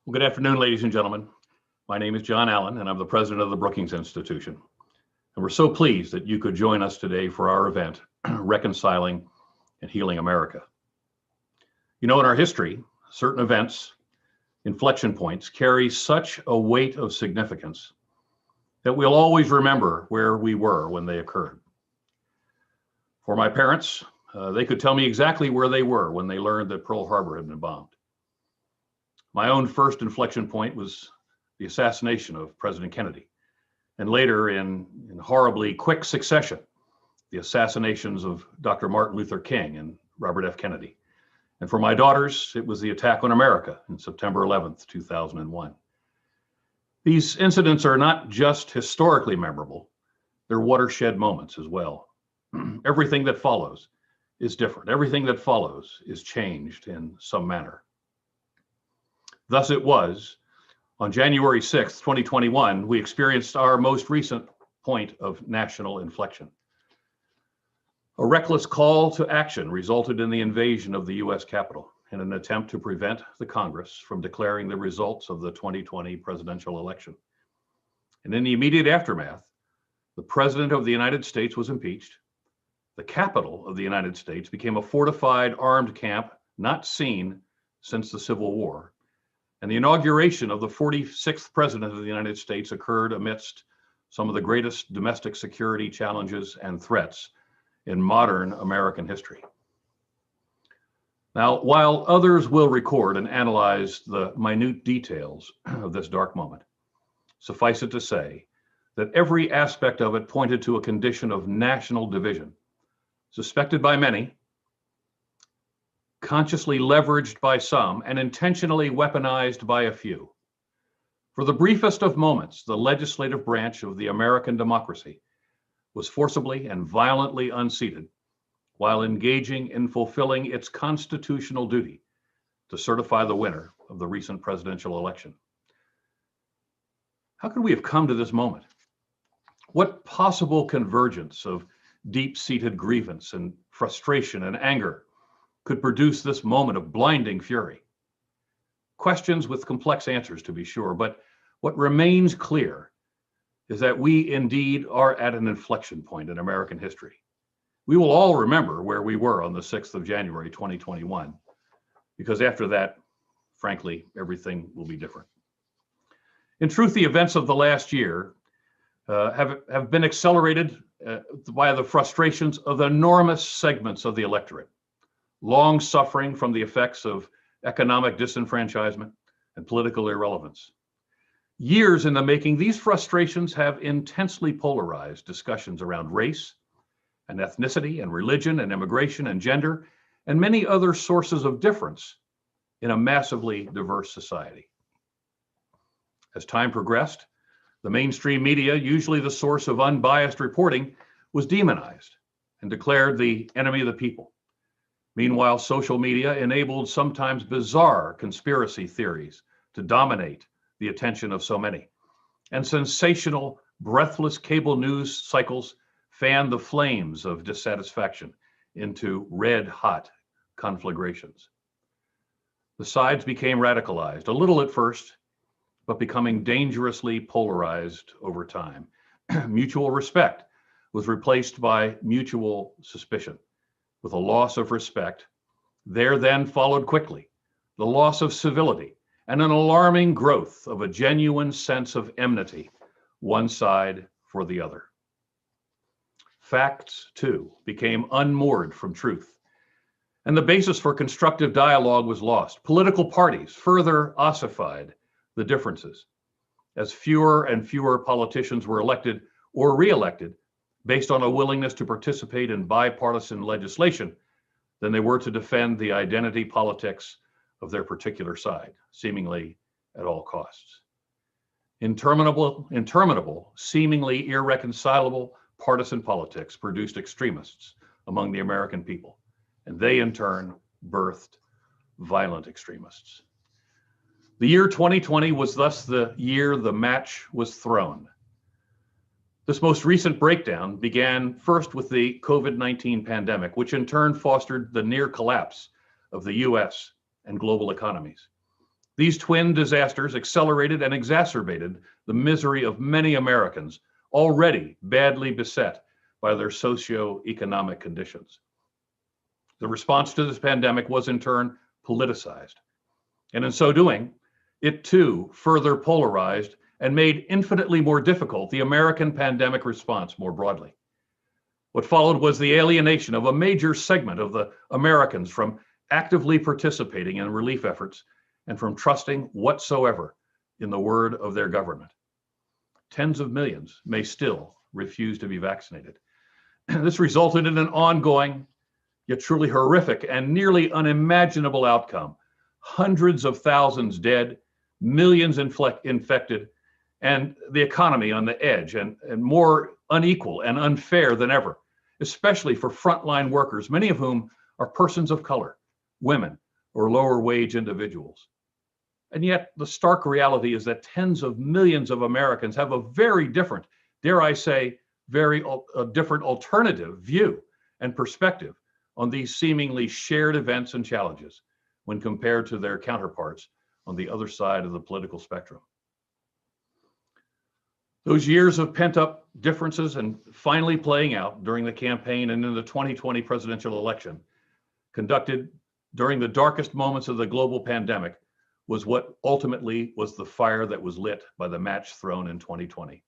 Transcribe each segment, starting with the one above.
Well, good afternoon, ladies and gentlemen. My name is John Allen, and I'm the president of the Brookings Institution. And we're so pleased that you could join us today for our event, Reconciling and Healing America. You know, in our history, certain events, inflection points, carry such a weight of significance that we'll always remember where we were when they occurred. For my parents, they could tell me exactly where they were when they learned that Pearl Harbor had been bombed. My own first inflection point was the assassination of President Kennedy, and later in horribly quick succession, the assassinations of Dr. Martin Luther King and Robert F. Kennedy. And for my daughters, it was the attack on America on September 11th, 2001. These incidents are not just historically memorable, they're watershed moments as well. Everything that follows is different. Everything that follows is changed in some manner. Thus it was, on January 6th, 2021, we experienced our most recent point of national inflection. A reckless call to action resulted in the invasion of the US Capitol in an attempt to prevent the Congress from declaring the results of the 2020 presidential election. And in the immediate aftermath, the President of the United States was impeached. The Capitol of the United States became a fortified armed camp not seen since the Civil War. And the inauguration of the 46th President of the United States occurred amidst some of the greatest domestic security challenges and threats in modern American history. Now, while others will record and analyze the minute details of this dark moment, suffice it to say that every aspect of it pointed to a condition of national division, suspected by many, consciously leveraged by some, and intentionally weaponized by a few. For the briefest of moments, the legislative branch of the American democracy was forcibly and violently unseated while engaging in fulfilling its constitutional duty to certify the winner of the recent presidential election. How could we have come to this moment? What possible convergence of deep-seated grievance and frustration and anger could produce this moment of blinding fury? Questions with complex answers, to be sure, but what remains clear is that we indeed are at an inflection point in American history. We will all remember where we were on the 6th of January, 2021, because after that, frankly, everything will be different. In truth, the events of the last year have been accelerated by the frustrations of enormous segments of the electorate, long suffering from the effects of economic disenfranchisement and political irrelevance. Years in the making, these frustrations have intensely polarized discussions around race and ethnicity and religion and immigration and gender and many other sources of difference in a massively diverse society. As time progressed, the mainstream media, usually the source of unbiased reporting, was demonized and declared the enemy of the people. Meanwhile, social media enabled sometimes bizarre conspiracy theories to dominate the attention of so many. And sensational, breathless cable news cycles fanned the flames of dissatisfaction into red-hot conflagrations. The sides became radicalized, a little at first, but becoming dangerously polarized over time. Mutual respect was replaced by mutual suspicion. With a loss of respect, there then followed quickly the loss of civility and an alarming growth of a genuine sense of enmity, one side for the other. Facts, too, became unmoored from truth, and the basis for constructive dialogue was lost. Political parties further ossified the differences, as fewer and fewer politicians were elected or re-elected based on a willingness to participate in bipartisan legislation than they were to defend the identity politics of their particular side, seemingly at all costs. Interminable, seemingly irreconcilable partisan politics produced extremists among the American people, and they in turn birthed violent extremists. The year 2020 was thus the year the match was thrown. This most recent breakdown began first with the COVID-19 pandemic, which in turn fostered the near collapse of the US and global economies. These twin disasters accelerated and exacerbated the misery of many Americans already badly beset by their socio-economic conditions. The response to this pandemic was in turn politicized. And in so doing, it too further polarized and made infinitely more difficult the American pandemic response more broadly. What followed was the alienation of a major segment of the Americans from actively participating in relief efforts and from trusting whatsoever in the word of their government. Tens of millions may still refuse to be vaccinated. This resulted in an ongoing, yet truly horrific and nearly unimaginable outcome. Hundreds of thousands dead, millions infected, and the economy on the edge and more unequal and unfair than ever, especially for frontline workers, many of whom are persons of color, women, or lower wage individuals. And yet the stark reality is that tens of millions of Americans have a very different, dare I say, very different alternative view and perspective on these seemingly shared events and challenges when compared to their counterparts on the other side of the political spectrum. Those years of pent-up differences and finally playing out during the campaign and in the 2020 presidential election, conducted during the darkest moments of the global pandemic, was what ultimately was the fire that was lit by the match thrown in 2020.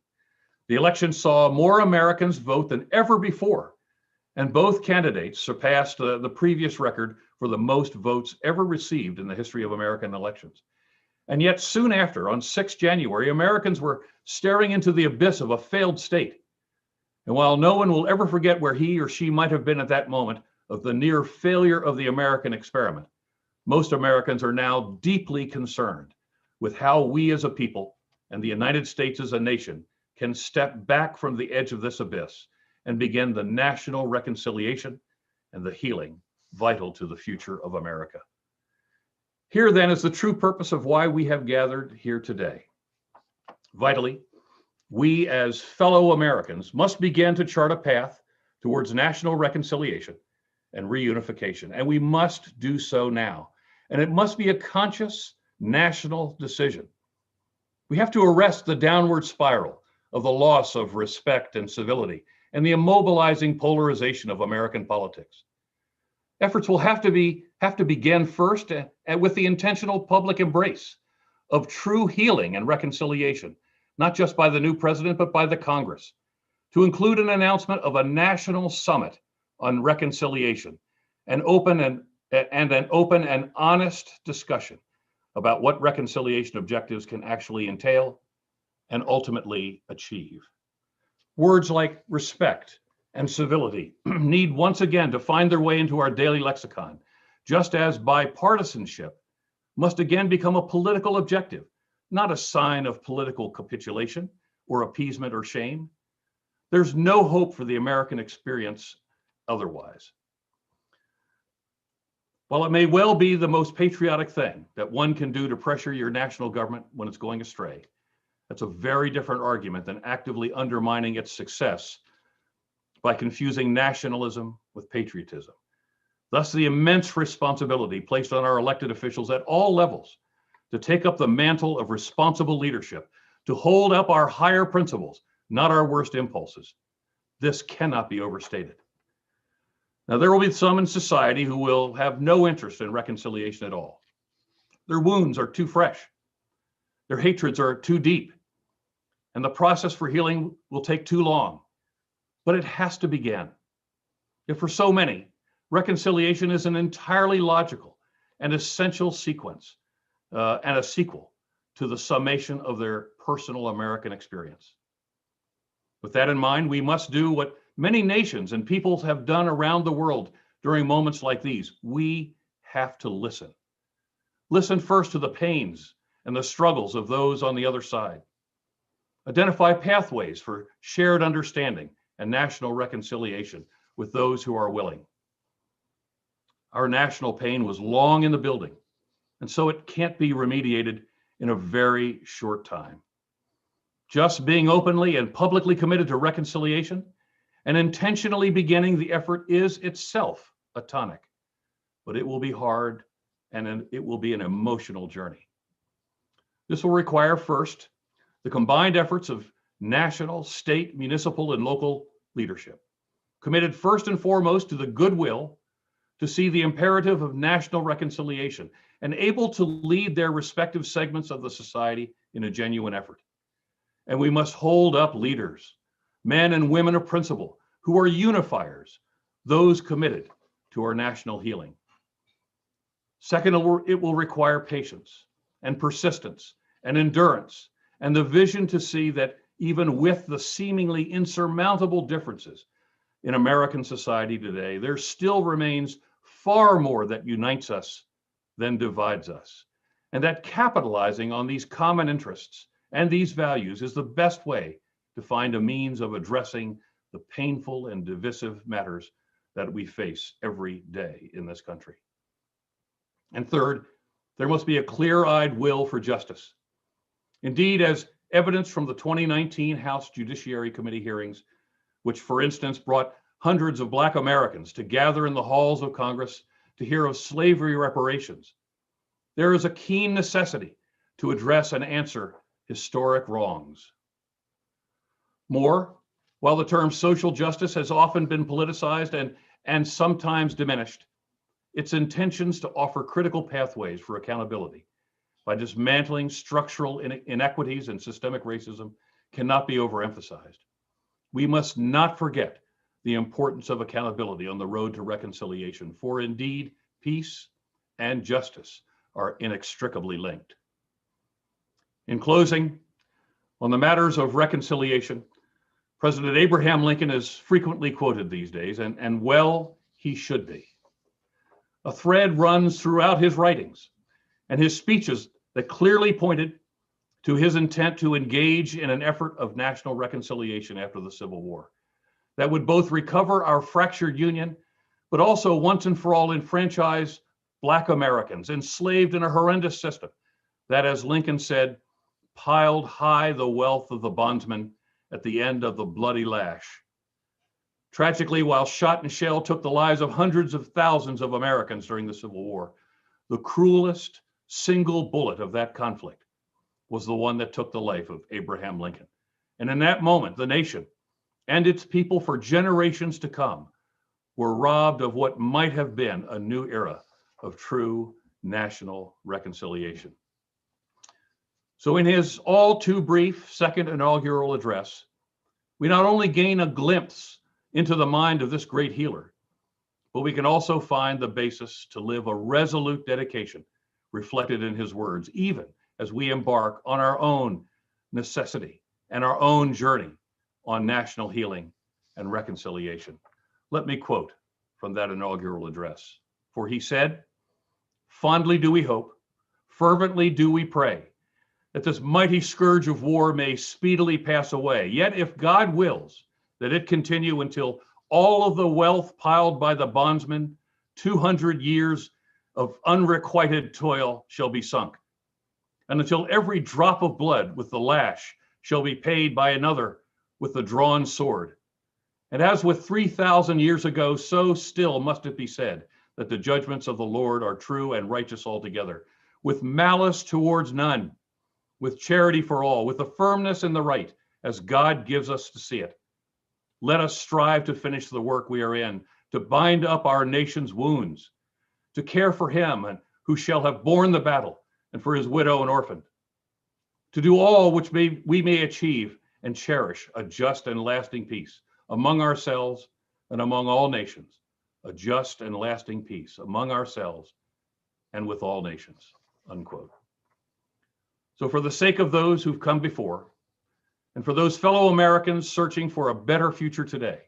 The election saw more Americans vote than ever before, and both candidates surpassed the previous record for the most votes ever received in the history of American elections. And yet soon after, on 6 January, Americans were staring into the abyss of a failed state. And while no one will ever forget where he or she might have been at that moment of the near failure of the American experiment, most Americans are now deeply concerned with how we as a people and the United States as a nation can step back from the edge of this abyss and begin the national reconciliation and the healing vital to the future of America. Here then is the true purpose of why we have gathered here today. Vitally, we as fellow Americans must begin to chart a path towards national reconciliation and reunification, and we must do so now. And it must be a conscious national decision. We have to arrest the downward spiral of the loss of respect and civility and the immobilizing polarization of American politics. Efforts will have to begin first with the intentional public embrace of true healing and reconciliation, not just by the new president, but by the Congress, to include an announcement of a national summit on reconciliation, an open and honest discussion about what reconciliation objectives can actually entail and ultimately achieve. Words like respect and civility need once again to find their way into our daily lexicon, just as bipartisanship must again become a political objective, not a sign of political capitulation or appeasement or shame. There's no hope for the American experience otherwise. While it may well be the most patriotic thing that one can do to pressure your national government when it's going astray, that's a very different argument than actively undermining its success by confusing nationalism with patriotism. Thus, the immense responsibility placed on our elected officials at all levels to take up the mantle of responsible leadership, to hold up our higher principles, not our worst impulses. This cannot be overstated. Now, there will be some in society who will have no interest in reconciliation at all. Their wounds are too fresh. Their hatreds are too deep. And the process for healing will take too long. But it has to begin. If for so many, reconciliation is an entirely logical and essential sequence and a sequel to the summation of their personal American experience. With that in mind, we must do what many nations and peoples have done around the world during moments like these. We have to listen. Listen first to the pains and the struggles of those on the other side. Identify pathways for shared understanding and national reconciliation with those who are willing. Our national pain was long in the building, and so it can't be remediated in a very short time. Just being openly and publicly committed to reconciliation and intentionally beginning the effort is itself a tonic, but it will be hard and it will be an emotional journey. This will require, first, the combined efforts of national, state, municipal, and local leadership, committed first and foremost to the goodwill to see the imperative of national reconciliation and able to lead their respective segments of the society in a genuine effort. And we must hold up leaders, men and women of principle, who are unifiers, those committed to our national healing. Second, it will require patience and persistence and endurance and the vision to see that even with the seemingly insurmountable differences in American society today, there still remains far more that unites us than divides us, and that capitalizing on these common interests and these values is the best way to find a means of addressing the painful and divisive matters that we face every day in this country. And third, there must be a clear-eyed will for justice. Indeed, as evidence from the 2019 House Judiciary Committee hearings, which, for instance, brought hundreds of Black Americans to gather in the halls of Congress to hear of slavery reparations, there is a keen necessity to address and answer historic wrongs. More, while the term social justice has often been politicized and sometimes diminished, its intentions to offer critical pathways for accountability by dismantling structural inequities and systemic racism cannot be overemphasized. We must not forget the importance of accountability on the road to reconciliation, for indeed, peace and justice are inextricably linked. In closing, on the matters of reconciliation, President Abraham Lincoln is frequently quoted these days, and well, he should be. A thread runs throughout his writings and his speeches that clearly pointed to his intent to engage in an effort of national reconciliation after the Civil War that would both recover our fractured union, but also once and for all enfranchise Black Americans enslaved in a horrendous system that, as Lincoln said, piled high the wealth of the bondsman at the end of the bloody lash. Tragically, while shot and shell took the lives of hundreds of thousands of Americans during the Civil War, the cruelest single bullet of that conflict was the one that took the life of Abraham Lincoln. And in that moment, the nation and its people for generations to come were robbed of what might have been a new era of true national reconciliation. So in his all too brief second inaugural address, we not only gain a glimpse into the mind of this great healer, but we can also find the basis to live a resolute dedication reflected in his words, even as we embark on our own necessity and our own journey on national healing and reconciliation. Let me quote from that inaugural address. For he said, "Fondly do we hope, fervently do we pray, that this mighty scourge of war may speedily pass away. Yet if God wills that it continue until all of the wealth piled by the bondsman, 200 years of unrequited toil shall be sunk, and until every drop of blood with the lash shall be paid by another with the drawn sword. And as with 3,000 years ago, so still must it be said that the judgments of the Lord are true and righteous altogether, with malice towards none, with charity for all, with the firmness in the right, as God gives us to see it. Let us strive to finish the work we are in, to bind up our nation's wounds, to care for him and who shall have borne the battle, and for his widow and orphan, to do all which we may achieve and cherish a just and lasting peace among ourselves and among all nations, a just and lasting peace among ourselves and with all nations," unquote. So for the sake of those who've come before, and for those fellow Americans searching for a better future today,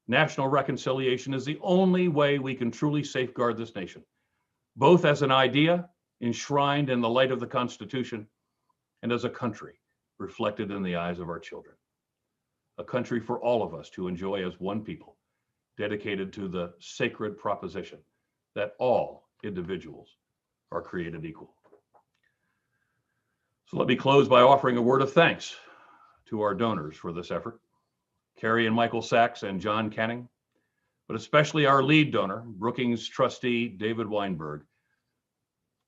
national reconciliation is the only way we can truly safeguard this nation, both as an idea enshrined in the light of the Constitution and as a country reflected in the eyes of our children. A country for all of us to enjoy as one people, dedicated to the sacred proposition that all individuals are created equal. So let me close by offering a word of thanks to our donors for this effort, Carrie and Michael Sachs and John Canning, but especially our lead donor, Brookings trustee David Weinberg,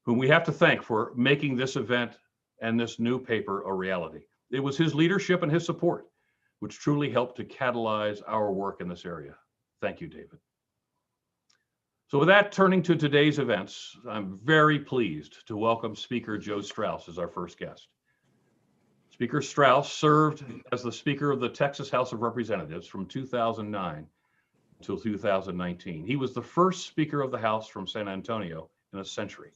whom we have to thank for making this event and this new paper a reality. It was his leadership and his support which truly helped to catalyze our work in this area. Thank you, David. So with that, turning to today's events, I'm very pleased to welcome Speaker Joe Straus as our first guest. Speaker Straus served as the Speaker of the Texas House of Representatives from 2009 until 2019. He was the first Speaker of the House from San Antonio in a century,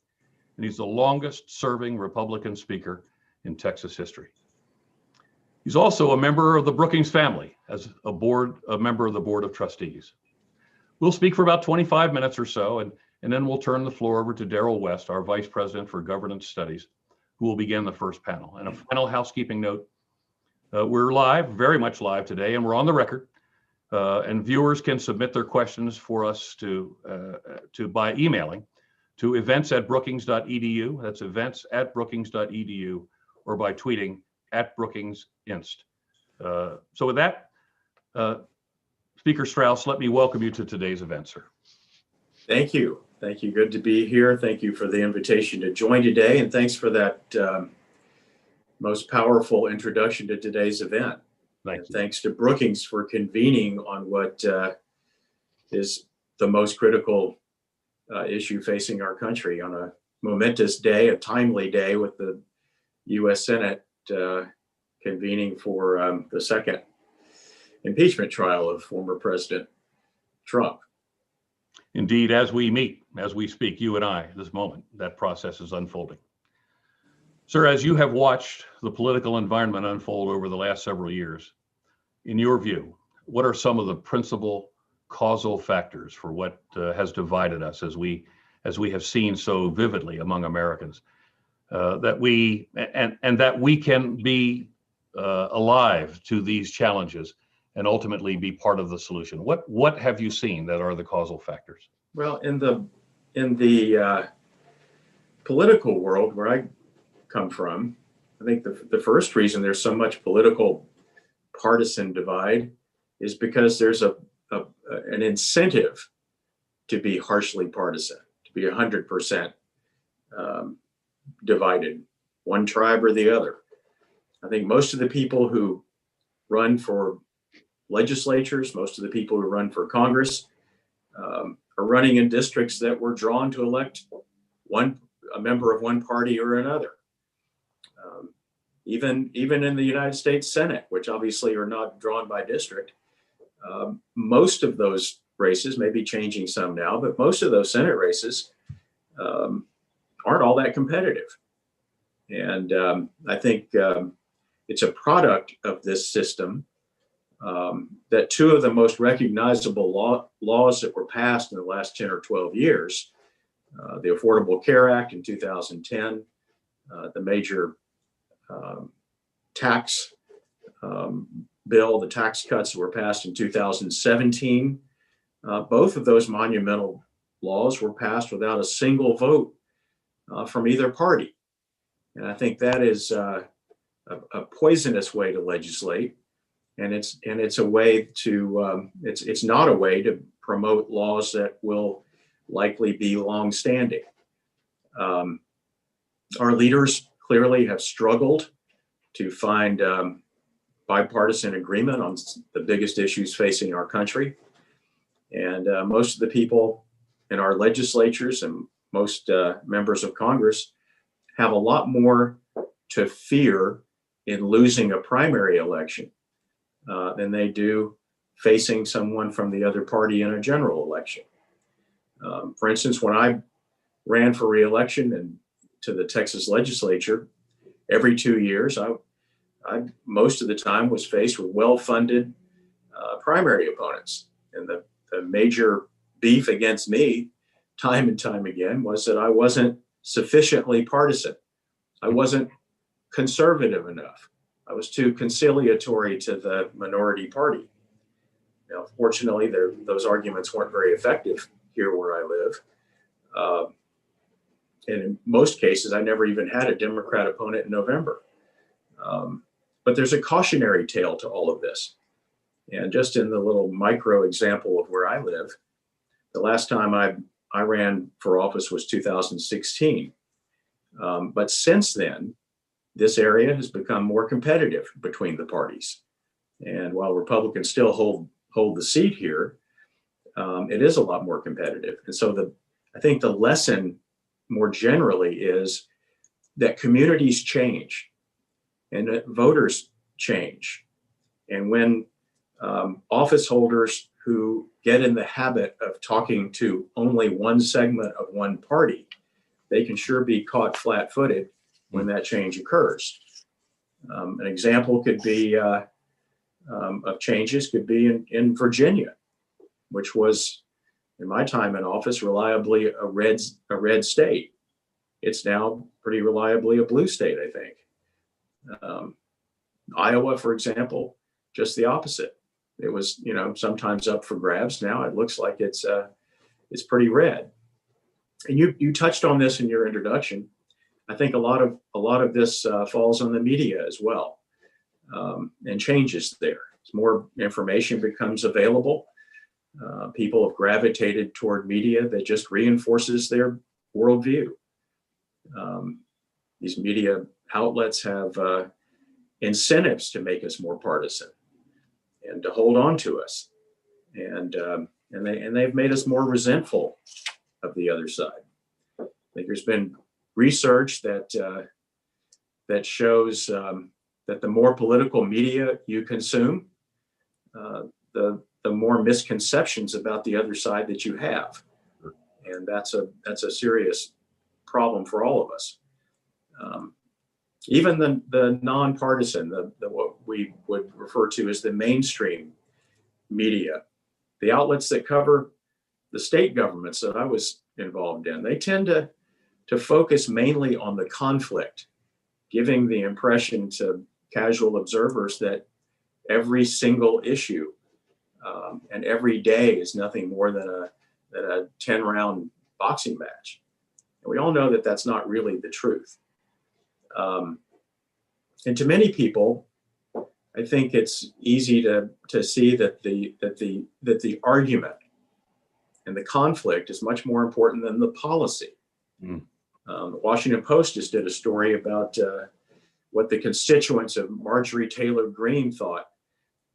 and he's the longest serving Republican Speaker in Texas history. He's also a member of the Brookings family as a member of the Board of Trustees. We'll speak for about 25 minutes or so, and then we'll turn the floor over to Darrell West, our Vice President for Governance Studies, who will begin the first panel. And a final housekeeping note, we're live, very much live today, and we're on the record. And viewers can submit their questions for us by emailing to events@brookings.edu. That's events@brookings.edu, or by tweeting @BrookingsInst. So with that, Speaker Straus, let me welcome you to today's event, sir. Thank you. Thank you. Good to be here. Thank you for the invitation to join today, and thanks for that most powerful introduction to today's event. Thank you. Thanks to Brookings for convening on what is the most critical issue facing our country on a momentous day, a timely day, with the U.S. Senate convening for the second impeachment trial of former President Trump. Indeed, as we speak, you and I, this moment, that process is unfolding. Sir, as you have watched the political environment unfold over the last several years, in your view, what are some of the principal causal factors for what has divided us, as we have seen so vividly among Americans, that we can be alive to these challenges and ultimately be part of the solution? What have you seen that are the causal factors? Well, in the political world where I come from, I think the first reason there's so much political partisan divide is because there's an incentive to be harshly partisan, to be 100% divided, one tribe or the other. I think most of the people who run for legislatures, most of the people who run for Congress are running in districts that were drawn to elect a member of one party or another. Even in the United States Senate, which obviously are not drawn by district, most of those races, may be changing some now, but most of those Senate races aren't all that competitive. And I think it's a product of this system that two of the most recognizable laws that were passed in the last 10 or 12 years, the Affordable Care Act in 2010, the major tax bill, the tax cuts that were passed in 2017, both of those monumental laws were passed without a single vote from either party. And I think that is a poisonous way to legislate. And it's a way to it's not a way to promote laws that will likely be longstanding. Our leaders clearly have struggled to find bipartisan agreement on the biggest issues facing our country. And most of the people in our legislatures and most members of Congress have a lot more to fear in losing a primary election than they do facing someone from the other party in a general election. For instance, when I ran for re-election and to the Texas legislature, every 2 years, I most of the time was faced with well-funded primary opponents. And the major beef against me, time and time again, was that I wasn't sufficiently partisan. I wasn't conservative enough. I was too conciliatory to the minority party. Now, fortunately, those arguments weren't very effective here where I live. And in most cases, I never even had a Democrat opponent in November. But there's a cautionary tale to all of this. And just in the little micro example of where I live, the last time I ran for office was 2016. But since then, this area has become more competitive between the parties. And while Republicans still hold the seat here, it is a lot more competitive. And so I think the lesson more generally is that communities change and that voters change. And when office holders who get in the habit of talking to only one segment of one party, they can sure be caught flat-footed when that change occurs. An example could be of changes could be in Virginia, which was, in my time in office, reliably a red state. It's now pretty reliably a blue state, I think. Iowa, for example, just the opposite. It was, sometimes up for grabs. Now it looks like it's pretty red. And you touched on this in your introduction. I think a lot of this falls on the media as well, and changes there. As more information becomes available, people have gravitated toward media that just reinforces their worldview. These media outlets have incentives to make us more partisan and to hold on to us, and they've made us more resentful of the other side. I think there's been research that shows that the more political media you consume, the more misconceptions about the other side that you have, and that's a serious problem for all of us. Even the nonpartisan, the what we would refer to as the mainstream media, the outlets that cover the state governments that I was involved in, they tend to focus mainly on the conflict, giving the impression to casual observers that every single issue and every day is nothing more than a 10-round boxing match. And we all know that that's not really the truth. And to many people, I think it's easy to see that the argument and the conflict is much more important than the policy. The Washington Post just did a story about what the constituents of Marjorie Taylor Greene thought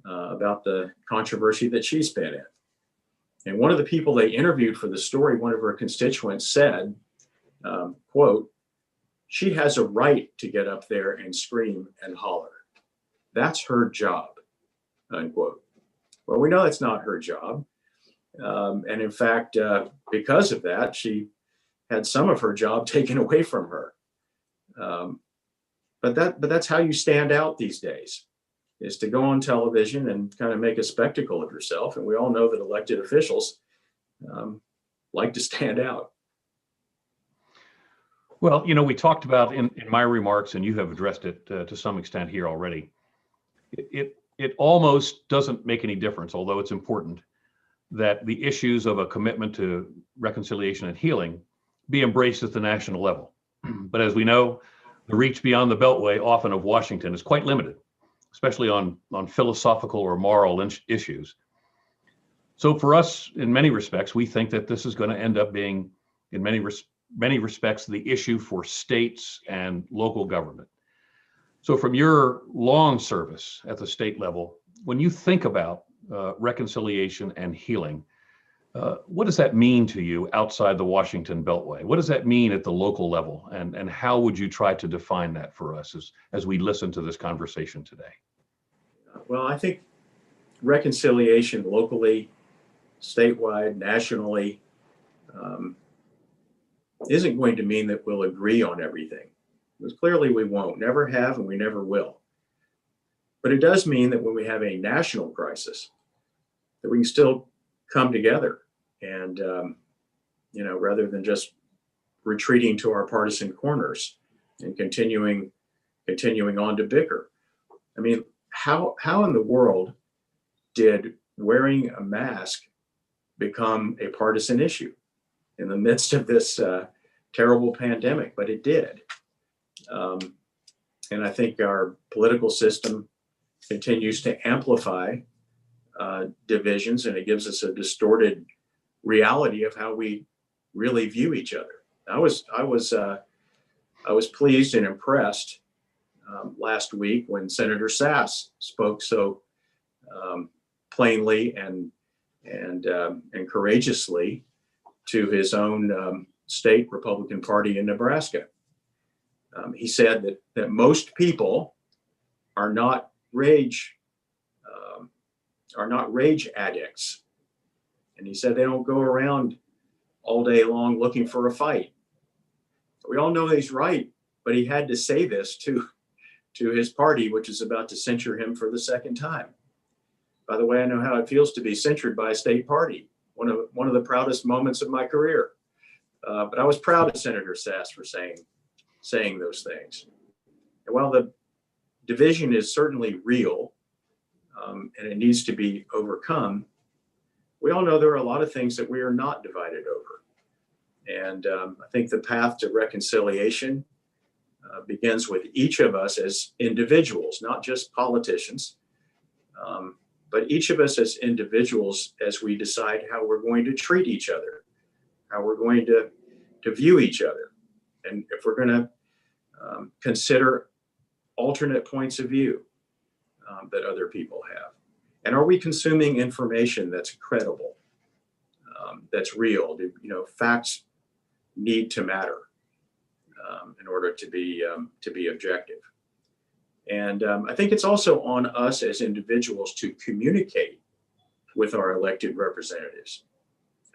about the controversy that she's been in. And one of the people they interviewed for the story, one of her constituents said, quote, "She has a right to get up there and scream and holler. That's her job," unquote. Well, we know it's not her job. And in fact, because of that, she had some of her job taken away from her. But that's how you stand out these days, is to go on television and kind of make a spectacle of yourself. And we all know that elected officials like to stand out. Well, we talked about in my remarks, and you have addressed it to some extent here already. It almost doesn't make any difference, although it's important, that the issues of a commitment to reconciliation and healing be embraced at the national level. But as we know, the reach beyond the Beltway, often of Washington, is quite limited, especially on philosophical or moral issues. So for us, in many respects, we think that this is going to end up being, in many respects, the issue for states and local government. So from your long service at the state level, when you think about reconciliation and healing, what does that mean to you outside the Washington Beltway? What does that mean at the local level? And how would you try to define that for us as we listen to this conversation today? Well, I think reconciliation locally, statewide, nationally, isn't going to mean that we'll agree on everything. Because clearly we won't, never have, and we never will. But it does mean that when we have a national crisis, that we can still come together and, rather than just retreating to our partisan corners and continuing on to bicker. I mean, how in the world did wearing a mask become a partisan issue in the midst of this terrible pandemic? But it did. And I think our political system continues to amplify divisions, and it gives us a distorted reality of how we really view each other. I was pleased and impressed last week when Senator Sass spoke so plainly and courageously to his own state Republican Party in Nebraska. He said that most people are not rage addicts, and he said they don't go around all day long looking for a fight. We all know he's right, but he had to say this to his party, which is about to censure him for the second time. By the way, I know how it feels to be censured by a state party. One of the proudest moments of my career. But I was proud of Senator Sass for saying those things. And while the division is certainly real, and it needs to be overcome, we all know there are a lot of things that we are not divided over. And I think the path to reconciliation begins with each of us as individuals, not just politicians, but each of us as individuals as we decide how we're going to treat each other, how we're going to view each other, and if we're going to consider alternate points of view that other people have. And are we consuming information that's credible, that's real? Facts need to matter in order to be objective. And I think it's also on us as individuals to communicate with our elected representatives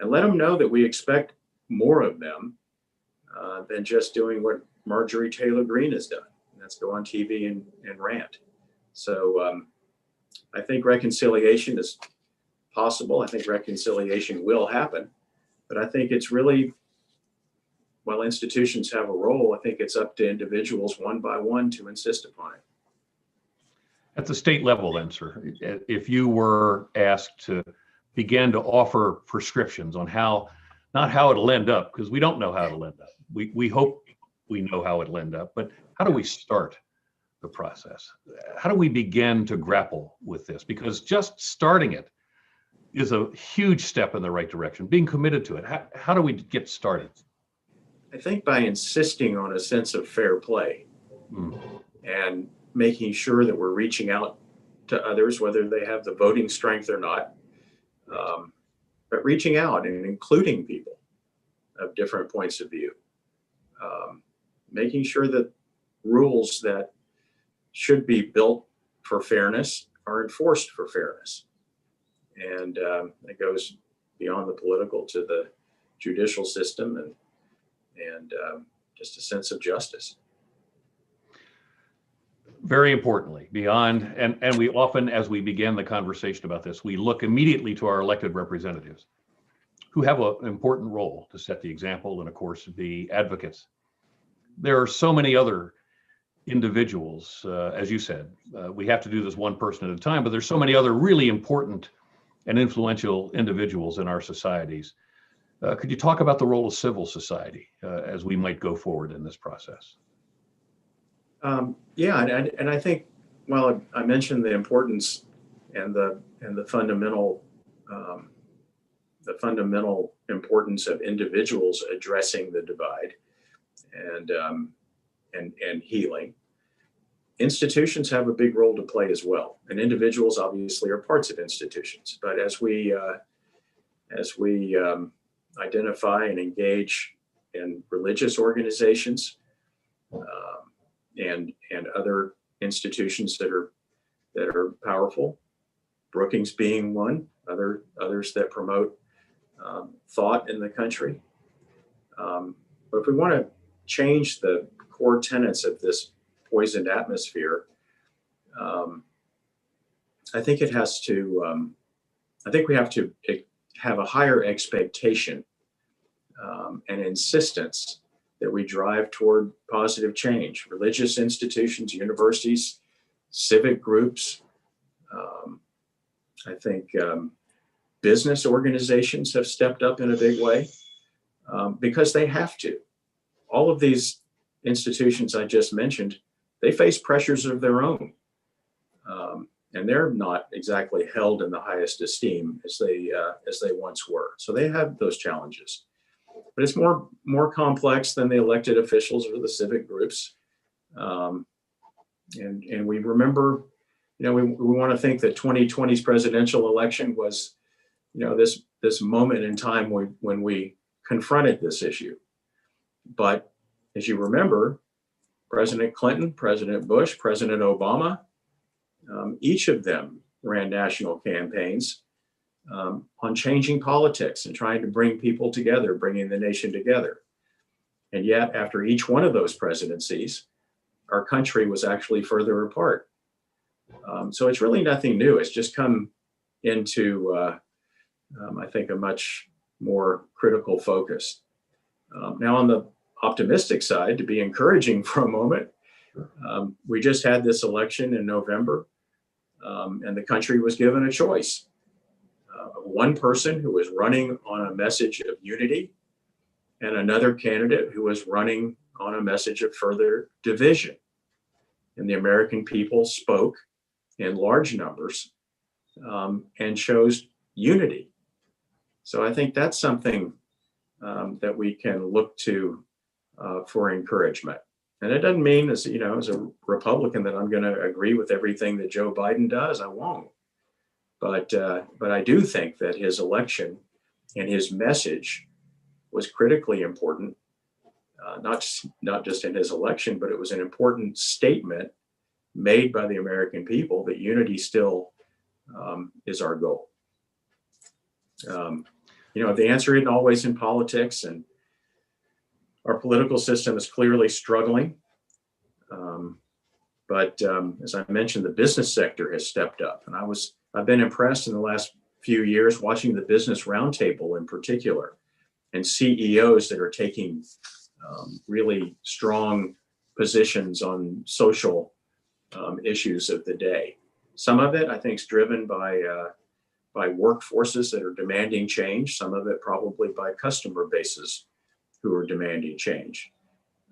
and let them know that we expect more of them than just doing what Marjorie Taylor Greene has done. And that's go on TV and rant. So I think reconciliation is possible. I think reconciliation will happen. But I think it's really, while institutions have a role, I think it's up to individuals one by one to insist upon it. At the state level then, sir, if you were asked to begin to offer prescriptions on how, not how it'll end up, because we don't know how it'll end up. We hope we know how it'll end up, but how do we start the process? How do we begin to grapple with this? Because just starting it is a huge step in the right direction, being committed to it. How do we get started? I think by insisting on a sense of fair play and making sure that we're reaching out to others, whether they have the voting strength or not, but reaching out and including people of different points of view, making sure that rules that should be built for fairness are enforced for fairness. And it goes beyond the political to the judicial system and just a sense of justice. Very importantly, beyond, and we often, as we begin the conversation about this, we look immediately to our elected representatives who have an important role to set the example and, of course, be advocates. There are so many other individuals, as you said, we have to do this one person at a time, but there's so many other really important and influential individuals in our societies. Could you talk about the role of civil society as we might go forward in this process? Yeah, and I think, well, I mentioned the importance and the fundamental importance of individuals addressing the divide and healing. Institutions have a big role to play as well, and individuals obviously are parts of institutions. But as we identify and engage in religious organizations and other institutions that are powerful, Brookings being one, others that promote thought in the country. But if we want to change the core tenets of this poisoned atmosphere, I think it has to. I think we have to have a higher expectation and insistence that we drive toward positive change. Religious institutions, universities, civic groups. I think business organizations have stepped up in a big way because they have to. All of these institutions I just mentioned, they face pressures of their own. And they're not exactly held in the highest esteem as they once were. So they have those challenges. But it's more complex than the elected officials or the civic groups. And we remember, we want to think that 2020's presidential election was, this moment in time when we confronted this issue. But as you remember, President Clinton, President Bush, President Obama, each of them ran national campaigns on changing politics and trying to bring people together, bringing the nation together. And yet, after each one of those presidencies, our country was actually further apart. So it's really nothing new. It's just come into, I think, a much more critical focus. Now, on the optimistic side, to be encouraging for a moment, we just had this election in November, and the country was given a choice. One person who was running on a message of unity, and another candidate who was running on a message of further division. And the American people spoke in large numbers and chose unity. So I think that's something that we can look to for encouragement. And it doesn't mean, as a Republican, that I'm going to agree with everything that Joe Biden does. I won't. But I do think that his election and his message was critically important, not just in his election, but it was an important statement made by the American people that unity still is our goal. The answer isn't always in politics, and our political system is clearly struggling. But as I mentioned, the business sector has stepped up, and I've been impressed in the last few years watching the Business Roundtable in particular, and CEOs that are taking really strong positions on social issues of the day. Some of it, I think, is driven by workforces that are demanding change. Some of it probably by customer bases who are demanding change.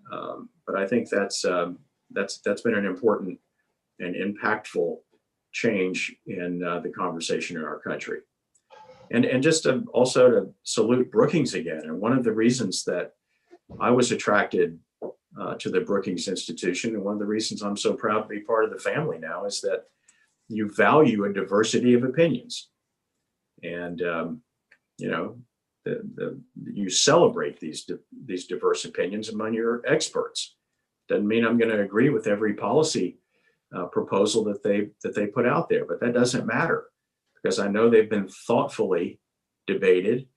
But I think that's been an important and impactful change in the conversation in our country. And just also to salute Brookings again. And one of the reasons that I was attracted to the Brookings Institution, and one of the reasons I'm so proud to be part of the family now, is that you value a diversity of opinions. And, you celebrate these diverse opinions among your experts. Doesn't mean I'm going to agree with every policy proposal that they put out there, but that doesn't matter, because I know they've been thoughtfully debated,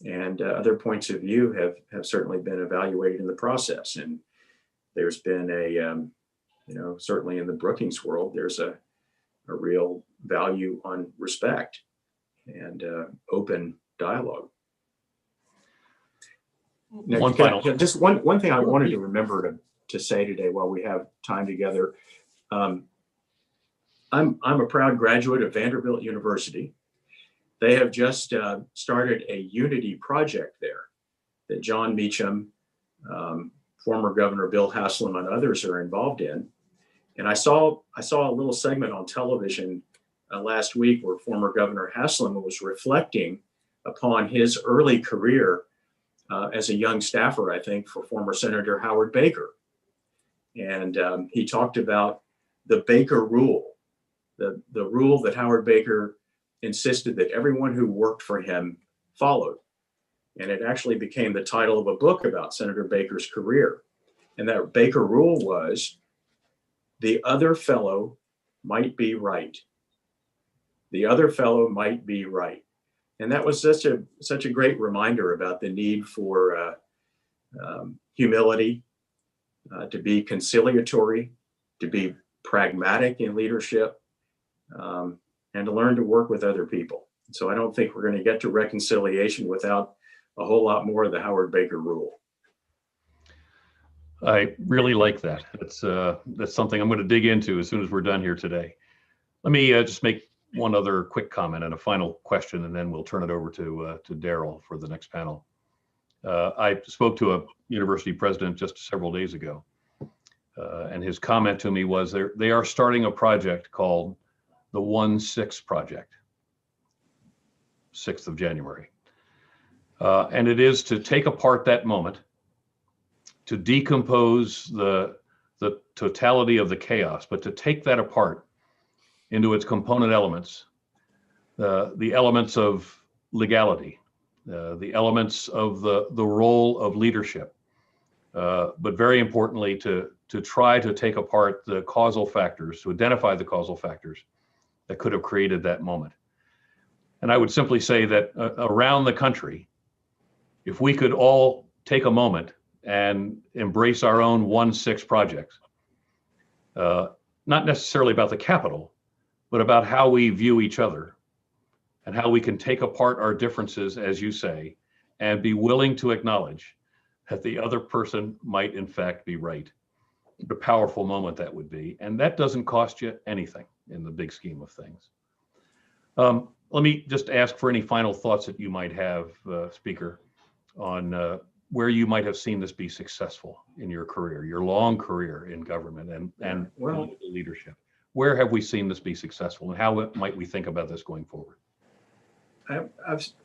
and other points of view have certainly been evaluated in the process. And there's been certainly in the Brookings world, there's a real value on respect and open dialogue. Now, One final. Just one thing I wanted to remember to say today while we have time together. I'm a proud graduate of Vanderbilt University. They have just started a unity project there that John Meacham, former Governor Bill Haslam, and others are involved in. And I saw a little segment on television last week where former Governor Haslam was reflecting upon his early career as a young staffer, I think, for former Senator Howard Baker. And he talked about the Baker Rule, the rule that Howard Baker insisted that everyone who worked for him followed. And it actually became the title of a book about Senator Baker's career. And that Baker Rule was, the other fellow might be right. The other fellow might be right. And that was such a great reminder about the need for humility, to be conciliatory, to be pragmatic in leadership, and to learn to work with other people. So I don't think we're going to get to reconciliation without a whole lot more of the Howard Baker Rule. I really like that. That's something I'm going to dig into as soon as we're done here today. Let me just make one other quick comment and a final question, and then we'll turn it over to Daryl for the next panel. I spoke to a university president just several days ago, and his comment to me was they are starting a project called the 1-6 Project, 6th of January. And it is to take apart that moment, to decompose the the totality of the chaos, but to take that apart into its component elements, the elements of legality, the elements of the role of leadership, but very importantly, to try to take apart the causal factors, to identify the causal factors that could have created that moment. And I would simply say that around the country, if we could all take a moment and embrace our own 1-6 projects, not necessarily about the Capitol, but about how we view each other and how we can take apart our differences, as you say, and be willing to acknowledge that the other person might in fact be right. The powerful moment that would be. And that doesn't cost you anything in the big scheme of things. Let me just ask for any final thoughts that you might have, Speaker, on where you might have seen this be successful in your career, your long career in government and well, leadership. Where have we seen this be successful, and how might we think about this going forward?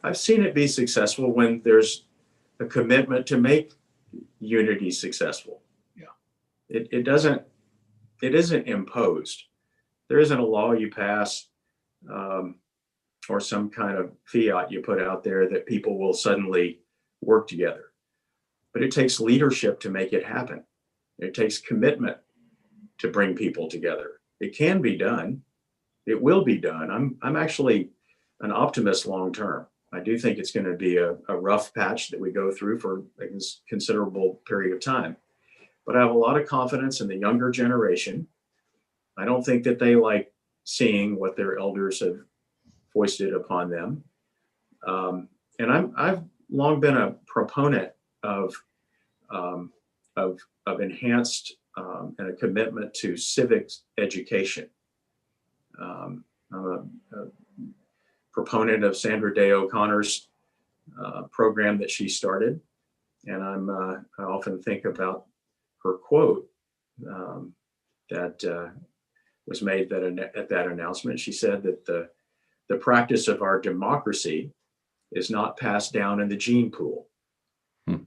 I've seen it be successful when there's a commitment to make unity successful. Yeah. It isn't imposed. There isn't a law you pass or some kind of fiat you put out there that people will suddenly work together. But it takes leadership to make it happen. It takes commitment to bring people together. It can be done. It will be done. I'm actually an optimist long term. I do think it's going to be a rough patch that we go through for a considerable period of time. But I have a lot of confidence in the younger generation. I don't think that they like seeing what their elders have foisted upon them. And I've long been a proponent of enhanced and a commitment to civics education. I'm a proponent of Sandra Day O'Connor's program that she started, and I often think about her quote that was made at that announcement. She said that the practice of our democracy is not passed down in the gene pool.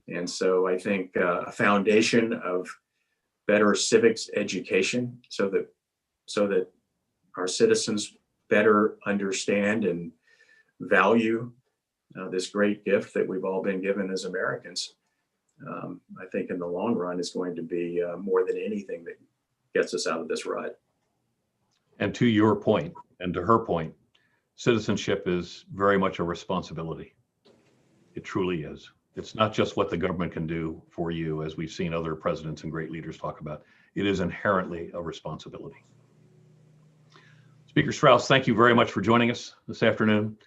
And so I think a foundation of better civics education so that our citizens better understand and value this great gift that we've all been given as Americans, I think in the long run is going to be more than anything that gets us out of this rut. And to your point, and to her point, citizenship is very much a responsibility. It truly is. It's not just what the government can do for you, as we've seen other presidents and great leaders talk about. It is inherently a responsibility. Speaker Strauss, thank you very much for joining us this afternoon.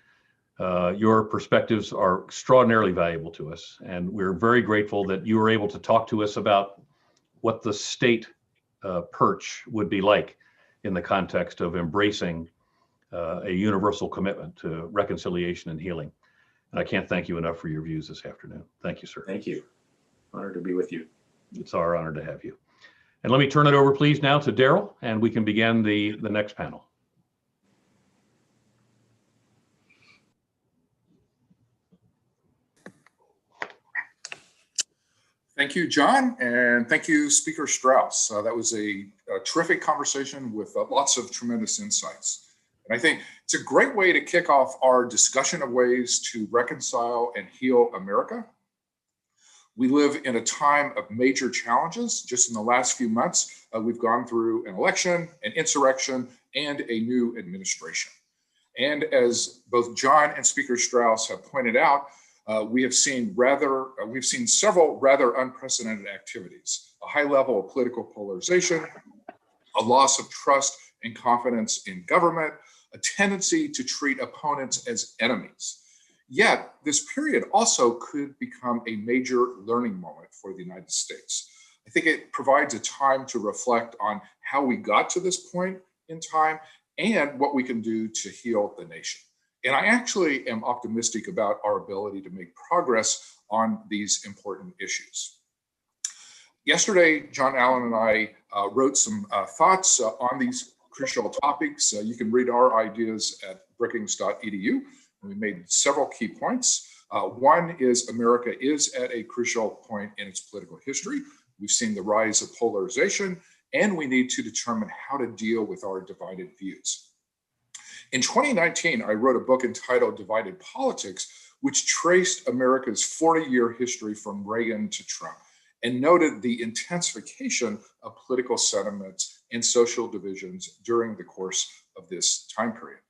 Your perspectives are extraordinarily valuable to us, and we're very grateful that you were able to talk to us about what the state perch would be like in the context of embracing a universal commitment to reconciliation and healing. And I can't thank you enough for your views this afternoon. Thank you, sir. Thank you. Honored to be with you. It's our honor to have you. And let me turn it over, please, now to Daryl, and we can begin the next panel. Thank you, John, and thank you, Speaker Strauss. That was a terrific conversation with lots of tremendous insights. And I think it's a great way to kick off our discussion of ways to reconcile and heal America. We live in a time of major challenges. Just in the last few months, we've gone through an election, an insurrection, and a new administration. And as both John and Speaker Strauss have pointed out, we've seen several rather unprecedented activities: a high level of political polarization, a loss of trust and confidence in government, a tendency to treat opponents as enemies. Yet, this period also could become a major learning moment for the United States. I think it provides a time to reflect on how we got to this point in time and what we can do to heal the nation. And I actually am optimistic about our ability to make progress on these important issues. Yesterday, John Allen and I wrote some thoughts on these crucial topics. You can read our ideas at brookings.edu. We made several key points. One is America is at a crucial point in its political history. we've seen the rise of polarization, and we need to determine how to deal with our divided views. In 2019, I wrote a book entitled Divided Politics, which traced America's 40-year history from Reagan to Trump and noted the intensification of political sentiments and social divisions during the course of this time period.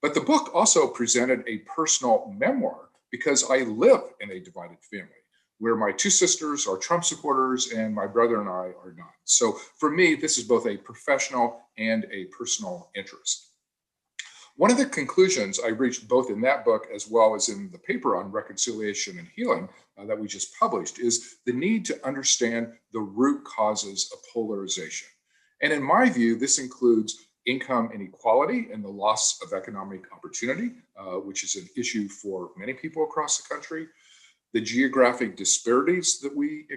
But the book also presented a personal memoir because I live in a divided family where my two sisters are Trump supporters and my brother and I are not. So for me, this is both a professional and a personal interest. One of the conclusions I reached both in that book as well as in the paper on reconciliation and healing that we just published is the need to understand the root causes of polarization. And in my view, this includes income inequality and the loss of economic opportunity, which is an issue for many people across the country, the geographic disparities that we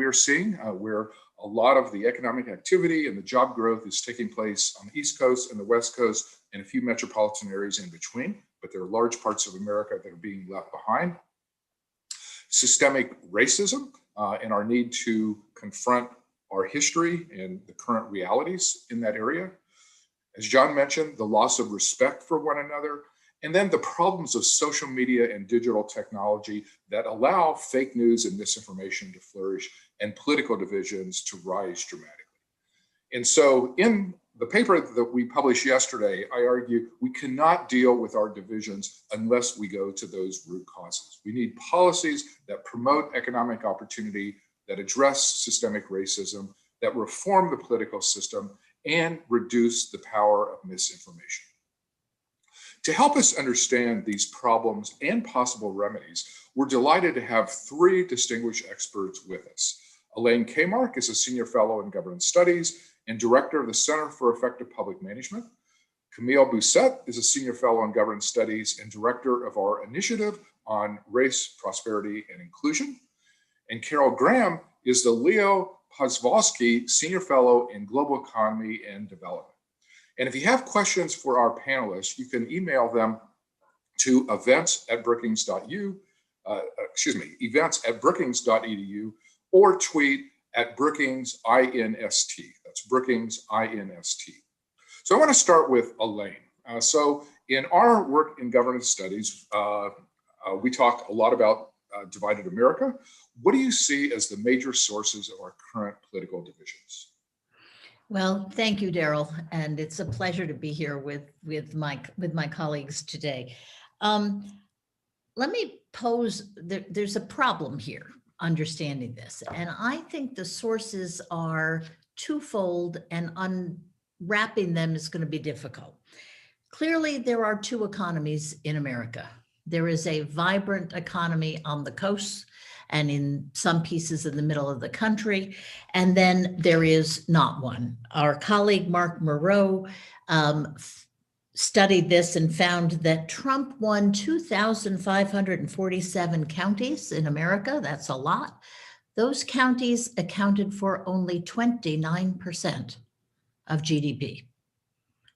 are seeing, where a lot of the economic activity and the job growth is taking place on the East Coast and the West Coast and a few metropolitan areas in between, but there are large parts of America that are being left behind. Systemic racism and our need to confront our history and the current realities in that area. As John mentioned, the loss of respect for one another, and then the problems of social media and digital technology that allow fake news and misinformation to flourish and political divisions to rise dramatically. And so in the paper that we published yesterday, I argue we cannot deal with our divisions unless we go to those root causes. We need policies that promote economic opportunity, that address systemic racism, that reform the political system, and reduce the power of misinformation. To help us understand these problems and possible remedies, we're delighted to have three distinguished experts with us. Elaine Kmark is a senior fellow in governance studies and director of the Center for Effective Public Management. Camille Bousset is a senior fellow in governance studies and director of our initiative on race, prosperity, and inclusion. And Carol Graham is the Leo Pozwalski Senior Fellow in Global Economy and Development. And if you have questions for our panelists, you can email them to events@brookings.edu, or tweet at Brookings INST. That's Brookings INST. So I want to start with Elaine. So in our work in governance studies, we talked a lot about divided America. What do you see as the major sources of our current political divisions? Well, thank you, Daryl, and it's a pleasure to be here with my colleagues today. Let me pose, there's a problem here understanding this, and I think the sources are twofold, and unwrapping them is going to be difficult. Clearly, there are two economies in America. There is a vibrant economy on the coast and in some pieces in the middle of the country, and then there is not one. Our colleague Mark Moreau studied this and found that Trump won 2,547 counties in America. That's a lot. Those counties accounted for only 29% of GDP.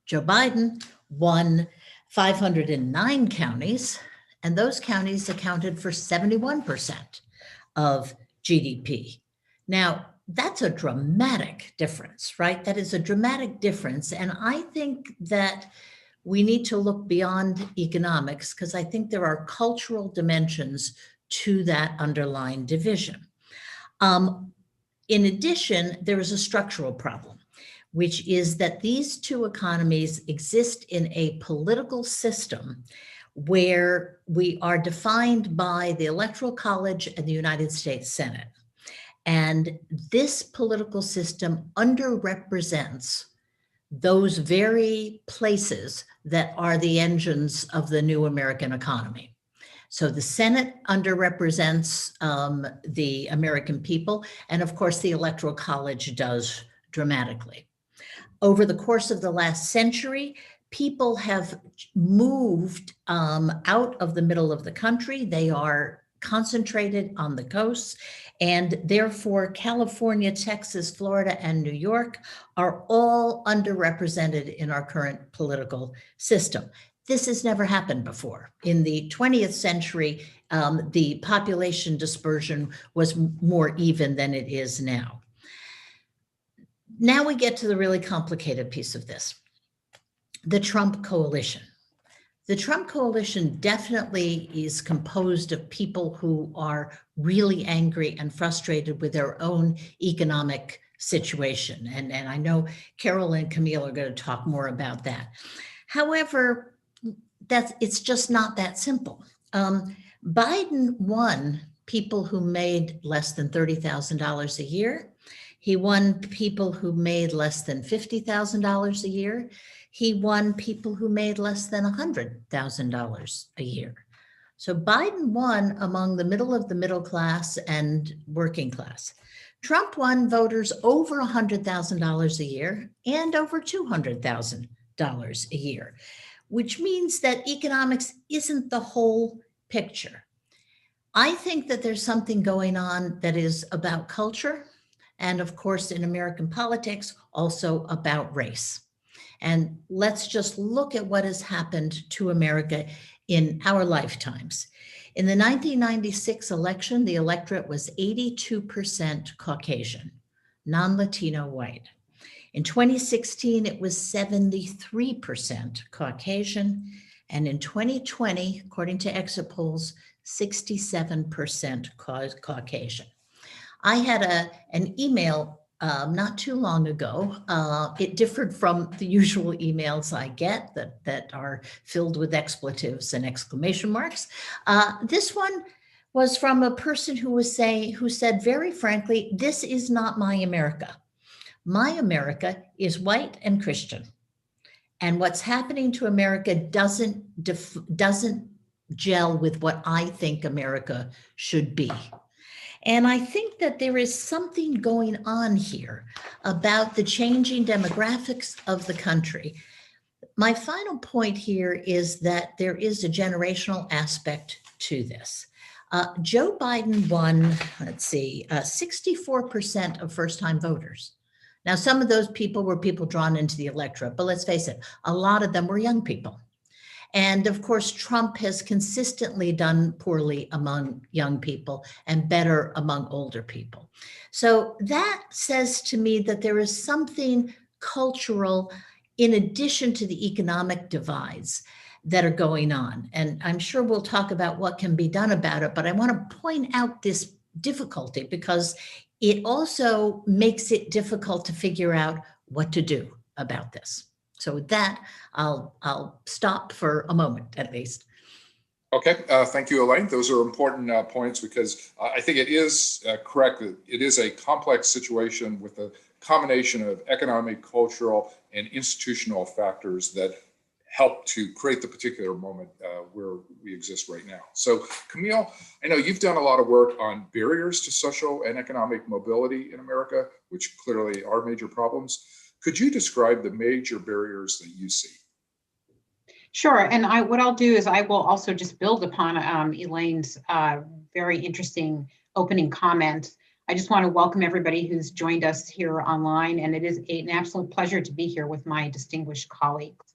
Joe Biden won 509 counties, and those counties accounted for 71% of GDP. Now, that's a dramatic difference, right? That is a dramatic difference. And I think that we need to look beyond economics, because I think there are cultural dimensions to that underlying division. In addition, there is a structural problem, which is that these two economies exist in a political system where we are defined by the Electoral College and the United States Senate. And this political system underrepresents those very places that are the engines of the new American economy. So the Senate underrepresents the American people, and of course the Electoral College does dramatically. Over the course of the last century, people have moved out of the middle of the country. They are concentrated on the coast, and therefore California, Texas, Florida, and New York are all underrepresented in our current political system. This has never happened before. In the 20th century, the population dispersion was more even than it is now. Now we get to the really complicated piece of this, the Trump coalition. The Trump coalition definitely is composed of people who are really angry and frustrated with their own economic situation. And I know Carol and Camille are going to talk more about that. However, it's just not that simple. Biden won people who made less than $30,000 a year. He won people who made less than $50,000 a year. He won people who made less than $100,000 a year. So Biden won among the middle of the middle class and working class. Trump won voters over $100,000 a year and over $200,000 a year, which means that economics isn't the whole picture. I think that there's something going on that is about culture, and of course, in American politics, also about race. And let's just look at what has happened to America in our lifetimes. In the 1996 election, the electorate was 82% Caucasian, non-Latino white. In 2016, it was 73% Caucasian. And in 2020, according to exit polls, 67% Caucasian. I had an email not too long ago. It differed from the usual emails I get that are filled with expletives and exclamation marks. This one was from a person who said very frankly, "This is not my America. My America is white and Christian. And what's happening to America doesn't gel with what I think America should be." And I think that there is something going on here about the changing demographics of the country. My final point here is that there is a generational aspect to this. Joe Biden won, 64% of first-time voters. Now, some of those people were people drawn into the electorate, but let's face it, a lot of them were young people. And of course, Trump has consistently done poorly among young people and better among older people. So that says to me that there is something cultural in addition to the economic divides that are going on. And I'm sure we'll talk about what can be done about it, but I want to point out this difficulty because it also makes it difficult to figure out what to do about this. So with that, I'll stop for a moment at least. Okay, thank you, Elaine. Those are important points because I think it is correct that it is a complex situation with a combination of economic, cultural, and institutional factors that help to create the particular moment where we exist right now. So Camille, I know you've done a lot of work on barriers to social and economic mobility in America, which clearly are major problems. Could you describe the major barriers that you see? Sure, and what I'll do is I will also just build upon Elaine's very interesting opening comments. I just want to welcome everybody who's joined us here online, and it is an absolute pleasure to be here with my distinguished colleagues.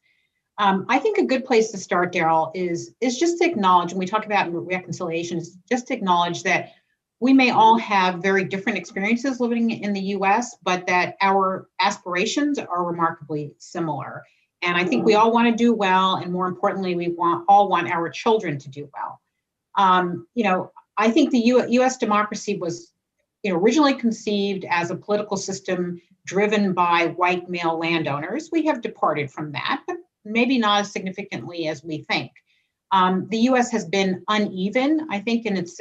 I think a good place to start, Daryl, is just to acknowledge, when we talk about reconciliation, is just to acknowledge that we may all have very different experiences living in the US, but that our aspirations are remarkably similar. And I think we all want to do well, and more importantly, we all want our children to do well. I think the US democracy was originally conceived as a political system driven by white male landowners. We have departed from that, but maybe not as significantly as we think. The U.S. has been uneven, I think, in its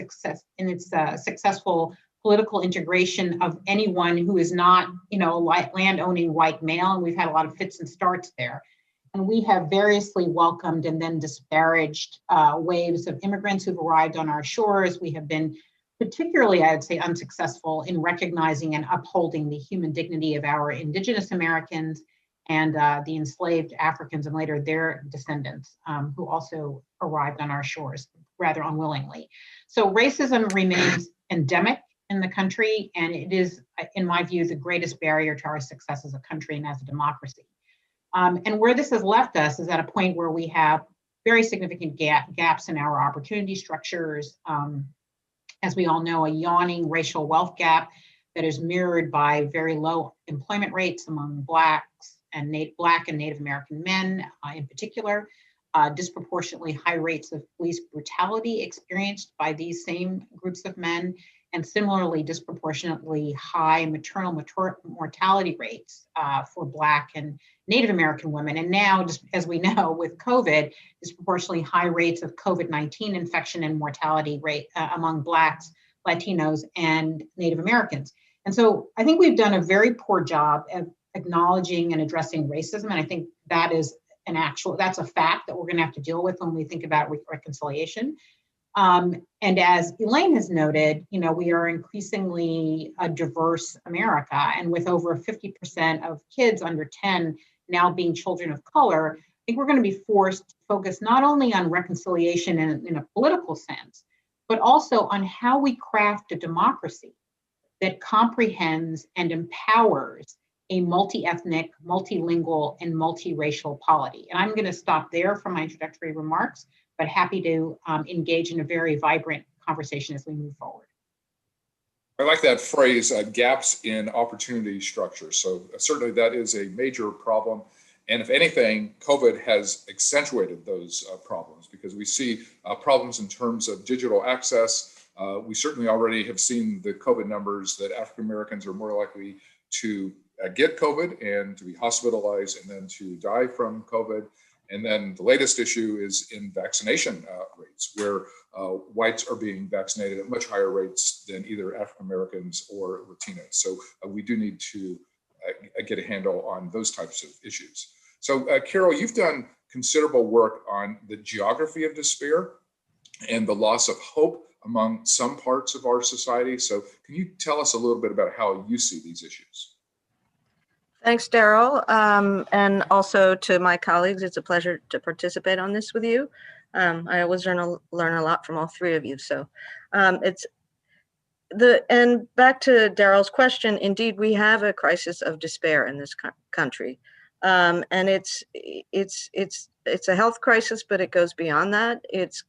successful political integration of anyone who is not, land-owning white male, and we've had a lot of fits and starts there. And we have variously welcomed and then disparaged waves of immigrants who've arrived on our shores. We have been particularly, I would say, unsuccessful in recognizing and upholding the human dignity of our Indigenous Americans and the enslaved Africans and later their descendants who also arrived on our shores rather unwillingly. So racism remains endemic in the country, and it is, in my view, the greatest barrier to our success as a country and as a democracy. And where this has left us is at a point where we have very significant gaps in our opportunity structures. As we all know, a yawning racial wealth gap that is mirrored by very low employment rates among Blacks and Black and Native American men in particular, disproportionately high rates of police brutality experienced by these same groups of men, and similarly disproportionately high maternal mortality rates for Black and Native American women. And now, just as we know with COVID, disproportionately high rates of COVID-19 infection and mortality rate among Blacks, Latinos, and Native Americans. And so I think we've done a very poor job of acknowledging and addressing racism. And I think that is that's a fact that we're going to have to deal with when we think about reconciliation. And as Elaine has noted, we are increasingly a diverse America, and with over 50% of kids under 10 now being children of color, I think we're going to be forced to focus not only on reconciliation in a political sense, but also on how we craft a democracy that comprehends and empowers a multi-ethnic, multilingual, and multiracial polity. And I'm going to stop there for my introductory remarks, but happy to engage in a very vibrant conversation as we move forward. I like that phrase, gaps in opportunity structure. So certainly that is a major problem. And if anything, COVID has accentuated those problems, because we see problems in terms of digital access. We certainly already have seen the COVID numbers that African Americans are more likely to get COVID and to be hospitalized and then to die from COVID. And then the latest issue is in vaccination rates, where whites are being vaccinated at much higher rates than either African Americans or Latinos. So we do need to get a handle on those types of issues. So Carol, you've done considerable work on the geography of despair and the loss of hope among some parts of our society. So can you tell us a little bit about how you see these issues? Thanks, Daryl. And also to my colleagues, it's a pleasure to participate on this with you. I always learn a lot from all three of you. So and back to Daryl's question, indeed, we have a crisis of despair in this country. And it's a health crisis, but it goes beyond that. It's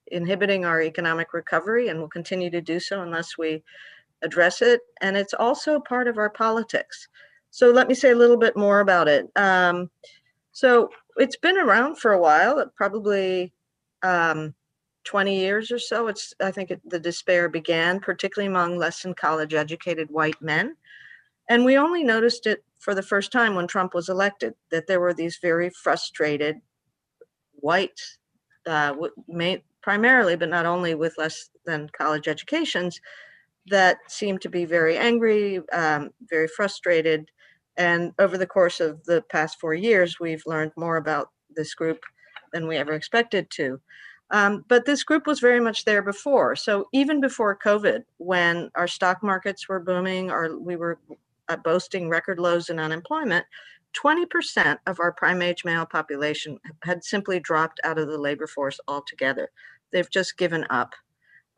inhibiting our economic recovery, and will continue to do so unless we address it. And it's also part of our politics. So let me say a little bit more about it. So it's been around for a while, probably 20 years or so. I think the despair began particularly among less than college educated white men. And we only noticed it for the first time when Trump was elected, that there were these very frustrated whites, primarily, but not only, with less than college educations, that seemed to be very angry, very frustrated. And over the course of the past 4 years, we've learned more about this group than we ever expected to. But this group was very much there before. So even before COVID, when our stock markets were booming, or we were boasting record lows in unemployment, 20% of our prime age male population had simply dropped out of the labor force altogether. They've just given up.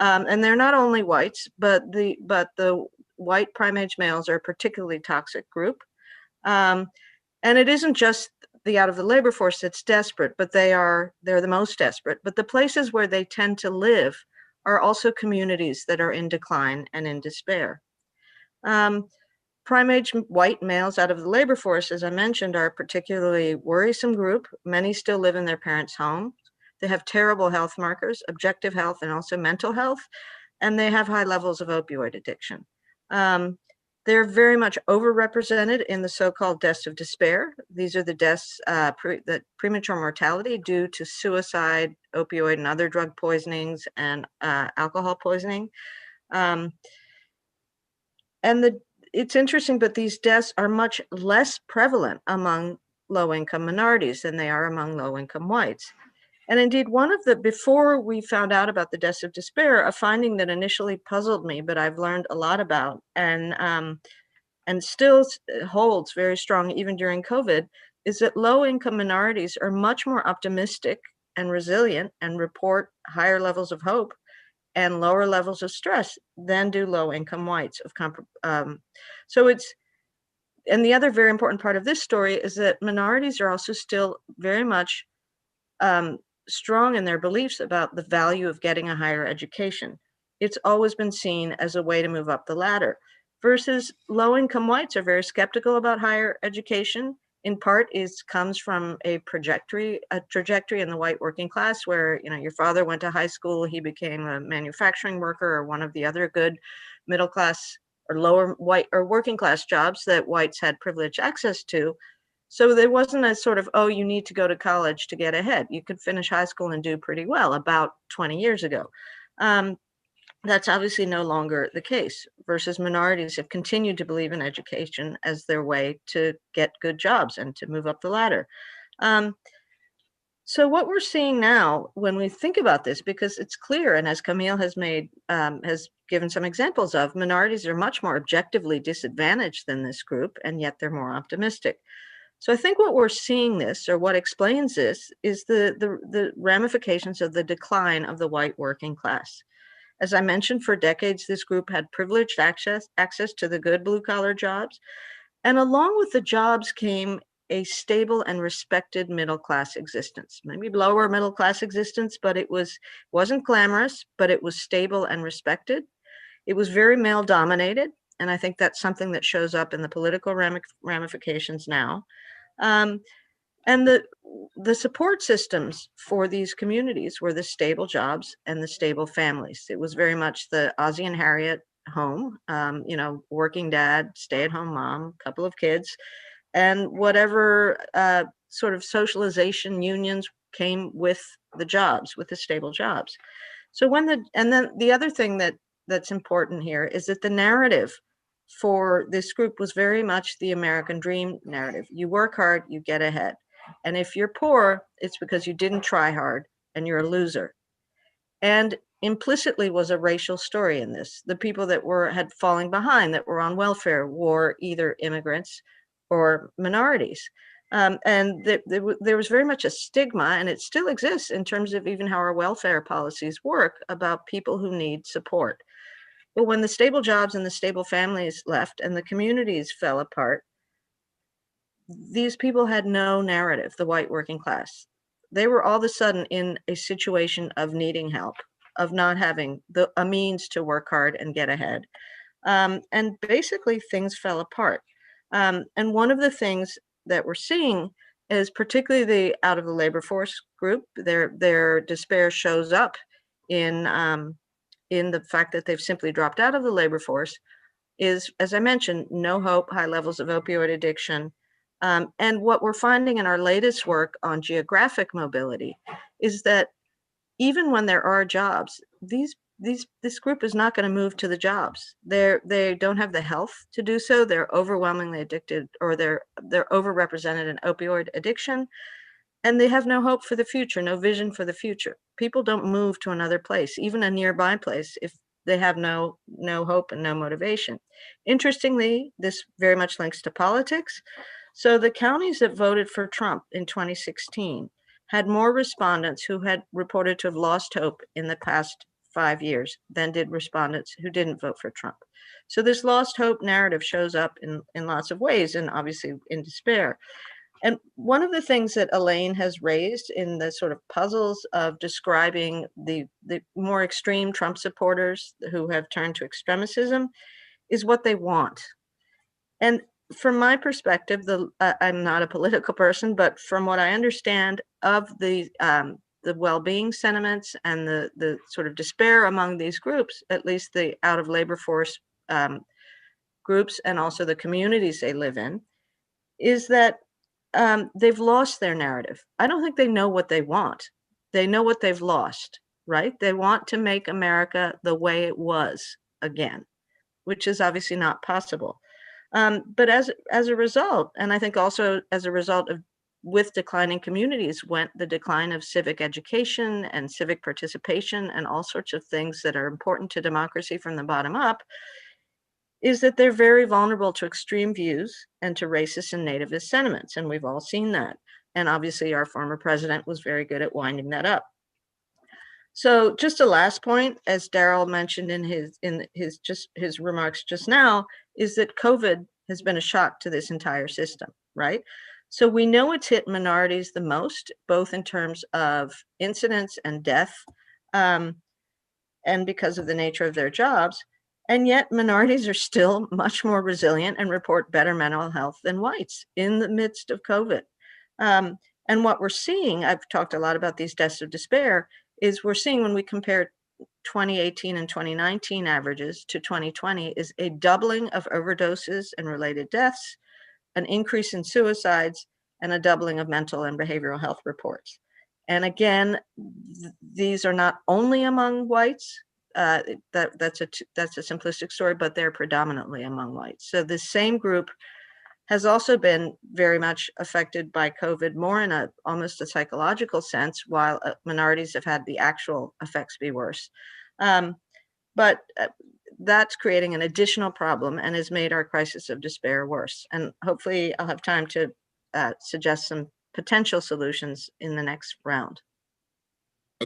And they're not only whites, but the white prime age males are a particularly toxic group. And it isn't just the out of the labor force that's desperate, but they're the most desperate. But the places where they tend to live are also communities that are in decline and in despair. Prime age white males out of the labor force, as I mentioned, are a particularly worrisome group. Many still live in their parents' homes. They have terrible health markers, objective health, and also mental health, and they have high levels of opioid addiction. They're very much overrepresented in the so-called deaths of despair. These are the deaths, premature mortality due to suicide, opioid and other drug poisonings, and alcohol poisoning. It's interesting, but these deaths are much less prevalent among low-income minorities than they are among low-income whites. And indeed, before we found out about the deaths of despair, a finding that initially puzzled me, but I've learned a lot about, and still holds very strong even during COVID, is that low-income minorities are much more optimistic and resilient and report higher levels of hope and lower levels of stress than do low-income whites. And the other very important part of this story is that minorities are also still very much strong in their beliefs about the value of getting a higher education. It's always been seen as a way to move up the ladder, versus low-income whites are very skeptical about higher education. In part, comes from a trajectory in the white working class where, you know, your father went to high school, he became a manufacturing worker or one of the other good middle class or lower white or working class jobs that whites had privileged access to. So there wasn't a sort of, oh, you need to go to college to get ahead. You could finish high school and do pretty well about 20 years ago. That's obviously no longer the case, versus minorities have continued to believe in education as their way to get good jobs and to move up the ladder. So what we're seeing now when we think about this, because it's clear, and as Camille has given some examples of, minorities are much more objectively disadvantaged than this group, and yet they're more optimistic. So I think what we're seeing this, or what explains this, is the ramifications of the decline of the white working class. As I mentioned, for decades, this group had privileged access to the good blue-collar jobs. And along with the jobs came a stable and respected middle-class existence. Maybe lower middle-class existence, but it wasn't glamorous, but it was stable and respected. It was very male-dominated, and I think that's something that shows up in the political ramifications now. And the support systems for these communities were the stable jobs and the stable families. It was very much the Ozzie and Harriet home, working dad, stay-at-home mom, couple of kids, and whatever sort of socialization unions came with the jobs, with the stable jobs. So and then the other thing that's important here is that the narrative for this group was very much the American dream narrative. You work hard, you get ahead. And if you're poor, it's because you didn't try hard and you're a loser. And implicitly was a racial story in this. The people that had falling behind, that were on welfare, were either immigrants or minorities. And there was very much a stigma, and it still exists in terms of even how our welfare policies work, about people who need support. But when the stable jobs and the stable families left and the communities fell apart, these people had no narrative, the white working class. They were all of a sudden in a situation of needing help, of not having a means to work hard and get ahead. And basically things fell apart. And one of the things that we're seeing is particularly the out of the labor force group, their despair shows up in the fact that they've simply dropped out of the labor force, is, as I mentioned, no hope, high levels of opioid addiction. And what we're finding in our latest work on geographic mobility is that even when there are jobs, this group is not going to move to the jobs. They don't have the health to do so. They're overwhelmingly addicted, or they're overrepresented in opioid addiction, and they have no hope for the future, no vision for the future. People don't move to another place, even a nearby place, if they have no hope and no motivation. Interestingly, this very much links to politics. So the counties that voted for Trump in 2016 had more respondents who had reported to have lost hope in the past 5 years than did respondents who didn't vote for Trump. So this lost hope narrative shows up in lots of ways, and obviously in despair. And one of the things that Elaine has raised in the sort of puzzles of describing the more extreme Trump supporters who have turned to extremism is what they want. And from my perspective, I'm not a political person, but from what I understand of the well-being sentiments and the sort of despair among these groups, at least the out of labor force groups and also the communities they live in, is that they've lost their narrative. I don't think they know what they want. They know what they've lost, right? They want to make America the way it was again, which is obviously not possible. But as a result, and I think also as a result of, with declining communities went the decline of civic education and civic participation and all sorts of things that are important to democracy from the bottom up, is that they're very vulnerable to extreme views and to racist and nativist sentiments. And we've all seen that. And obviously our former president was very good at winding that up. So just a last point, as Daryl mentioned in his remarks just now, is that COVID has been a shock to this entire system, right? So we know it's hit minorities the most, both in terms of incidence and death, and because of the nature of their jobs. And yet minorities are still much more resilient and report better mental health than whites in the midst of COVID. And what we're seeing, I've talked a lot about these deaths of despair, is we're seeing when we compare 2018 and 2019 averages to 2020 is a doubling of overdoses and related deaths, an increase in suicides, and a doubling of mental and behavioral health reports. And again, these are not only among whites. That's a simplistic story, but they're predominantly among whites. So the same group has also been very much affected by COVID, more in almost a psychological sense, while minorities have had the actual effects be worse. But that's creating an additional problem and has made our crisis of despair worse. And hopefully I'll have time to suggest some potential solutions in the next round.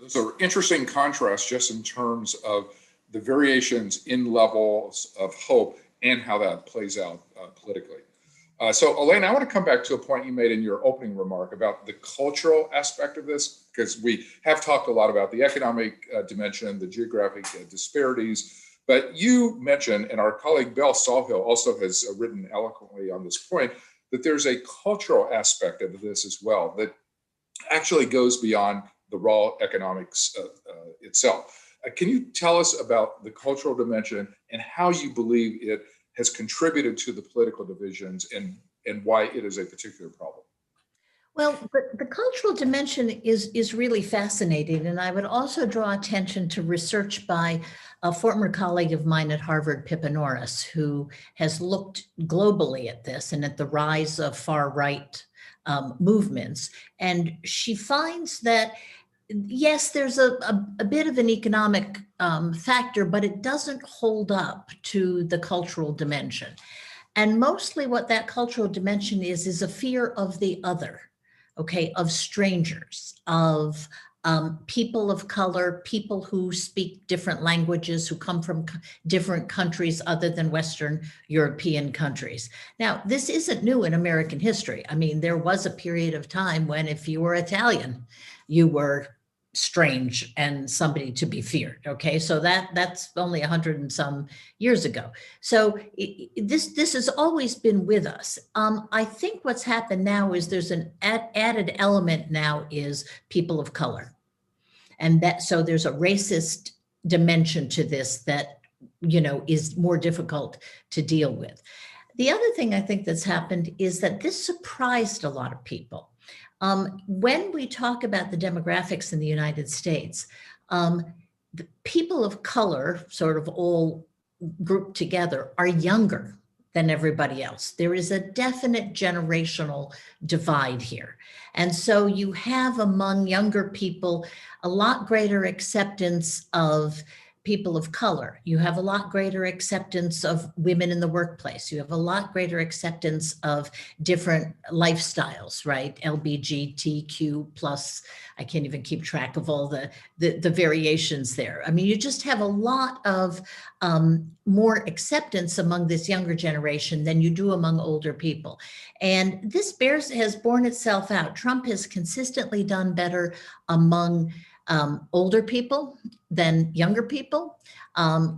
Those are interesting contrasts just in terms of the variations in levels of hope and how that plays out politically. So Elaine, I want to come back to a point you made in your opening remark about the cultural aspect of this, because we have talked a lot about the economic dimension, the geographic disparities, but you mentioned, and our colleague Belle Sawhill also has written eloquently on this point, that there's a cultural aspect of this as well that actually goes beyond the raw economics itself. Can you tell us about the cultural dimension and how you believe it has contributed to the political divisions and why it is a particular problem? Well, the cultural dimension is really fascinating. And I would also draw attention to research by a former colleague of mine at Harvard, Pippa Norris, who has looked globally at this and at the rise of far right movements. And she finds that, yes, there's a bit of an economic factor, but it doesn't hold up to the cultural dimension. And mostly what that cultural dimension is a fear of the other, okay, of strangers, of people of color, people who speak different languages, who come from different countries other than Western European countries. Now, this isn't new in American history. I mean, there was a period of time when if you were Italian, you were strange and somebody to be feared. Okay, so that's only 100 and some years ago. So this has always been with us. I think what's happened now is there's an added element now is people of color, and that so there's a racist dimension to this that is more difficult to deal with. The other thing I think that's happened is that this surprised a lot of people. When we talk about the demographics in the United States, the people of color, sort of all grouped together, are younger than everybody else. There is a definite generational divide here. And so you have among younger people a lot greater acceptance of people of color. You have a lot greater acceptance of women in the workplace. You have a lot greater acceptance of different lifestyles, right? LGBTQ plus, I can't even keep track of all the variations there. I mean, you just have a lot of more acceptance among this younger generation than you do among older people. And this has borne itself out. Trump has consistently done better among older people than younger people,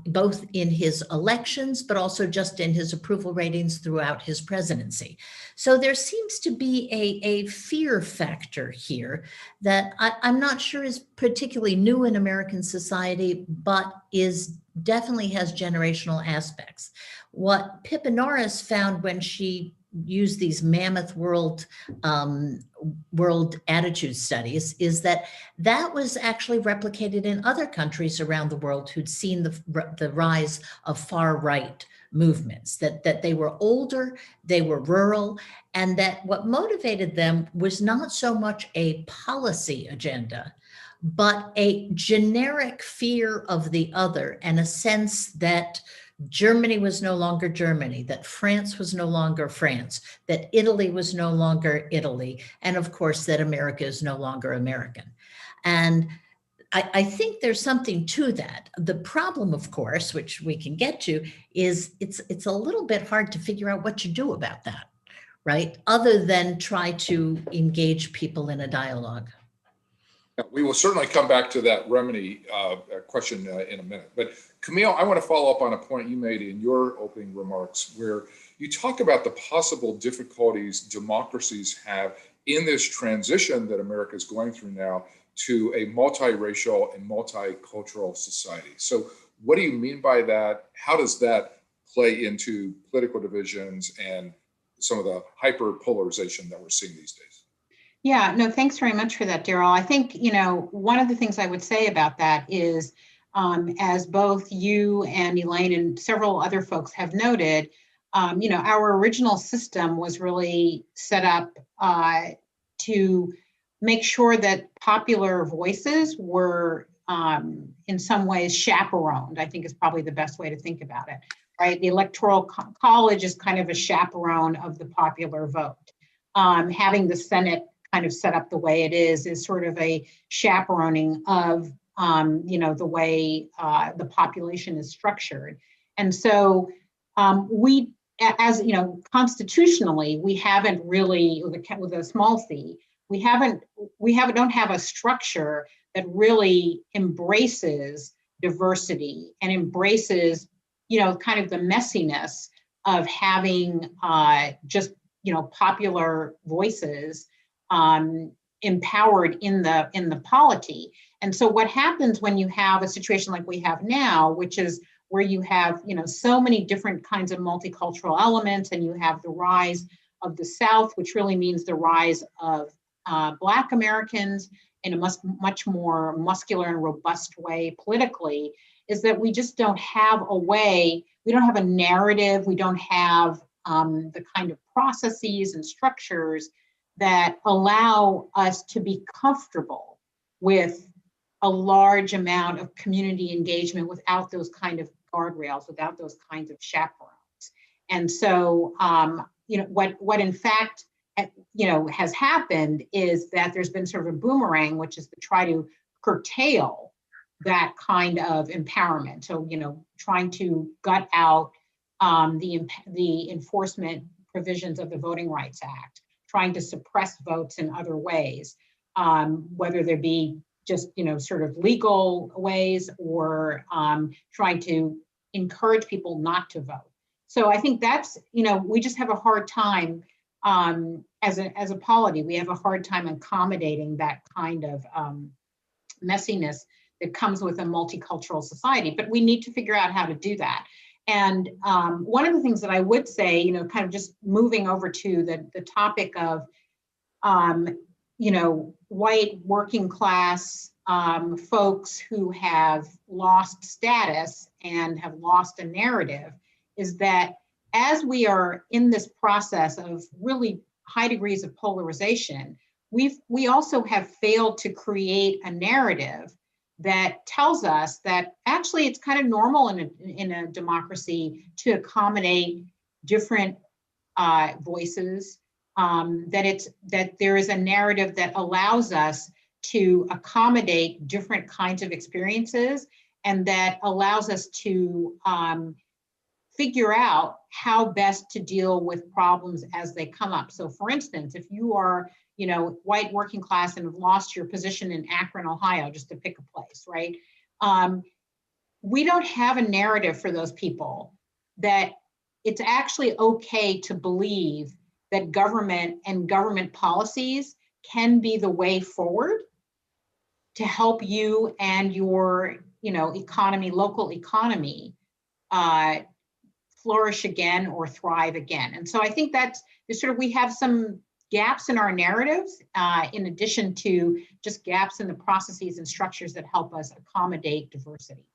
both in his elections, but also just in his approval ratings throughout his presidency. So there seems to be a fear factor here that I'm not sure is particularly new in American society, but definitely has generational aspects. What Pippa Norris found when she used these mammoth world attitude studies is that was actually replicated in other countries around the world who'd seen the rise of far right movements, that they were older, they were rural, and that what motivated them was not so much a policy agenda, but a generic fear of the other and a sense that Germany was no longer Germany, that France was no longer France, that Italy was no longer Italy, and of course that America is no longer American. And I think there's something to that. The problem, of course, which we can get to, is it's a little bit hard to figure out what you do about that, right? Other than try to engage people in a dialogue. We will certainly come back to that remedy question in a minute. But Camille, I want to follow up on a point you made in your opening remarks, where you talk about the possible difficulties democracies have in this transition that America is going through now to a multiracial and multicultural society. So what do you mean by that? How does that play into political divisions and some of the hyper polarization that we're seeing these days? Yeah, no, thanks very much for that, Daryl. I think, one of the things I would say about that is, as both you and Elaine and several other folks have noted, our original system was really set up to make sure that popular voices were in some ways chaperoned, I think is probably the best way to think about it, right? The Electoral College is kind of a chaperone of the popular vote. Having the Senate kind of set up the way it is sort of a chaperoning of, the way the population is structured. And so we, as constitutionally, we haven't really, with a small c, don't have a structure that really embraces diversity and embraces, kind of the messiness of having just, popular voices empowered in the polity. And so what happens when you have a situation like we have now, which is where you have, so many different kinds of multicultural elements, and you have the rise of the South, which really means the rise of Black Americans in a much more muscular and robust way politically, is that we just don't have a way, we don't have a narrative, we don't have the kind of processes and structures that allow us to be comfortable with a large amount of community engagement without those kind of guardrails, without those kinds of chaperones. And so, what in fact, has happened is that there's been sort of a boomerang, which is to try to curtail that kind of empowerment. So, trying to gut out the enforcement provisions of the Voting Rights Act, trying to suppress votes in other ways, whether there be just, sort of legal ways or trying to encourage people not to vote. So I think that's, we just have a hard time as a polity, we have a hard time accommodating that kind of messiness that comes with a multicultural society, but we need to figure out how to do that. And one of the things that I would say, kind of just moving over to the topic of, white working class folks who have lost status and have lost a narrative, is that as we are in this process of really high degrees of polarization, we also have failed to create a narrative that tells us that actually it's kind of normal in a democracy to accommodate different voices, that there is a narrative that allows us to accommodate different kinds of experiences, and that allows us to figure out how best to deal with problems as they come up. So for instance, if you are, white working class and have lost your position in Akron, Ohio, just to pick a place, right? We don't have a narrative for those people that it's actually okay to believe that government and government policies can be the way forward to help you and your, economy, local economy, flourish again or thrive again. And so I think that's we have some gaps in our narratives, in addition to just gaps in the processes and structures that help us accommodate diversity.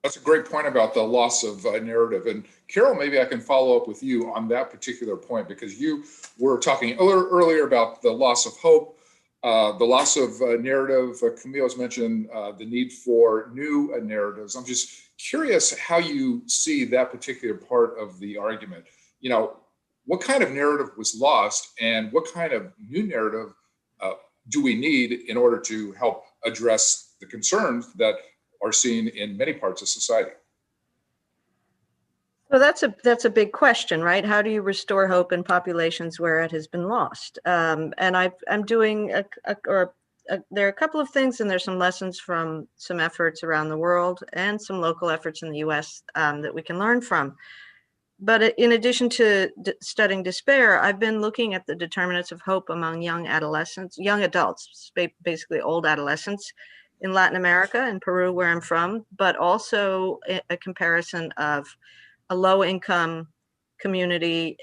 That's a great point about the loss of narrative. And Carol, maybe I can follow up with you on that particular point, because you were talking earlier about the loss of hope, the loss of narrative. Camille has mentioned the need for new narratives. I'm just curious how you see that particular part of the argument. What kind of narrative was lost, and what kind of new narrative do we need in order to help address the concerns that are seen in many parts of society? So that's a big question, right? How do you restore hope in populations where it has been lost? And I'm doing there are a couple of things, and there's some lessons from some efforts around the world and some local efforts in the U.S. That we can learn from. But in addition to studying despair, I've been looking at the determinants of hope among young adults, basically old adolescents in Latin America and Peru, where I'm from, but also a comparison of a low-income community,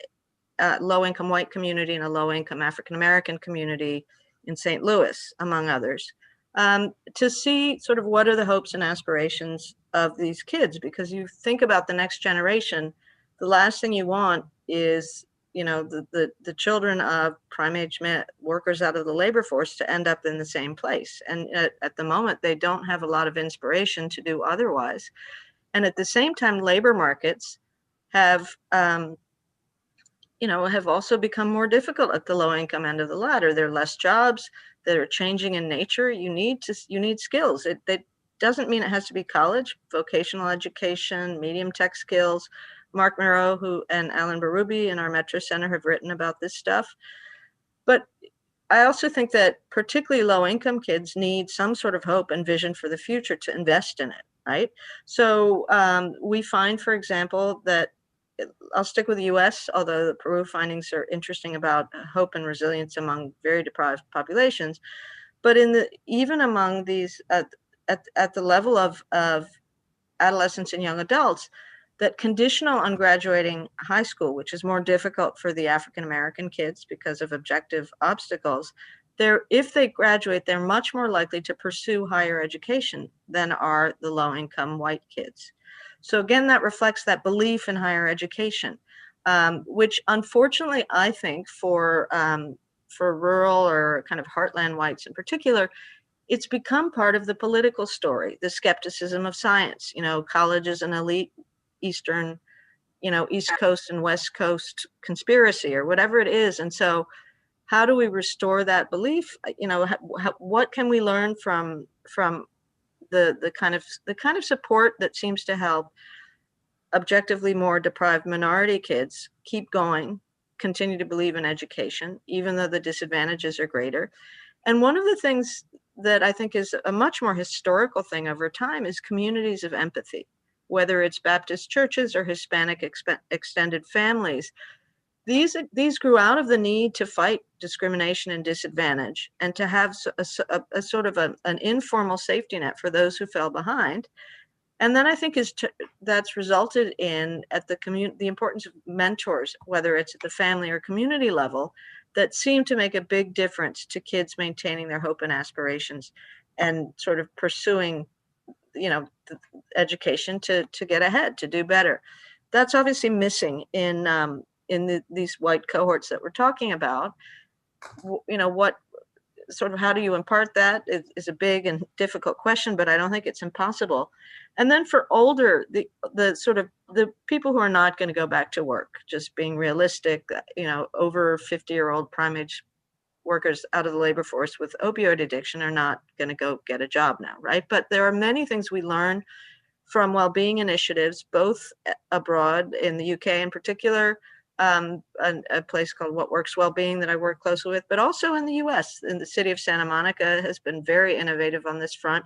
low-income white community, and a low-income African-American community in St. Louis, among others, to see sort of what are the hopes and aspirations of these kids. Because you think about the next generation, the last thing you want is, the children of prime-age workers out of the labor force to end up in the same place. And at the moment, they don't have a lot of inspiration to do otherwise. And at the same time, labor markets have, have also become more difficult at the low-income end of the ladder. There are less jobs that are changing in nature. You need skills. It doesn't mean it has to be college. Vocational education, medium tech skills. Mark Moreau and Alan Berube in our Metro Center have written about this stuff. But I also think that particularly low-income kids need some sort of hope and vision for the future to invest in it, right? So we find, for example, that I'll stick with the U.S., although the Peru findings are interesting about hope and resilience among very deprived populations. But even among these, at the level of adolescents and young adults, that conditional on graduating high school, which is more difficult for the African-American kids because of objective obstacles, if they graduate, they're much more likely to pursue higher education than are the low-income white kids. So again, that reflects that belief in higher education, which unfortunately, I think for rural or kind of heartland whites in particular, it's become part of the political story, the skepticism of science. College is an elite Eastern, East Coast and West Coast conspiracy or whatever it is. And so how do we restore that belief? What can we learn from the kind of support that seems to help objectively more deprived minority kids keep going, continue to believe in education, even though the disadvantages are greater? And one of the things that I think is a much more historical thing over time is communities of empathy, whether it's Baptist churches or Hispanic extended families. These grew out of the need to fight discrimination and disadvantage and to have a sort of an informal safety net for those who fell behind. And then I think that's resulted in the importance of mentors, whether it's at the family or community level, that seem to make a big difference to kids maintaining their hope and aspirations and sort of pursuing, education to get ahead, to do better. That's obviously missing in these white cohorts that we're talking about. What sort of, how do you impart that is a big and difficult question, but I don't think it's impossible. And then for older, the people who are not going to go back to work, just being realistic, over 50-year-old prime-age workers out of the labor force with opioid addiction are not going to go get a job now, right? But there are many things we learn from well-being initiatives, both abroad in the UK in particular, a place called What Works Wellbeing that I work closely with, but also in the US. In the city of Santa Monica has been very innovative on this front.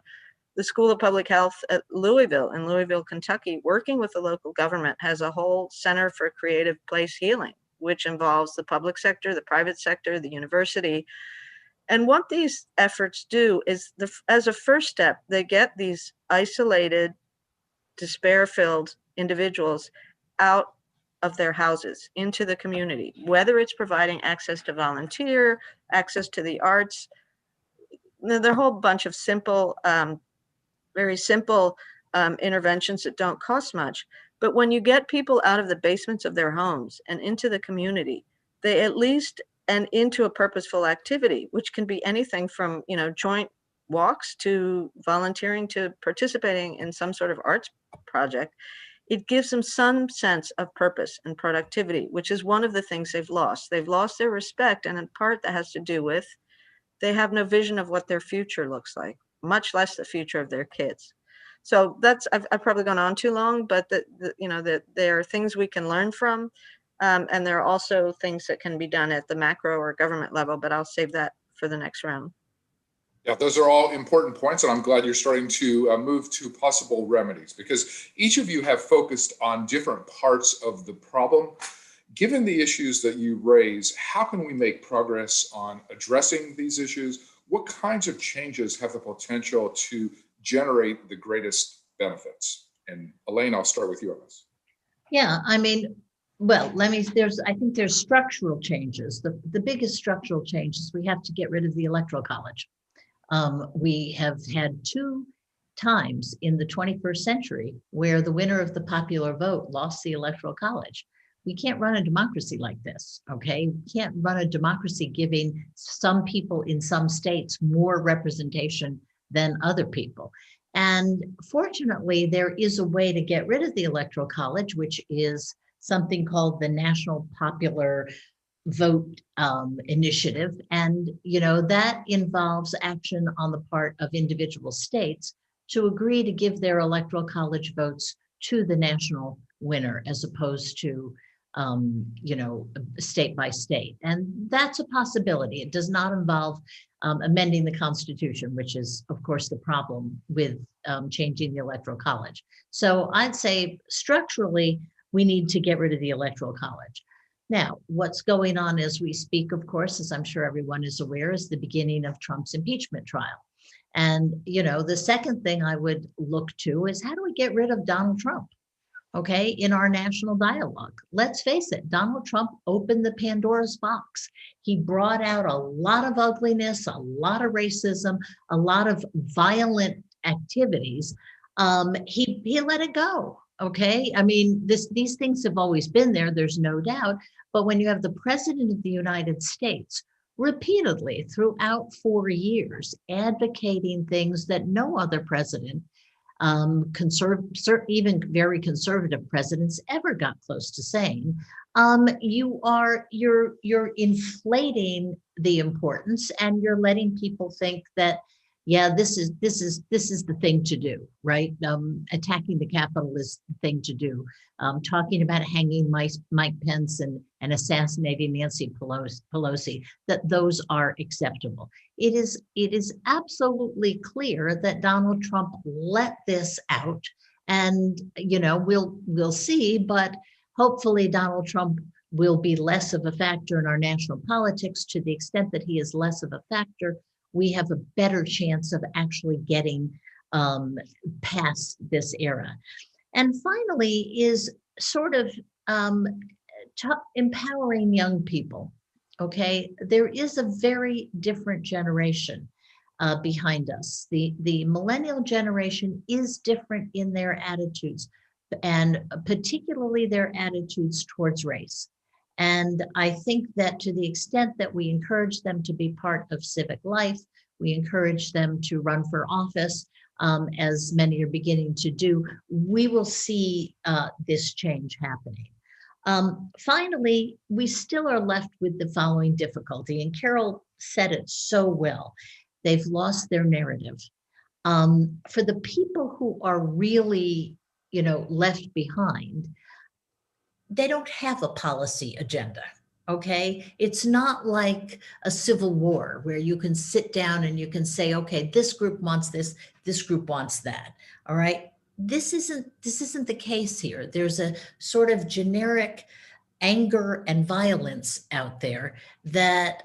The School of Public Health at Louisville, in Louisville, Kentucky, working with the local government, has a whole Center for Creative Place Healing, which involves the public sector, the private sector, the university. And what these efforts do is, as a first step, they get these isolated, despair-filled individuals out of their houses into the community, whether it's providing access to volunteer, access to the arts. There are a whole bunch of simple, very simple interventions that don't cost much. But when you get people out of the basements of their homes and into the community, they at least, and into a purposeful activity, which can be anything from, joint walks to volunteering to participating in some sort of arts project, it gives them some sense of purpose and productivity, which is one of the things they've lost. They've lost their respect, and in part that has to do with they have no vision of what their future looks like, much less the future of their kids. So that's, I've probably gone on too long, but that there are things we can learn from. And there are also things that can be done at the macro or government level, but I'll save that for the next round. Yeah, those are all important points, and I'm glad you're starting to move to possible remedies, because each of you have focused on different parts of the problem. Given the issues that you raise, how can we make progress on addressing these issues? What kinds of changes have the potential to generate the greatest benefits? And Elaine, I'll start with you on this. Yeah, I mean, well, I think there's structural changes. The biggest structural change is we have to get rid of the Electoral College. We have had 2 times in the 21st century where the winner of the popular vote lost the Electoral College. We can't run a democracy like this, okay? We can't run a democracy giving some people in some states more representation than other people. And fortunately, there is a way to get rid of the Electoral College, which is something called the National Popular Vote initiative. And, that involves action on the part of individual states to agree to give their Electoral College votes to the national winner, as opposed to, state by state. And that's a possibility. It does not involve amending the Constitution, which is, of course, the problem with changing the Electoral College. So I'd say structurally, we need to get rid of the Electoral College. Now, what's going on as we speak, of course, as I'm sure everyone is aware, is the beginning of Trump's impeachment trial. And, the second thing I would look to is, how do we get rid of Donald Trump? Okay, in our national dialogue. Let's face it, Donald Trump opened the Pandora's box. He brought out a lot of ugliness, a lot of racism, a lot of violent activities. He let it go. Okay, I mean, these things have always been there, there's no doubt. But when you have the President of the United States repeatedly throughout 4 years advocating things that no other president, even very conservative presidents, ever got close to saying, you're inflating the importance, and you're letting people think that, yeah, this is the thing to do, right? Attacking the Capitol is the thing to do. Talking about hanging Mike Pence and assassinating Nancy Pelosi, that those are acceptable. It is absolutely clear that Donald Trump let this out, and we'll see, but hopefully Donald Trump will be less of a factor in our national politics. To the extent that he is less of a factor, we have a better chance of actually getting past this era. And finally is sort of empowering young people. Okay, there is a very different generation behind us. The millennial generation is different in their attitudes, and particularly their attitudes towards race. And I think that to the extent that we encourage them to be part of civic life, we encourage them to run for office, as many are beginning to do, we will see this change happening. Finally, we still are left with the following difficulty, and Carol said it so well. They've lost their narrative. For the people who are really, left behind, they don't have a policy agenda. Okay, it's not like a civil war where you can sit down and you can say, okay, this group wants this group wants that. All right, this isn't the case here. There's a sort of generic anger and violence out there that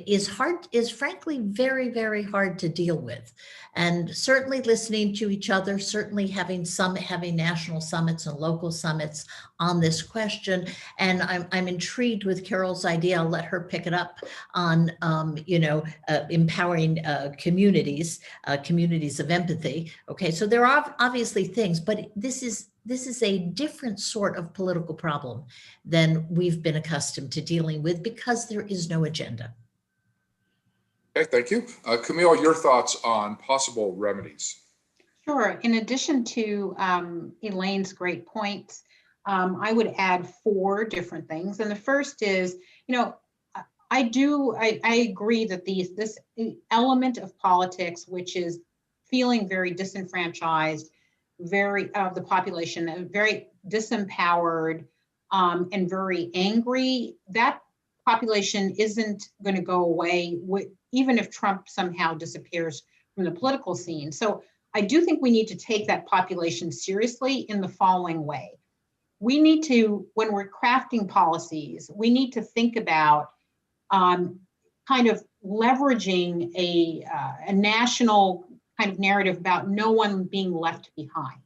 is frankly very, very hard to deal with. And certainly listening to each other, certainly having national summits and local summits on this question. And I'm intrigued with Carol's idea. I'll let her pick it up on empowering communities of empathy. Okay, so there are obviously things, but this is a different sort of political problem than we've been accustomed to dealing with, because there is no agenda. Okay, thank you. Camille, your thoughts on possible remedies? Sure. In addition to Elaine's great points, I would add 4 different things. And the first is, I agree that this element of politics, which is feeling very disenfranchised, of the population, very disempowered and very angry. That population isn't going to go away even if Trump somehow disappears from the political scene. So I do think we need to take that population seriously in the following way. We need to, when we're crafting policies, we need to think about kind of leveraging a national kind of narrative about no one being left behind,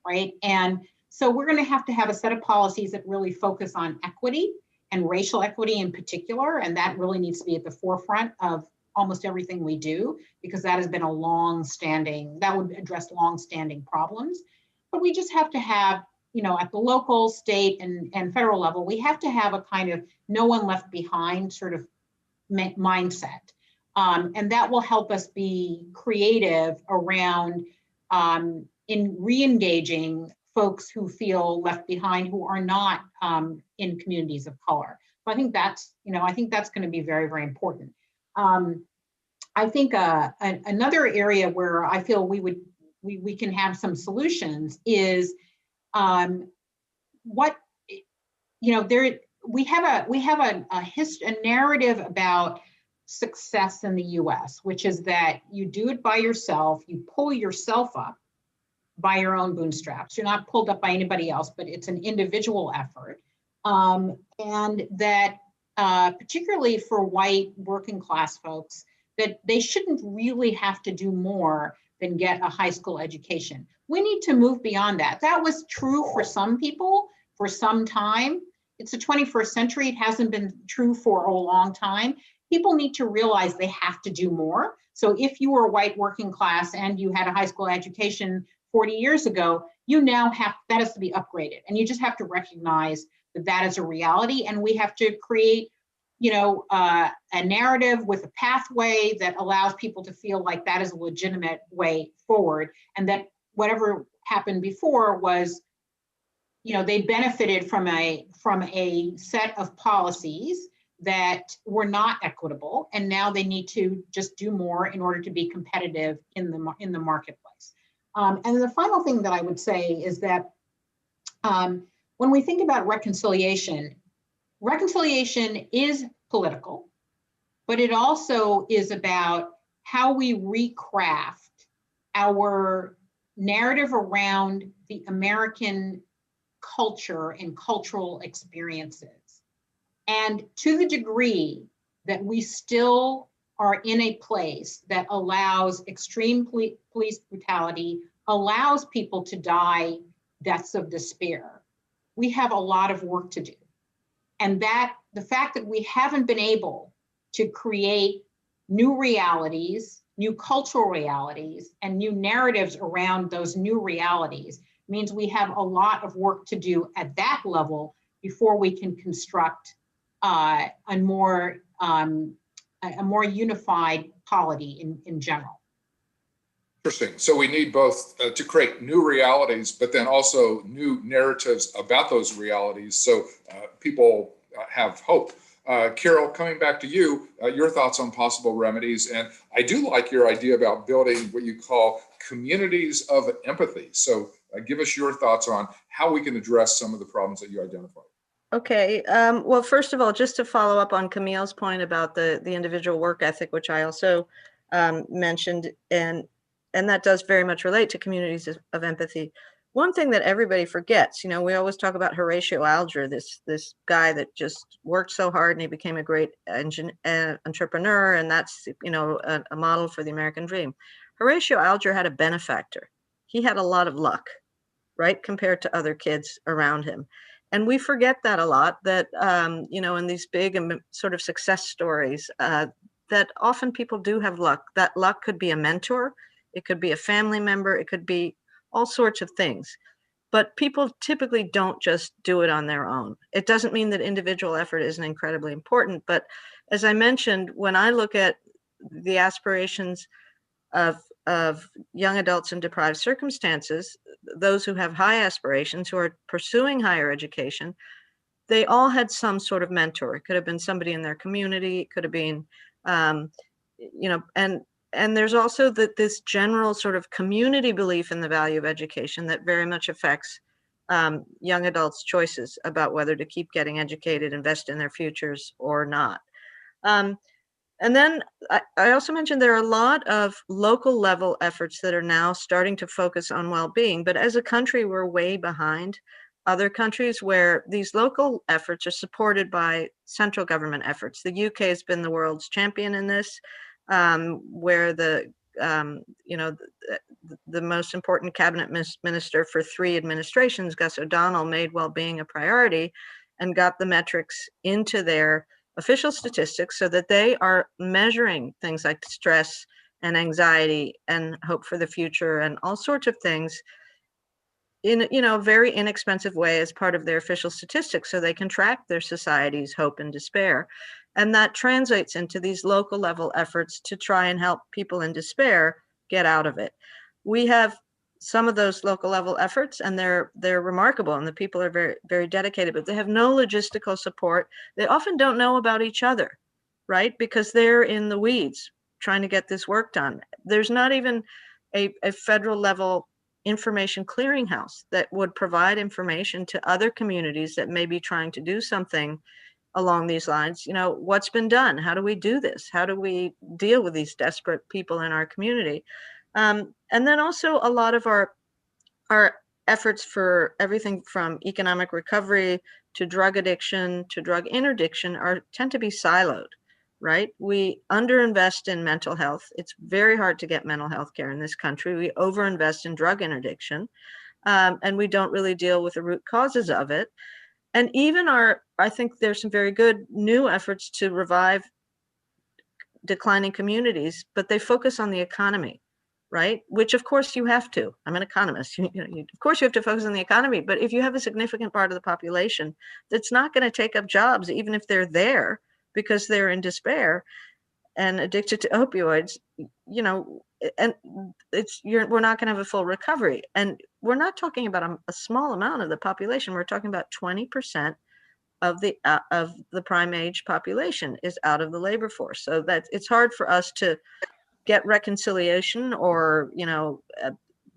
right? And so we're going to have a set of policies that really focus on equity and racial equity in particular, and that really needs to be at the forefront of almost everything we do, because that has been that would address long-standing problems. But we just have to have, at the local, state, and federal level, we have to have a kind of no one left behind sort of mindset. And that will help us be creative around in re-engaging folks who feel left behind, who are not in communities of color. So I think that's going to be very, very important. I think another area where I feel we can have some solutions is we have a narrative about success in the U.S., which is that you do it by yourself, you pull yourself up by your own bootstraps. You're not pulled up by anybody else, but it's an individual effort. And that particularly for white working class folks, that they shouldn't really have to do more than get a high school education. We need to move beyond that. That was true for some people for some time. It's the 21st century. It hasn't been true for a long time. People need to realize they have to do more. So if you were white working class and you had a high school education 40 years ago, that has to be upgraded. And you just have to recognize that is a reality. And we have to create, a narrative with a pathway that allows people to feel like that is a legitimate way forward. And that whatever happened before was, they benefited from a set of policies that were not equitable, and now they need to just do more in order to be competitive in the marketplace. And the final thing that I would say is that when we think about reconciliation is political, but it also is about how we recraft our narrative around the American culture and cultural experiences. And to the degree that we still are in a place that allows extreme police brutality, allows people to die deaths of despair, we have a lot of work to do. And that the fact that we haven't been able to create new realities, new cultural realities, and new narratives around those new realities means we have a lot of work to do at that level before we can construct a more unified polity in general. Interesting. So we need both to create new realities, but then also new narratives about those realities, so people have hope. Carol, coming back to you, your thoughts on possible remedies. And I do like your idea about building what you call communities of empathy. So give us your thoughts on how we can address some of the problems that you identified. Okay. Well, first of all, just to follow up on Camille's point about the individual work ethic, which I also mentioned, and that does very much relate to communities of empathy. One thing that everybody forgets, we always talk about Horatio Alger, this guy that just worked so hard and he became a great entrepreneur, and that's a model for the American dream. Horatio Alger had a benefactor. He had a lot of luck, right, compared to other kids around him. And we forget that a lot, that, in these big sort of success stories, that often people do have luck. That luck could be a mentor, it could be a family member, it could be all sorts of things. But people typically don't just do it on their own. It doesn't mean that individual effort isn't incredibly important. But as I mentioned, when I look at the aspirations of young adults in deprived circumstances, those who have high aspirations, who are pursuing higher education, they all had some sort of mentor. It could have been somebody in their community. It could have been, and and there's also this general sort of community belief in the value of education that very much affects young adults' choices about whether to keep getting educated, invest in their futures or not. And then I also mentioned there are a lot of local level efforts that are now starting to focus on well-being, but as a country, we're way behind other countries where these local efforts are supported by central government efforts. The UK has been the world's champion in this, where the most important cabinet minister for 3 administrations, Gus O'Donnell, made well-being a priority and got the metrics into their official statistics so that they are measuring things like stress and anxiety and hope for the future and all sorts of things in a very inexpensive way as part of their official statistics, so they can track their society's hope and despair. And that translates into these local level efforts to try and help people in despair get out of it. We have some of those local level efforts, and they're remarkable, and the people are very, very dedicated, but they have no logistical support. They often don't know about each other, right? Because they're in the weeds trying to get this work done. There's not even a federal level information clearinghouse that would provide information to other communities that may be trying to do something along these lines. What's been done? How do we do this? How do we deal with these desperate people in our community? And then also a lot of our efforts for everything from economic recovery to drug addiction to drug interdiction tend to be siloed, right? We underinvest in mental health. It's very hard to get mental health care in this country. We overinvest in drug interdiction, and we don't really deal with the root causes of it. And even I think there's some very good new efforts to revive declining communities, but they focus on the economy, right? Which of course you have to. I'm an economist. Of course you have to focus on the economy, but if you have a significant part of the population that's not going to take up jobs, even if they're there because they're in despair and addicted to opioids, and we're not going to have a full recovery. And we're not talking about a small amount of the population. We're talking about 20% of the prime age population is out of the labor force. So that it's hard for us to get reconciliation or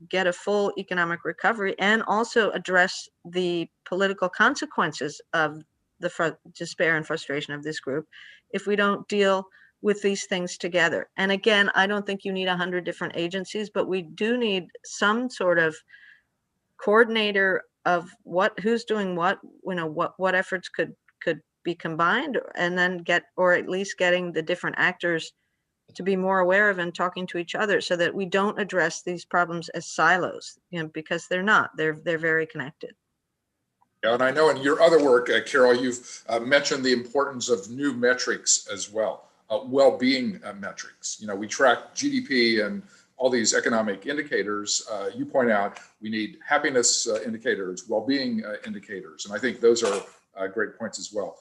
get a full economic recovery and also address the political consequences of the despair and frustration of this group if we don't deal with these things together. And again, I don't think you need 100 different agencies, but we do need some sort of coordinator of who's doing what efforts could be combined, and then or at least getting the different actors to be more aware of and talking to each other so that we don't address these problems as silos, because they're not. They're very connected. Yeah, and I know in your other work, Carol, you've mentioned the importance of new metrics as well, well-being metrics. We track GDP and all these economic indicators. You point out we need happiness indicators, well-being indicators, and I think those are great points as well.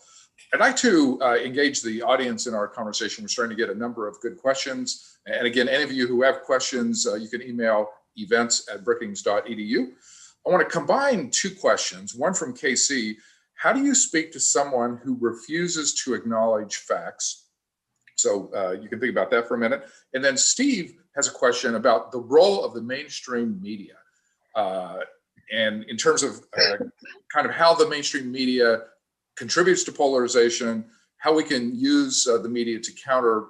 I'd like to engage the audience in our conversation. We're starting to get a number of good questions. And again, any of you who have questions, you can email events@brookings.edu. I want to combine 2 questions, one from KC. How do you speak to someone who refuses to acknowledge facts? So you can think about that for a minute. And then Steve has a question about the role of the mainstream media. And in terms of kind of how the mainstream media contributes to polarization, how we can use the media to counter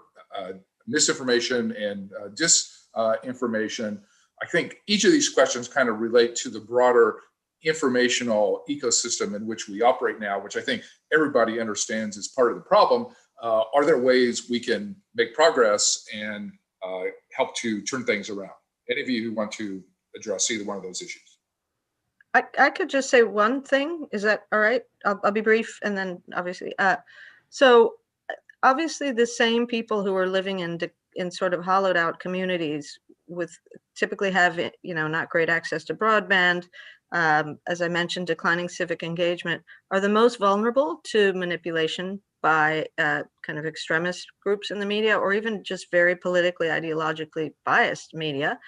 misinformation and disinformation. I think each of these questions kind of relate to the broader informational ecosystem in which we operate now, which I think everybody understands is part of the problem. Are there ways we can make progress and help to turn things around? Any of you who want to address either one of those issues? I could just say one thing. Is that all right? I'll be brief, and then obviously. So obviously the same people who are living in sort of hollowed out communities with typically have not great access to broadband, as I mentioned, declining civic engagement, are the most vulnerable to manipulation by kind of extremist groups in the media, or even just very politically, ideologically biased media.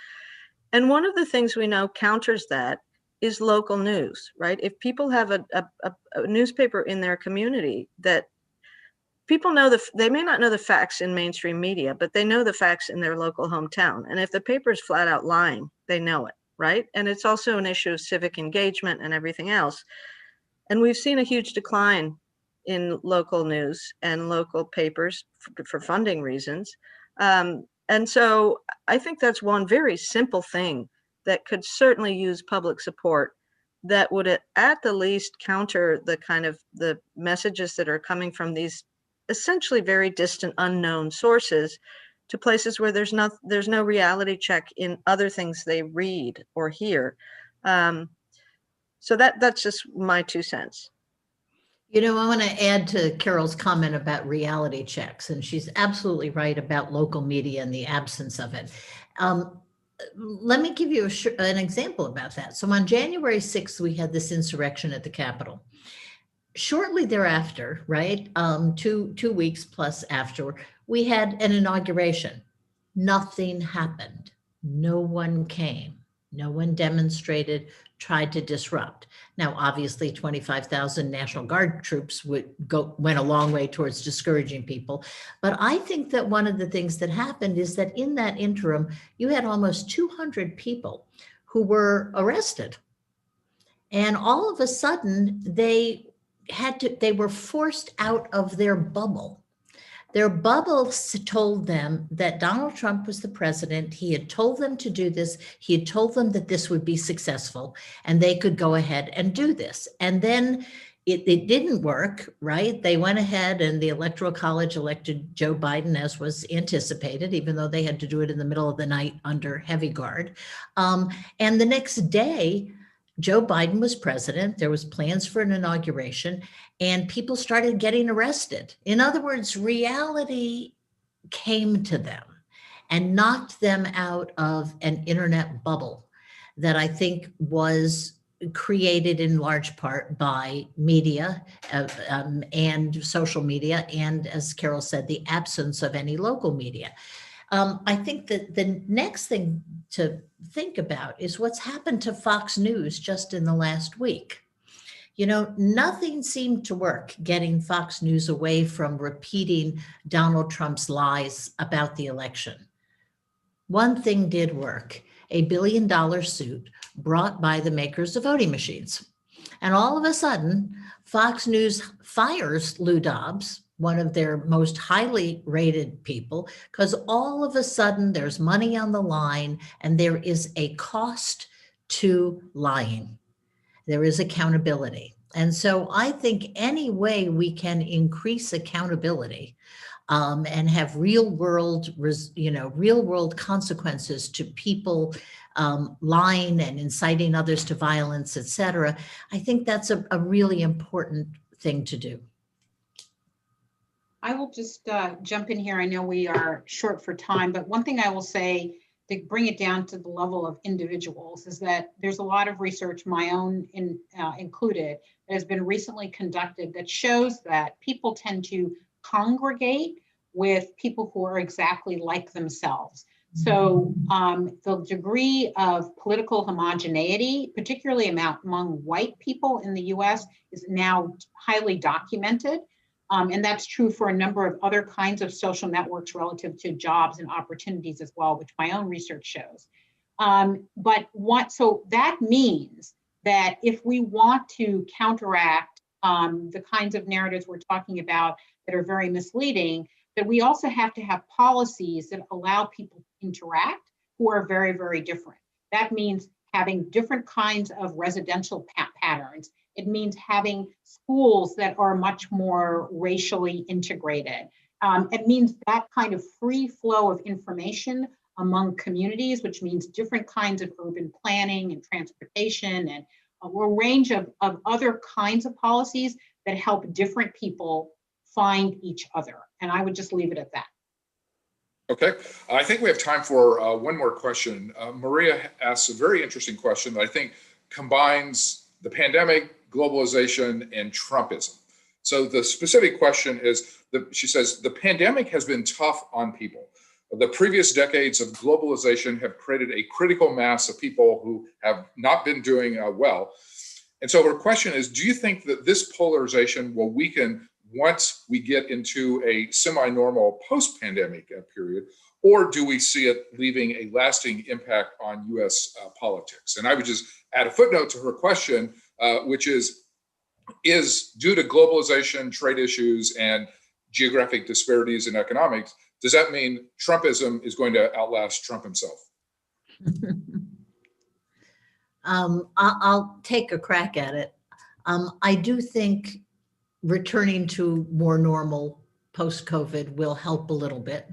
And one of the things we know counters that is local news, right? If people have a newspaper in their community that people know they may not know the facts in mainstream media, but they know the facts in their local hometown. And if the paper is flat out lying, they know it, right? And it's also an issue of civic engagement and everything else. And we've seen a huge decline in local news and local papers for funding reasons. And so I think that's one very simple thing that could certainly use public support that would at the least counter the kind of the messages that are coming from these essentially very distant, unknown sources to places where there's no reality check in other things they read or hear. So that's just my 2 cents. You know, I want to add to Carol's comment about reality checks, and she's absolutely right about local media and the absence of it. Let me give you an example about that. So on January 6th, we had this insurrection at the Capitol. Shortly thereafter, right, 2 weeks plus after, we had an inauguration. Nothing happened. No one came. No one demonstrated, tried to disrupt. Now, obviously, 25,000 National Guard troops went a long way towards discouraging people. But I think that one of the things that happened is that in that interim, you had almost 200 people who were arrested. And all of a sudden, they were forced out of their bubble. Their bubble told them that Donald Trump was the president. He had told them to do this. He had told them that this would be successful and they could go ahead and do this. And then it didn't work, right? They went ahead and the Electoral College elected Joe Biden as was anticipated, even though they had to do it in the middle of the night under heavy guard. And the next day, Joe Biden was president. There was plans for an inauguration and people started getting arrested. In other words, reality came to them and knocked them out of an internet bubble that I think was created in large part by media and social media. And as Carol said, the absence of any local media. I think that the next thing to think about is what's happened to Fox News just in the last week. You know, nothing seemed to work getting Fox News away from repeating Donald Trump's lies about the election. One thing did work, $1 billion suit brought by the makers of voting machines. And all of a sudden, Fox News fires Lou Dobbs, one of their most highly rated people, because all of a sudden there's money on the line and there is a cost to lying. There is accountability. And so I think any way we can increase accountability and have real world consequences to people lying and inciting others to violence, et cetera, I think that's a really important thing to do. I will just jump in here. I know we are short for time, but one thing I will say to bring it down to the level of individuals is that there's a lot of research, my own included, that has been recently conducted that shows that people tend to congregate with people who are exactly like themselves. So the degree of political homogeneity, particularly among white people in the US, is now highly documented. And that's true for a number of other kinds of social networks relative to jobs and opportunities as well, which my own research shows. So that means that if we want to counteract the kinds of narratives we're talking about that are very misleading, that we also have to have policies that allow people to interact who are very, very different. That means having different kinds of residential patterns. It means having schools that are much more racially integrated. It means that kind of free flow of information among communities, which means different kinds of urban planning and transportation and a range of other kinds of policies that help different people find each other. And I would just leave it at that. Okay, I think we have time for one more question. Maria asks a very interesting question that I think combines the pandemic, globalization, and Trumpism. So the specific question is, she says, the pandemic has been tough on people. The previous decades of globalization have created a critical mass of people who have not been doing well. And so her question is, do you think that this polarization will weaken once we get into a semi-normal post-pandemic period, or do we see it leaving a lasting impact on U.S. politics? And I would just add a footnote to her question, which is due to globalization, trade issues, and geographic disparities in economics, does that mean Trumpism is going to outlast Trump himself? I'll take a crack at it. I do think returning to more normal post-COVID will help a little bit.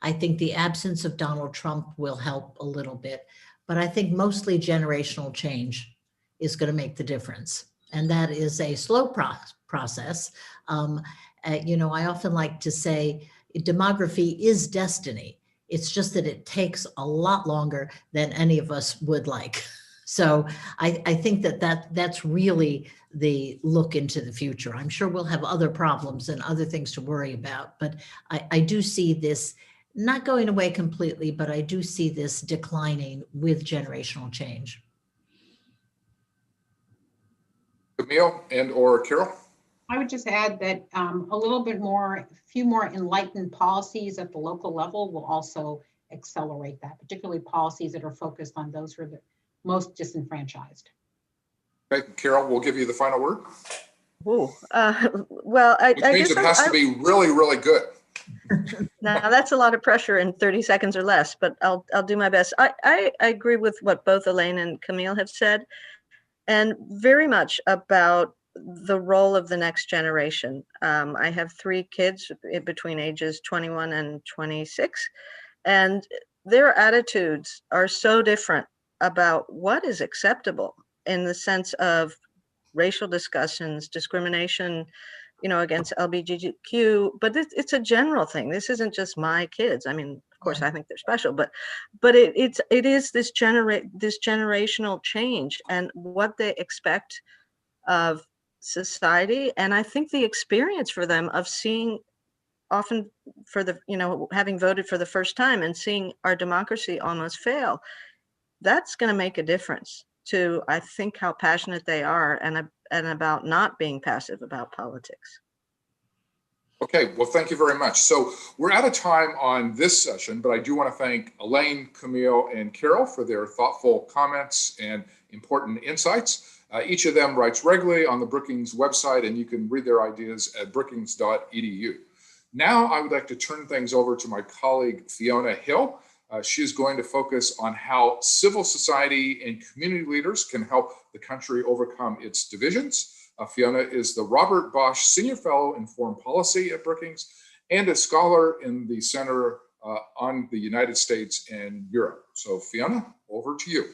I think the absence of Donald Trump will help a little bit, but I think mostly generational change is going to make the difference. And that is a slow process. I often like to say demography is destiny. It's just that it takes a lot longer than any of us would like. So I think that's really the look into the future. I'm sure we'll have other problems and other things to worry about, but I do see this not going away completely, but I do see this declining with generational change. Camille and/or Carol? I would just add that a few more enlightened policies at the local level will also accelerate that, particularly policies that are focused on those who are the most disenfranchised. Okay, Carol, we'll give you the final word. Ooh, well, I means guess it has to be really, really good. Now that's a lot of pressure in 30 seconds or less, but I'll do my best. I agree with what both Elaine and Camille have said, and very much about the role of the next generation. I have 3 kids between ages 21 and 26, and their attitudes are so different about what is acceptable in the sense of racial discussions, discrimination, against LGBTQ, but it's a general thing. This isn't just my kids. I mean, of course, I think they're special, but it is this generational change and what they expect of society. And I think the experience for them of seeing often having voted for the first time and seeing our democracy almost fail, that's going to make a difference to, I think, how passionate they are and about not being passive about politics. Okay, well, thank you very much. So we're out of time on this session, but I do want to thank Elaine, Camille, and Carol for their thoughtful comments and important insights. Each of them writes regularly on the Brookings website, and you can read their ideas at brookings.edu. Now I would like to turn things over to my colleague, Fiona Hill. She's going to focus on how civil society and community leaders can help the country overcome its divisions. Fiona is the Robert Bosch Senior Fellow in Foreign Policy at Brookings and a scholar in the Center on the United States and Europe. So Fiona, over to you.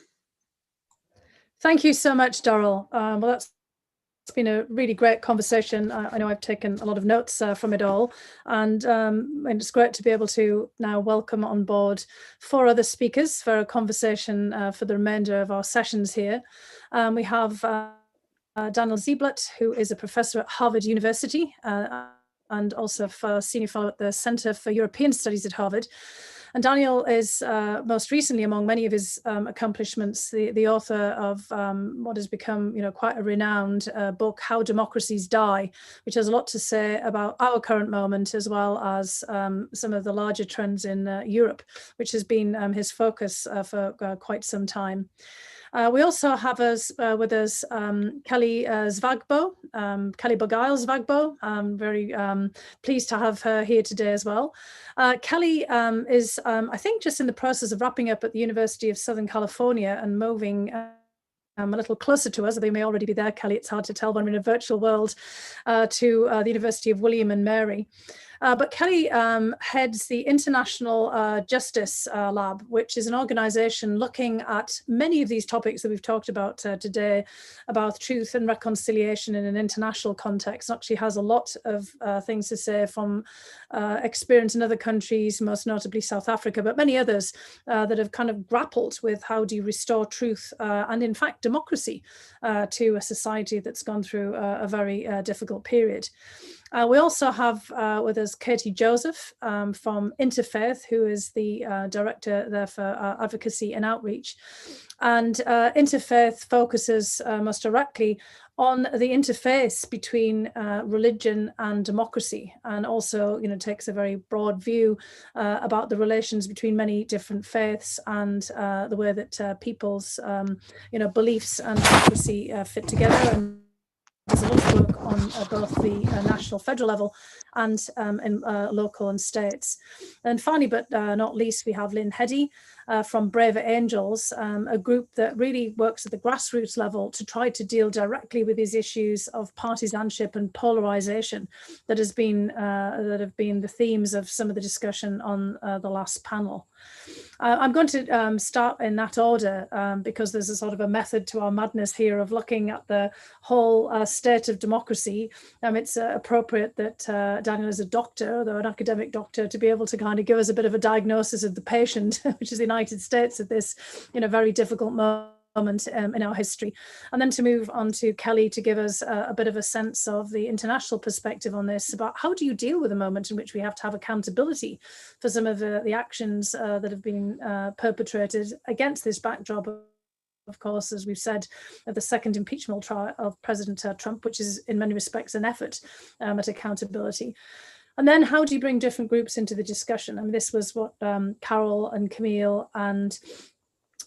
Thank you so much, Darrell. It's been a really great conversation. I know I've taken a lot of notes from it all, and it's great to be able to now welcome on board 4 other speakers for a conversation for the remainder of our sessions here. We have Daniel Ziblatt, who is a professor at Harvard University and also a senior fellow at the Center for European Studies at Harvard. And Daniel is most recently, among many of his accomplishments, the author of what has become, quite a renowned book, How Democracies Die, which has a lot to say about our current moment, as well as some of the larger trends in Europe, which has been his focus for quite some time. We also have with us Kelly Zvagbo, Kelly Bogail-Zvagbo. I'm very pleased to have her here today as well. Kelly is, I think, just in the process of wrapping up at the University of Southern California and moving a little closer to us. They may already be there, Kelly. It's hard to tell when we're in a virtual world, to the University of William and Mary. But Kelly heads the International Justice Lab, which is an organization looking at many of these topics that we've talked about today, about truth and reconciliation in an international context. Actually has a lot of things to say from experience in other countries, most notably South Africa, but many others that have kind of grappled with how do you restore truth and, in fact, democracy to a society that's gone through a very difficult period. We also have with us Katie Joseph from Interfaith, who is the director there for advocacy and outreach. And Interfaith focuses most directly on the interface between religion and democracy, and also, takes a very broad view about the relations between many different faiths and the way that people's, beliefs and democracy fit together. And there's a lot of work on both the national, federal level and in local and states. And finally, but not least, we have Lynn Heddy from Braver Angels, a group that really works at the grassroots level to try to deal directly with these issues of partisanship and polarization that have been the themes of some of the discussion on the last panel. I'm going to start in that order because there's a sort of a method to our madness here of looking at the whole state of democracy. It's appropriate that Daniel is a doctor, though an academic doctor, to be able to kind of give us a bit of a diagnosis of the patient, which is the United States at this very difficult moment in our history, and then to move on to Kelly to give us a bit of a sense of the international perspective on this, about how do you deal with a moment in which we have to have accountability for some of the actions that have been perpetrated against this backdrop of course, as we've said, of the second impeachment trial of President Trump, which is in many respects an effort at accountability. And then how do you bring different groups into the discussion? I mean, this was what Carol and Camille and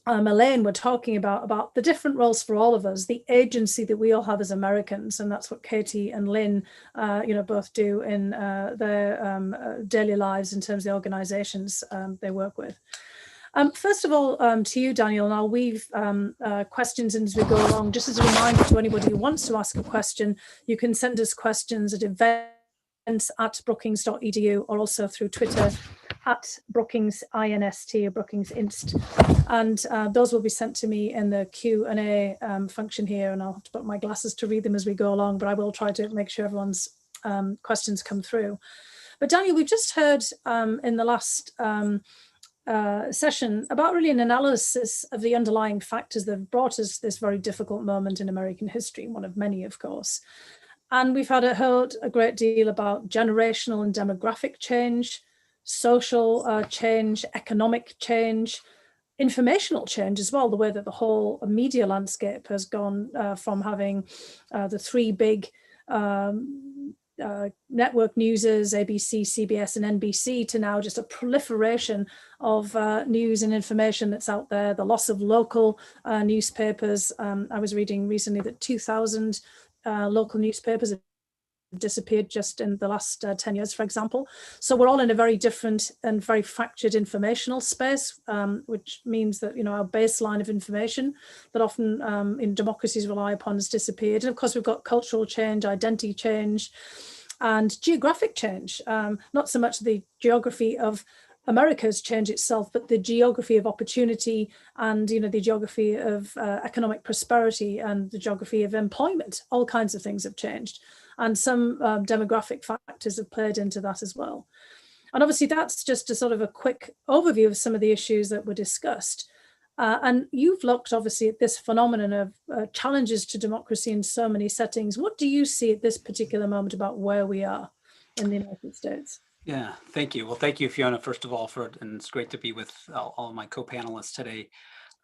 Elaine were talking about the different roles for all of us, the agency that we all have as Americans, and that's what Katie and Lynn, both do in their daily lives in terms of the organizations they work with. First of all, to you, Daniel, and I'll weave questions in as we go along. Just as a reminder to anybody who wants to ask a question, you can send us questions at events@brookings.edu or also through Twitter at Brookings INST or Brookings Inst. And those will be sent to me in the Q&A function here, and I'll have to put my glasses to read them as we go along, but I will try to make sure everyone's questions come through. But Daniel, we've just heard in the last session about really an analysis of the underlying factors that have brought us this very difficult moment in American history, one of many, of course. And we've heard a great deal about generational and demographic change, social change, economic change, informational change as well, the way that the whole media landscape has gone from having the three big network newses, ABC, CBS, and NBC, to now just a proliferation of news and information that's out there, the loss of local newspapers. I was reading recently that 2,000 local newspapers have disappeared just in the last 10 years, for example. So we're all in a very different and very fractured informational space, which means that, our baseline of information that often in democracies rely upon has disappeared. And of course, we've got cultural change, identity change, and geographic change. Not so much the geography of America's change itself, but the geography of opportunity and, the geography of economic prosperity and the geography of employment. All kinds of things have changed. And some demographic factors have played into that as well. And obviously, that's just a sort of a quick overview of some of the issues that were discussed. And you've looked, obviously, at this phenomenon of challenges to democracy in so many settings. What do you see at this particular moment about where we are in the United States? Yeah, thank you. Well, thank you, Fiona, first of all, and it's great to be with all of my co-panelists today.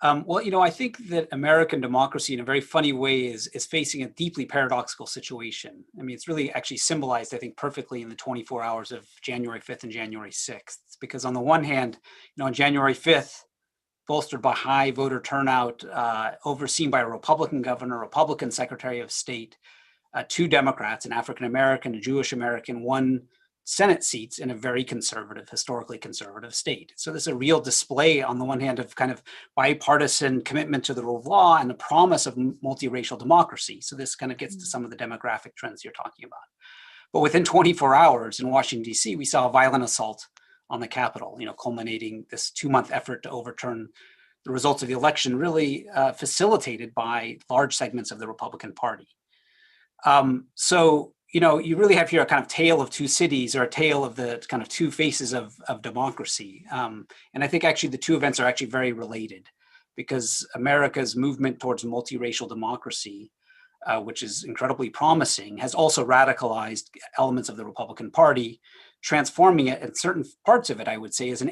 I think that American democracy in a very funny way is facing a deeply paradoxical situation. I mean, it's really actually symbolized, I think, perfectly in the 24 hours of January 5th and January 6th. Because on the one hand, on January 5th, bolstered by high voter turnout, overseen by a Republican governor, Republican Secretary of State, two Democrats, an African-American, a Jewish American, won Senate seats in a very conservative, historically conservative state. So there's a real display on the one hand of kind of bipartisan commitment to the rule of law and the promise of multiracial democracy. So this kind of gets to some of the demographic trends you're talking about. But within 24 hours in Washington, D.C., we saw a violent assault on the Capitol, culminating this 2-month effort to overturn the results of the election, really facilitated by large segments of the Republican Party. You really have here a kind of tale of two cities, or a tale of the kind of two faces of democracy. And I think actually the two events are actually very related, because America's movement towards multiracial democracy which is incredibly promising, has also radicalized elements of the Republican Party, transforming it in certain parts of it, I would say, as an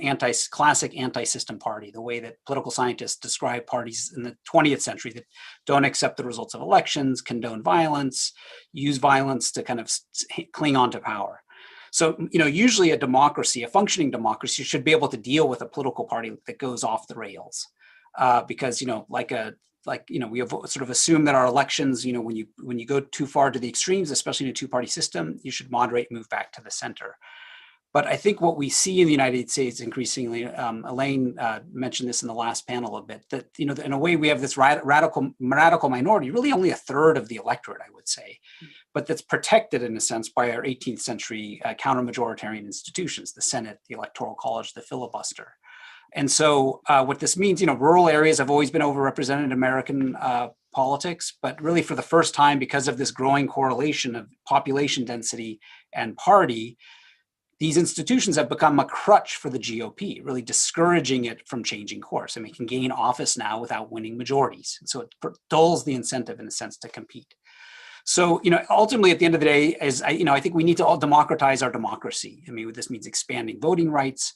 classic anti-system party, the way that political scientists describe parties in the 20th century that don't accept the results of elections, condone violence, use violence to kind of cling on to power. So, usually a functioning democracy should be able to deal with a political party that goes off the rails, because, we have sort of assume that our elections, when you go too far to the extremes, especially in a two-party system, you should moderate and move back to the center. But I think what we see in the United States increasingly, Elaine mentioned this in the last panel a bit, that in a way we have this radical minority, really only a third of the electorate, I would say, but that's protected in a sense by our 18th century counter-majoritarian institutions, the Senate, the Electoral College, the filibuster. And so what this means, rural areas have always been overrepresented in American politics, but really for the first time, because of this growing correlation of population density and party, these institutions have become a crutch for the GOP, really discouraging it from changing course. I mean, it can gain office now without winning majorities. And so it dulls the incentive in a sense to compete. So, ultimately at the end of the day, I think we need to all democratize our democracy. I mean, this means expanding voting rights,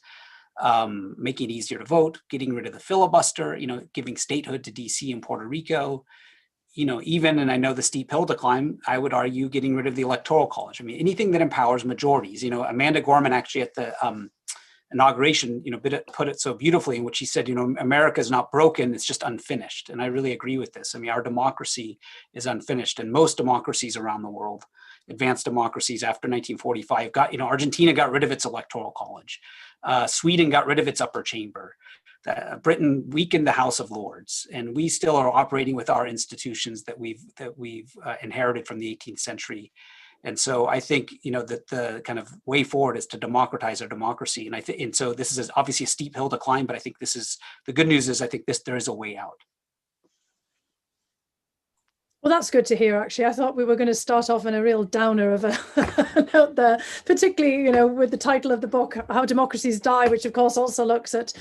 making it easier to vote, getting rid of the filibuster, giving statehood to DC and Puerto Rico, even, and I know the steep hill to climb, I would argue getting rid of the Electoral College. I mean, anything that empowers majorities. Amanda Gorman actually at the inauguration, put it so beautifully in which she said, America is not broken, it's just unfinished. And I really agree with this. I mean, our democracy is unfinished, and most democracies around the world, advanced democracies after 1945, Argentina got rid of its Electoral College. Sweden got rid of its upper chamber. Britain weakened the House of Lords, and we still are operating with our institutions that we've inherited from the 18th century. And so I think that the kind of way forward is to democratize our democracy. And so this is obviously a steep hill to climb, but I think the good news is I think there is a way out. Well, that's good to hear, actually. I thought we were going to start off in a real downer of a note there, particularly, with the title of the book, How Democracies Die, which of course also looks at,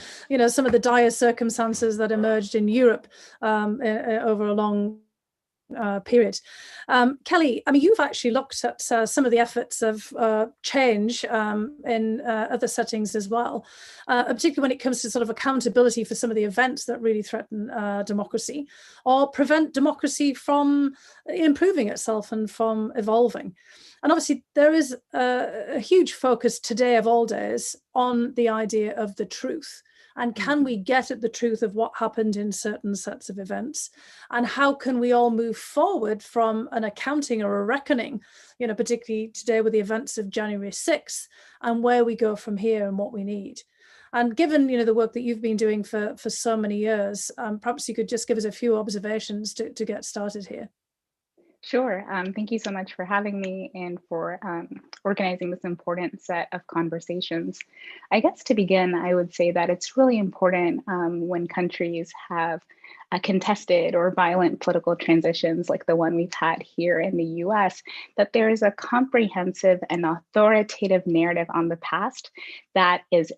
some of the dire circumstances that emerged in Europe over a long period. Kelly, I mean, you've actually looked at some of the efforts of change in other settings as well, particularly when it comes to sort of accountability for some of the events that really threaten democracy or prevent democracy from improving itself and from evolving. And obviously, there is a huge focus today of all days on the idea of the truth. And can we get at the truth of what happened in certain sets of events? And how can we all move forward from an accounting or a reckoning, particularly today with the events of January 6th, and where we go from here and what we need? And given, the work that you've been doing for so many years, perhaps you could just give us a few observations to get started here. Sure. Thank you so much for having me and for organizing this important set of conversations. I guess to begin, I would say that it's really important when countries have contested or violent political transitions like the one we've had here in the US, that there is a comprehensive and authoritative narrative on the past that is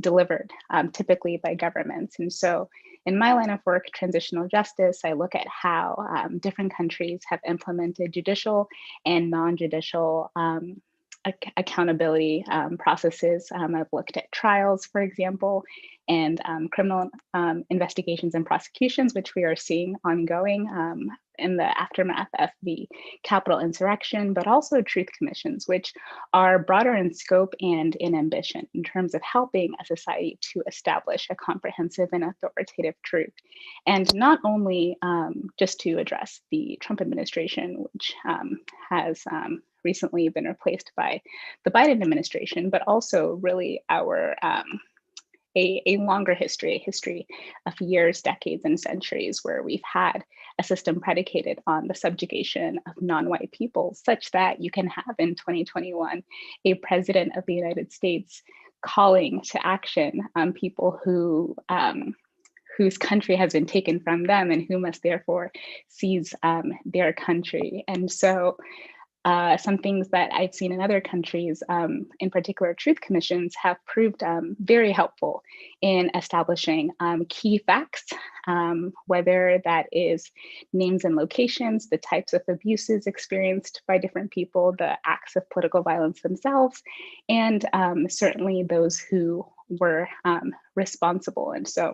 delivered typically by governments. And so in my line of work, transitional justice, I look at how different countries have implemented judicial and non-judicial accountability processes. I've looked at trials, for example, and criminal investigations and prosecutions, which we are seeing ongoing in the aftermath of the Capitol insurrection, but also truth commissions, which are broader in scope and in ambition in terms of helping a society to establish a comprehensive and authoritative truth. And not only just to address the Trump administration, which has recently been replaced by the Biden administration, but also really our a longer history, a history of years, decades, and centuries where we've had a system predicated on the subjugation of non-white people, such that you can have in 2021 a president of the United States calling to action people who whose country has been taken from them and who must therefore seize their country. And so some things that I've seen in other countries, in particular truth commissions, have proved very helpful in establishing key facts, whether that is names and locations, the types of abuses experienced by different people, the acts of political violence themselves, and certainly those who were responsible. And so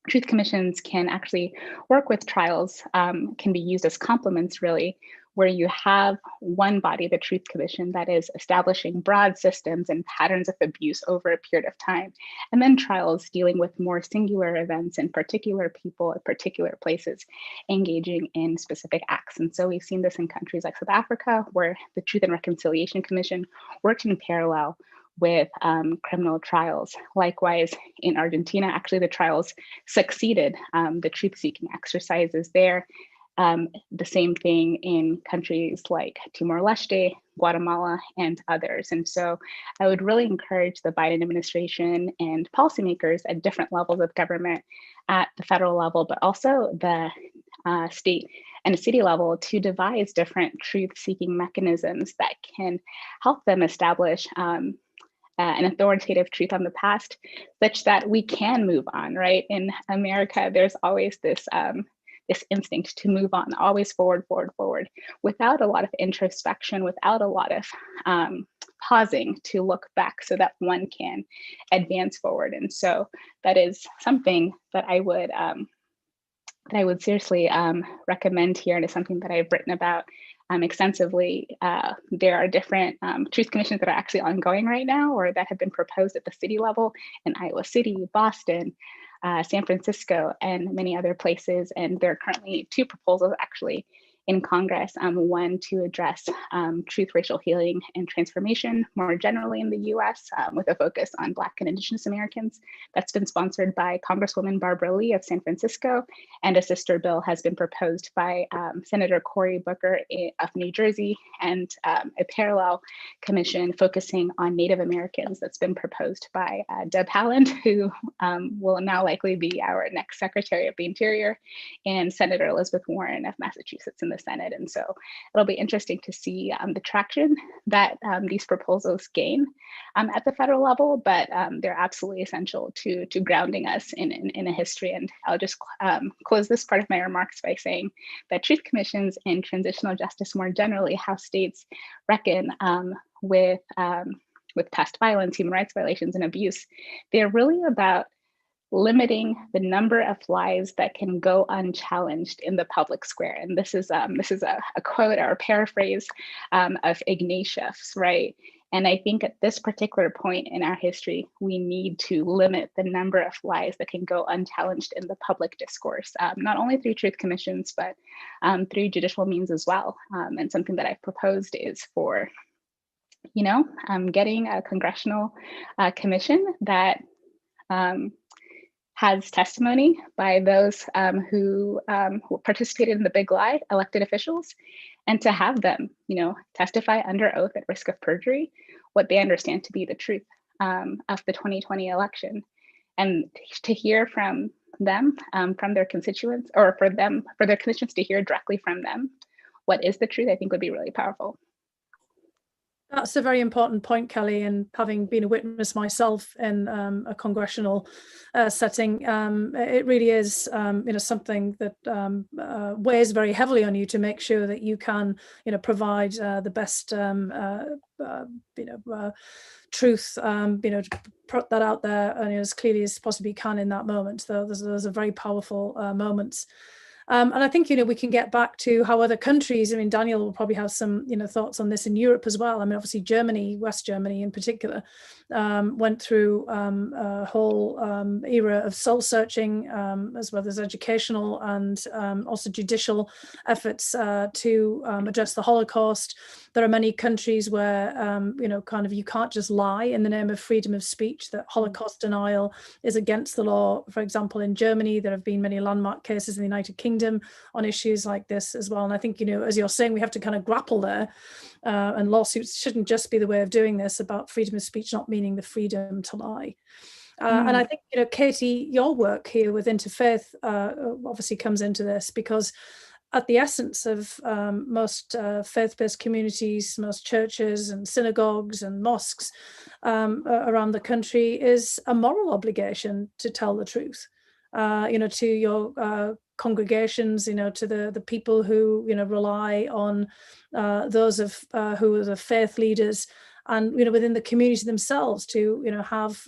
truth commissions can actually work with trials, can be used as complements, really, where you have one body, the Truth Commission, that is establishing broad systems and patterns of abuse over a period of time, and then trials dealing with more singular events and particular people at particular places engaging in specific acts. And so we've seen this in countries like South Africa, where the Truth and Reconciliation Commission worked in parallel with criminal trials. Likewise, in Argentina, actually the trials succeeded the truth-seeking exercises there. The same thing in countries like Timor-Leste, Guatemala, and others. And so I would really encourage the Biden administration and policymakers at different levels of government, at the federal level, but also the state and city level, to devise different truth-seeking mechanisms that can help them establish an authoritative truth on the past, such that we can move on, right? In America, there's always this this instinct to move on, always forward, forward, forward, without a lot of introspection, without a lot of pausing to look back so that one can advance forward. And so that is something that I would seriously recommend here, and is something that I've written about extensively. There are different truth commissions that are actually ongoing right now, or that have been proposed at the city level in Iowa City, Boston, San Francisco, and many other places. And there are currently 2 proposals actually in Congress, one to address truth, racial healing, and transformation more generally in the US, with a focus on Black and Indigenous Americans. That's been sponsored by Congresswoman Barbara Lee of San Francisco, and a sister bill has been proposed by Senator Cory Booker of New Jersey, and a parallel commission focusing on Native Americans that's been proposed by Deb Haaland, who will now likely be our next Secretary of the Interior, and Senator Elizabeth Warren of Massachusetts in the Senate. And so it'll be interesting to see the traction that these proposals gain at the federal level, but they're absolutely essential to grounding us in a history. And I'll just close this part of my remarks by saying that truth commissions and transitional justice more generally, how states reckon with past violence, human rights violations, and abuse, they're really about limiting the number of lives that can go unchallenged in the public square. And this is a quote or a paraphrase of Ignatius, right? And I think at this particular point in our history, we need to limit the number of lives that can go unchallenged in the public discourse, not only through truth commissions, but through judicial means as well. And something that I've proposed is for, getting a congressional commission that has testimony by those who participated in the big lie, elected officials, and to have them, testify under oath at risk of perjury what they understand to be the truth of the 2020 election, and to hear from them, from their constituents, or for their constituents to hear directly from them what is the truth, I think would be really powerful. That's a very important point, Kelly, and having been a witness myself in a congressional setting, it really is something that weighs very heavily on you to make sure that you can provide the best truth, to put that out there as clearly as possibly can in that moment. So those are very powerful moments. And I think, we can get back to how other countries, Daniel will probably have some, thoughts on this in Europe as well. Obviously Germany, West Germany in particular, went through a whole era of soul searching, as well as educational and also judicial efforts to address the Holocaust. There are many countries where, you can't just lie in the name of freedom of speech, that Holocaust denial is against the law. For example, in Germany, there have been many landmark cases in the United Kingdom on issues like this as well. And I think, as you're saying, we have to kind of grapple there. And lawsuits shouldn't just be the way of doing this, about freedom of speech not meaning the freedom to lie. And I think, Katie, your work here with Interfaith obviously comes into this, because at the essence of most faith-based communities, most churches and synagogues and mosques around the country, is a moral obligation to tell the truth, to your congregations, to the people who, rely on those who are the faith leaders, and, within the community themselves to, have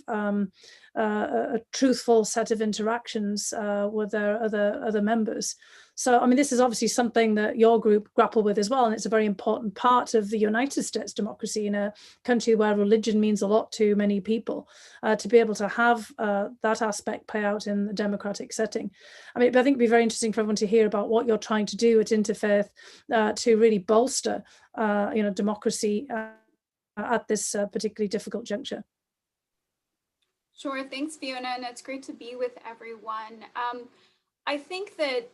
a truthful set of interactions with their other members. So, I mean, this is obviously something that your group grapple with as well, and it's a very important part of the United States democracy in a country where religion means a lot to many people, to be able to have that aspect play out in the democratic setting. I mean, I think it'd be very interesting for everyone to hear about what you're trying to do at Interfaith to really bolster, democracy at this particularly difficult juncture. Sure, thanks, Fiona, and it's great to be with everyone. I think that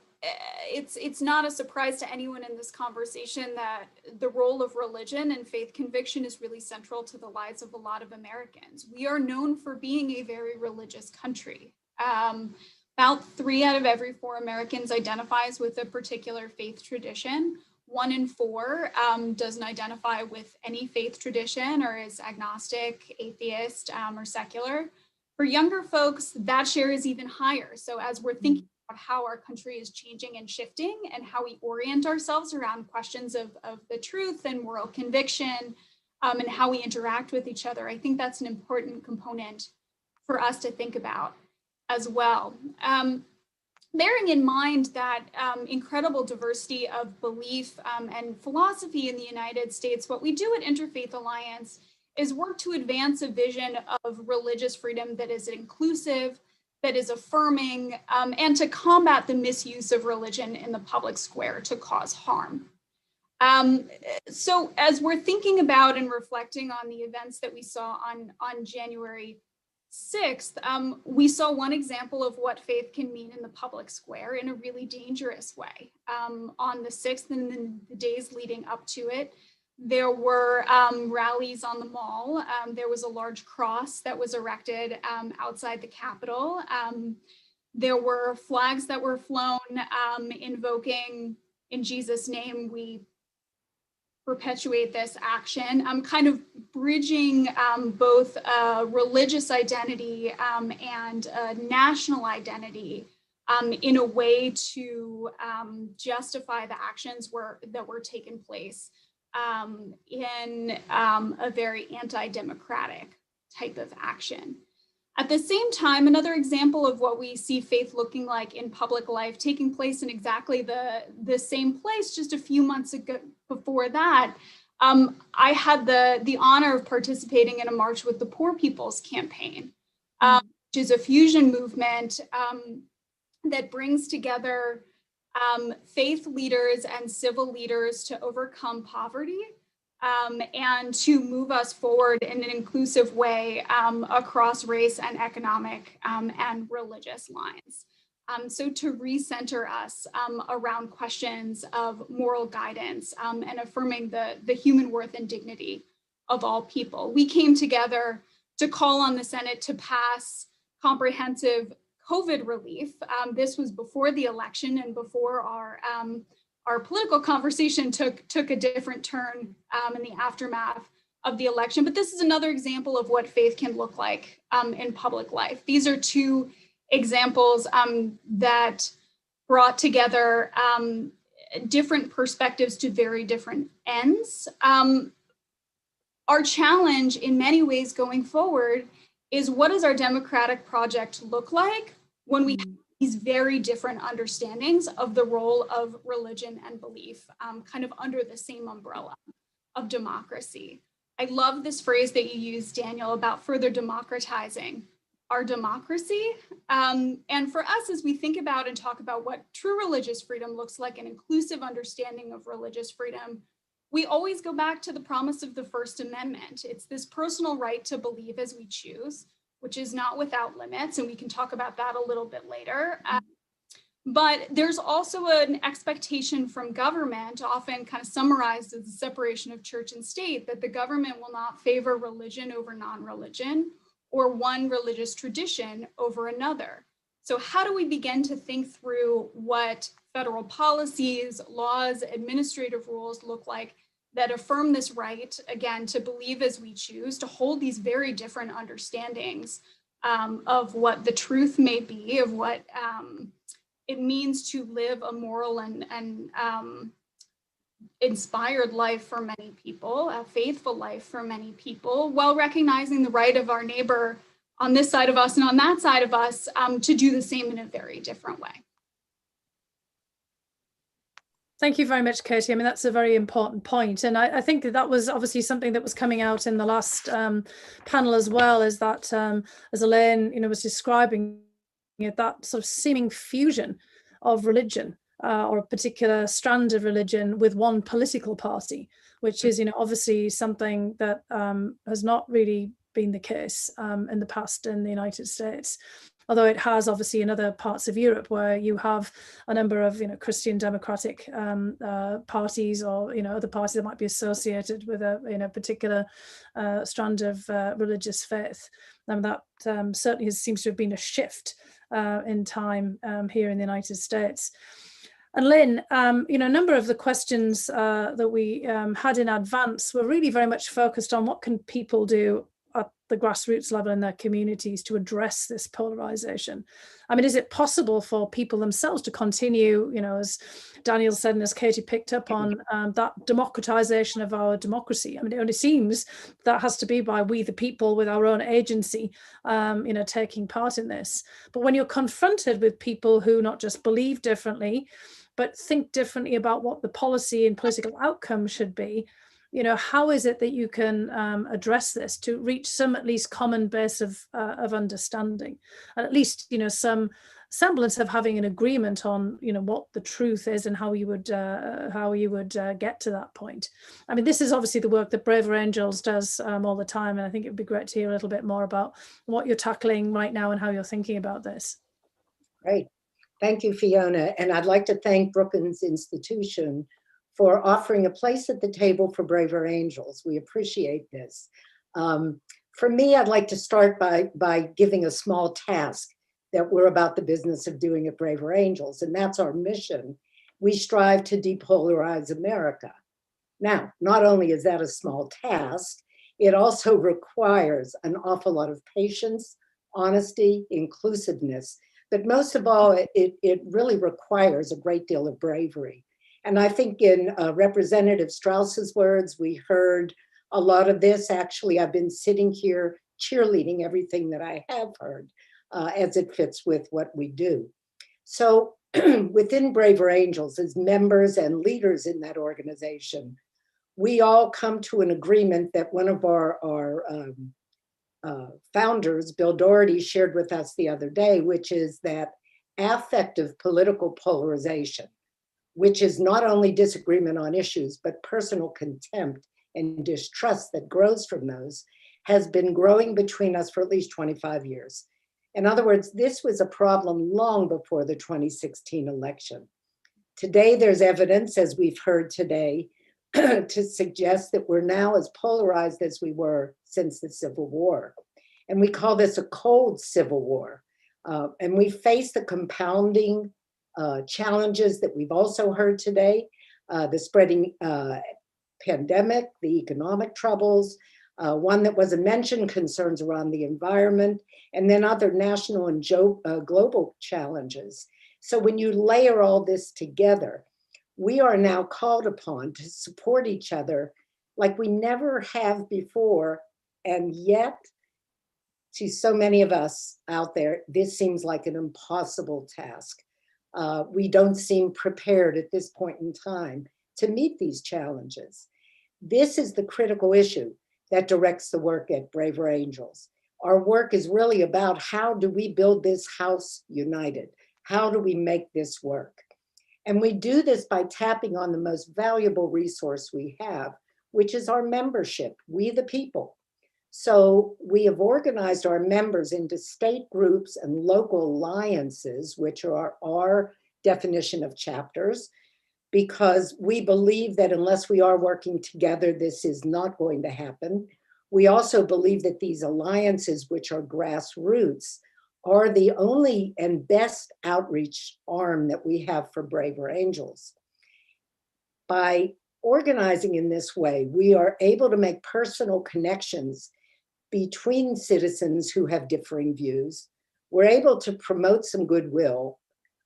it's not a surprise to anyone in this conversation that the role of religion and faith conviction is really central to the lives of a lot of Americans. We are known for being a very religious country. About 3 out of every 4 Americans identifies with a particular faith tradition. 1 in 4 doesn't identify with any faith tradition or is agnostic, atheist, or secular. For younger folks, that share is even higher. So as we're thinking about how our country is changing and shifting and how we orient ourselves around questions of the truth and moral conviction, and how we interact with each other, I think that's an important component for us to think about as well. Bearing in mind that incredible diversity of belief and philosophy in the United States, what we do at Interfaith Alliance is work to advance a vision of religious freedom that is inclusive, that is affirming, and to combat the misuse of religion in the public square to cause harm. So as we're thinking about and reflecting on the events that we saw on January 6th, we saw one example of what faith can mean in the public square in a really dangerous way. On the 6th and the days leading up to it, there were rallies on the mall. There was a large cross that was erected outside the Capitol. There were flags that were flown invoking, "In Jesus' name, we perpetuate this action," kind of bridging both religious identity and national identity in a way to justify the actions that were taking place in a very anti-democratic type of action. At the same time, another example of what we see faith looking like in public life taking place in exactly the same place just a few months ago before that, I had the honor of participating in a March with the Poor People's Campaign, which is a fusion movement that brings together faith leaders and civil leaders to overcome poverty and to move us forward in an inclusive way across race and economic and religious lines. So to recenter us around questions of moral guidance and affirming the human worth and dignity of all people. We came together to call on the Senate to pass comprehensive COVID relief. This was before the election and before our political conversation took a different turn in the aftermath of the election. But this is another example of what faith can look like in public life. These are 2 examples that brought together different perspectives to very different ends. Our challenge in many ways going forward is, what does our democratic project look like when we have these very different understandings of the role of religion and belief kind of under the same umbrella of democracy? I love this phrase that you used, Daniel, about further democratizing our democracy. And for us, as we think about and talk about what true religious freedom looks like, an inclusive understanding of religious freedom, we always go back to the promise of the First Amendment. It's this personal right to believe as we choose, which is not without limits, and we can talk about that a little bit later. But there's also an expectation from government, often kind of summarized as the separation of church and state, that the government will not favor religion over non-religion or one religious tradition over another. So how do we begin to think through what federal policies, laws, administrative rules look like that affirm this right, again, to believe as we choose, to hold these very different understandings of what the truth may be, of what it means to live a moral and inspired life for many people, a faithful life for many people, while recognizing the right of our neighbor on this side of us and on that side of us to do the same in a very different way. Thank you very much, Katie. I mean, that's a very important point. And I think that was obviously something that was coming out in the last panel as well, is that, as Elaine, was describing, that sort of seeming fusion of religion or a particular strand of religion with one political party, which is, obviously something that has not really been the case in the past in the United States. Although it has obviously in other parts of Europe where you have a number of Christian democratic parties or other parties that might be associated with a particular strand of religious faith, and that certainly seems to have been a shift in time here in the United States. And Lynn, a number of the questions that we had in advance were really very much focused on what can people do at the grassroots level in their communities to address this polarization. I mean, is it possible for people themselves to continue, as Daniel said and as Katie picked up on, that democratization of our democracy? I mean, it only seems that has to be by we the people with our own agency, taking part in this. But when you're confronted with people who not just believe differently, but think differently about what the policy and political outcome should be, how is it that you can address this to reach some at least common base of understanding, and at least some semblance of having an agreement on what the truth is and how you would get to that point? I mean, this is obviously the work that Braver Angels does all the time, and I think it would be great to hear a little bit more about what you're tackling right now and how you're thinking about this. Great. Thank you, Fiona. And I'd like to thank Brookings Institution for offering a place at the table for Braver Angels. We appreciate this. For me, I'd like to start by giving a small task that we're about the business of doing at Braver Angels, and that's our mission. We strive to depolarize America. Now, not only is that a small task, it also requires an awful lot of patience, honesty, inclusiveness, but most of all, it really requires a great deal of bravery. And I think in Representative Strauss's words, we heard a lot of this. Actually, I've been sitting here cheerleading everything that I have heard as it fits with what we do. So within Braver Angels, as members and leaders in that organization, we all come to an agreement that one of our founders, Bill Doherty, shared with us the other day, which is that affective political polarization, which is not only disagreement on issues, but personal contempt and distrust that grows from those, has been growing between us for at least 25 years. In other words, this was a problem long before the 2016 election. Today, there's evidence, as we've heard today, to suggest that we're now as polarized as we were since the Civil War. And we call this a cold Civil War. And we face the compounding challenges that we've also heard today, the spreading pandemic, the economic troubles, one that wasn't mentioned, concerns around the environment, and then other national and global challenges. So when you layer all this together, we are now called upon to support each other like we never have before. And yet, to so many of us out there, this seems like an impossible task. We don't seem prepared at this point in time to meet these challenges. This is the critical issue that directs the work at Braver Angels. Our work is really about how do we build this house united? How do we make this work? And we do this by tapping on the most valuable resource we have, which is our membership, we the people. So we have organized our members into state groups and local alliances, which are our definition of chapters, because we believe that unless we are working together, this is not going to happen. We also believe that these alliances, which are grassroots, are the only and best outreach arm that we have for Braver Angels. By organizing in this way, we are able to make personal connections between citizens who have differing views. We're able to promote some goodwill.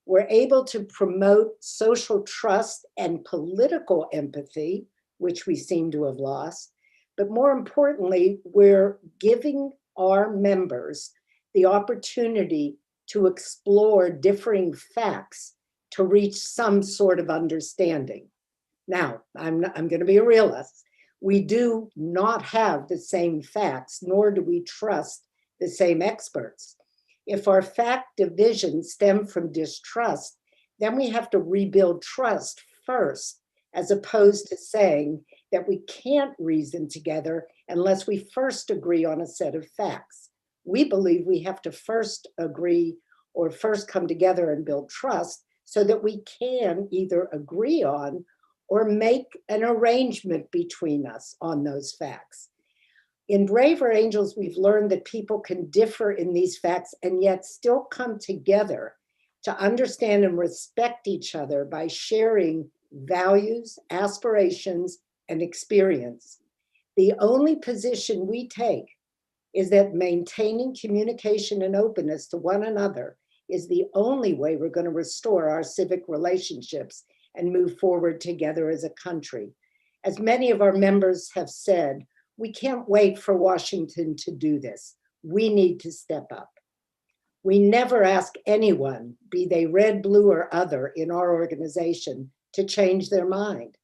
We're able to promote social trust and political empathy, which we seem to have lost. But more importantly, we're giving our members the opportunity to explore differing facts to reach some sort of understanding. Now, I'm going to be a realist. We do not have the same facts, nor do we trust the same experts. If our fact divisions stem from distrust, then we have to rebuild trust first, as opposed to saying that we can't reason together unless we first agree on a set of facts. We believe we have to first agree or first come together and build trust so that we can either agree on or make an arrangement between us on those facts. In Braver Angels, we've learned that people can differ in these facts and yet still come together to understand and respect each other by sharing values, aspirations, and experience. The only position we take is that maintaining communication and openness to one another is the only way we're going to restore our civic relationships and move forward together as a country. As many of our members have said, we can't wait for Washington to do this. We need to step up. We never ask anyone, be they red, blue, or other in our organization, to change their mind.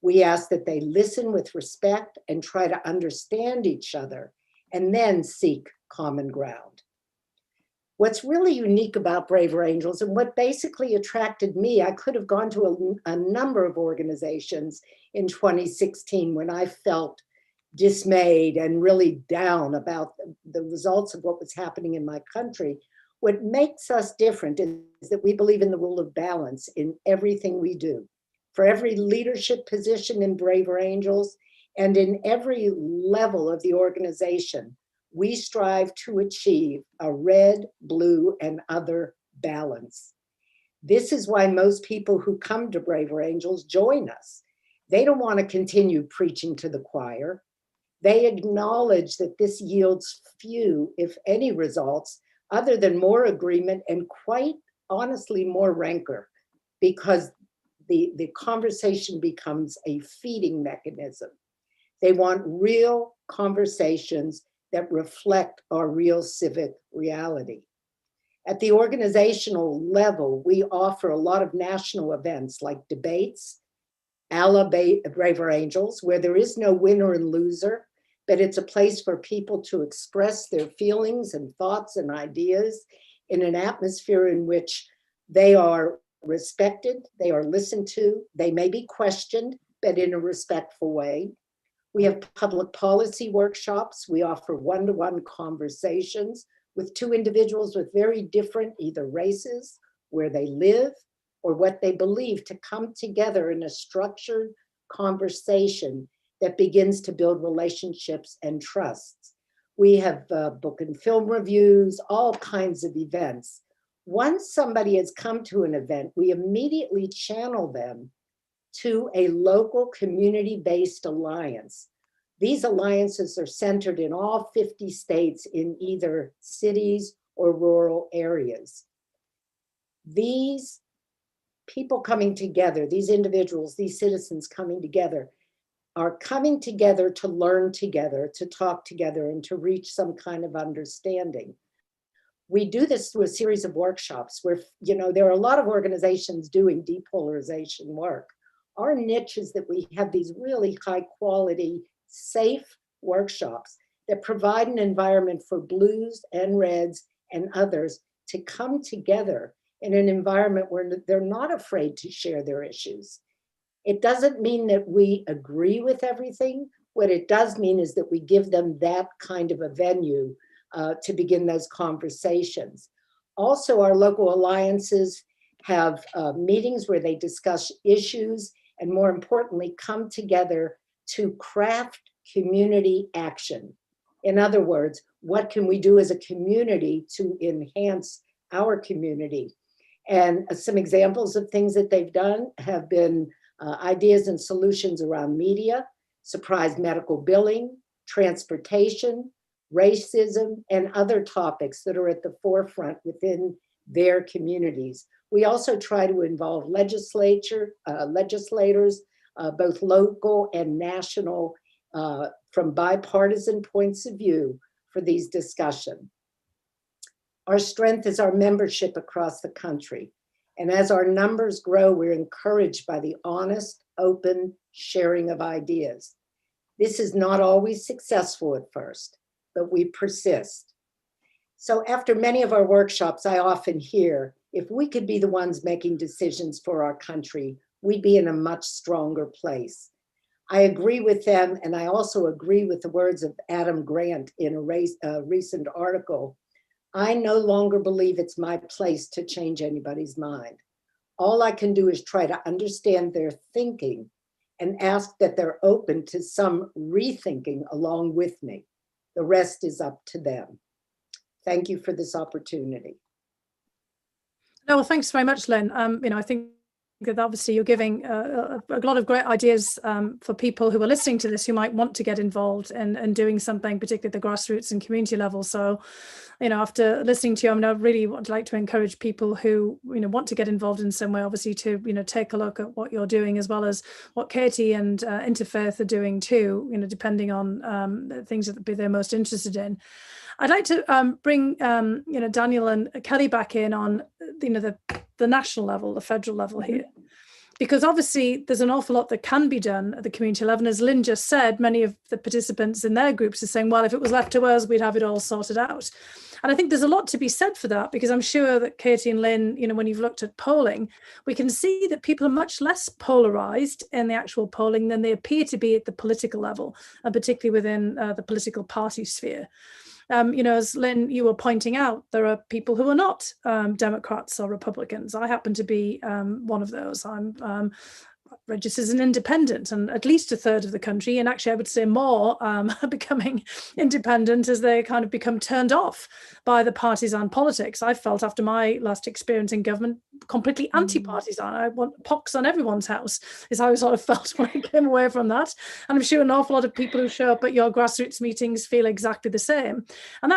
We ask that they listen with respect and try to understand each other and then seek common ground. What's really unique about Braver Angels and what basically attracted me, I could have gone to a number of organizations in 2016 when I felt dismayed and really down about the results of what was happening in my country. What makes us different is that we believe in the rule of balance in everything we do. For every leadership position in Braver Angels and in every level of the organization, we strive to achieve a red, blue, and other balance. This is why most people who come to Braver Angels join us. They don't want to continue preaching to the choir. They acknowledge that this yields few, if any, results other than more agreement and quite honestly more rancor, because the conversation becomes a feeding mechanism. They want real conversations that reflect our real civic reality. At the organizational level, we offer a lot of national events like debates, a la Braver Angels, where there is no winner and loser, but it's a place for people to express their feelings and thoughts and ideas in an atmosphere in which they are respected, they are listened to, they may be questioned, but in a respectful way. We have public policy workshops. We offer one-to-one conversations with two individuals with very different either races, where they live, or what they believe, to come together in a structured conversation that begins to build relationships and trusts. We have book and film reviews, all kinds of events. Once somebody has come to an event, we immediately channel them to a local community-based alliance. These alliances are centered in all 50 states in either cities or rural areas. These people coming together, these individuals, these citizens coming together, are coming together to learn together, to talk together, and to reach some kind of understanding. We do this through a series of workshops where, there are a lot of organizations doing depolarization work. Our niche is that we have these really high quality, safe workshops that provide an environment for blues and reds and others to come together in an environment where they're not afraid to share their issues. It doesn't mean that we agree with everything. What it does mean is that we give them that kind of a venue to begin those conversations. Also, our local alliances have meetings where they discuss issues and, more importantly, come together to craft community action. In other words, what can we do as a community to enhance our community? And some examples of things that they've done have been ideas and solutions around media, surprise medical billing, transportation, racism, and other topics that are at the forefront within their communities. We also try to involve legislators, both local and national, from bipartisan points of view for these discussions. Our strength is our membership across the country. And as our numbers grow, we're encouraged by the honest, open sharing of ideas. This is not always successful at first, but we persist. So after many of our workshops, I often hear, if we could be the ones making decisions for our country, we'd be in a much stronger place. I agree with them, and I also agree with the words of Adam Grant in a recent article. I no longer believe it's my place to change anybody's mind. All I can do is try to understand their thinking and ask that they're open to some rethinking along with me. The rest is up to them. Thank you for this opportunity. No, well, thanks very much, Lynn. I think that obviously you're giving a lot of great ideas for people who are listening to this who might want to get involved in doing something, particularly at the grassroots and community level. So, after listening to you, I really would like to encourage people who, want to get involved in some way, obviously to, take a look at what you're doing, as well as what Katie and Interfaith are doing too, depending on the things that they're most interested in. I'd like to bring, Daniel and Kelly back in on, the national level, the federal level here, because obviously there's an awful lot that can be done at the community level. And as Lynn just said, many of the participants in their groups are saying, well, if it was left to us, we'd have it all sorted out. And I think there's a lot to be said for that, because I'm sure that Katie and Lynn, when you've looked at polling, we can see that people are much less polarized in the actual polling than they appear to be at the political level, and particularly within the political party sphere. As Lynn, you were pointing out, there are people who are not Democrats or Republicans. I happen to be one of those. I'm registered as an independent, and at least a third of the country, and actually I would say more, are becoming independent as they kind of become turned off by the partisan politics. I felt after my last experience in government completely anti-partisan. I want pox on everyone's house is how I sort of felt when I came away from that. And I'm sure an awful lot of people who show up at your grassroots meetings feel exactly the same. And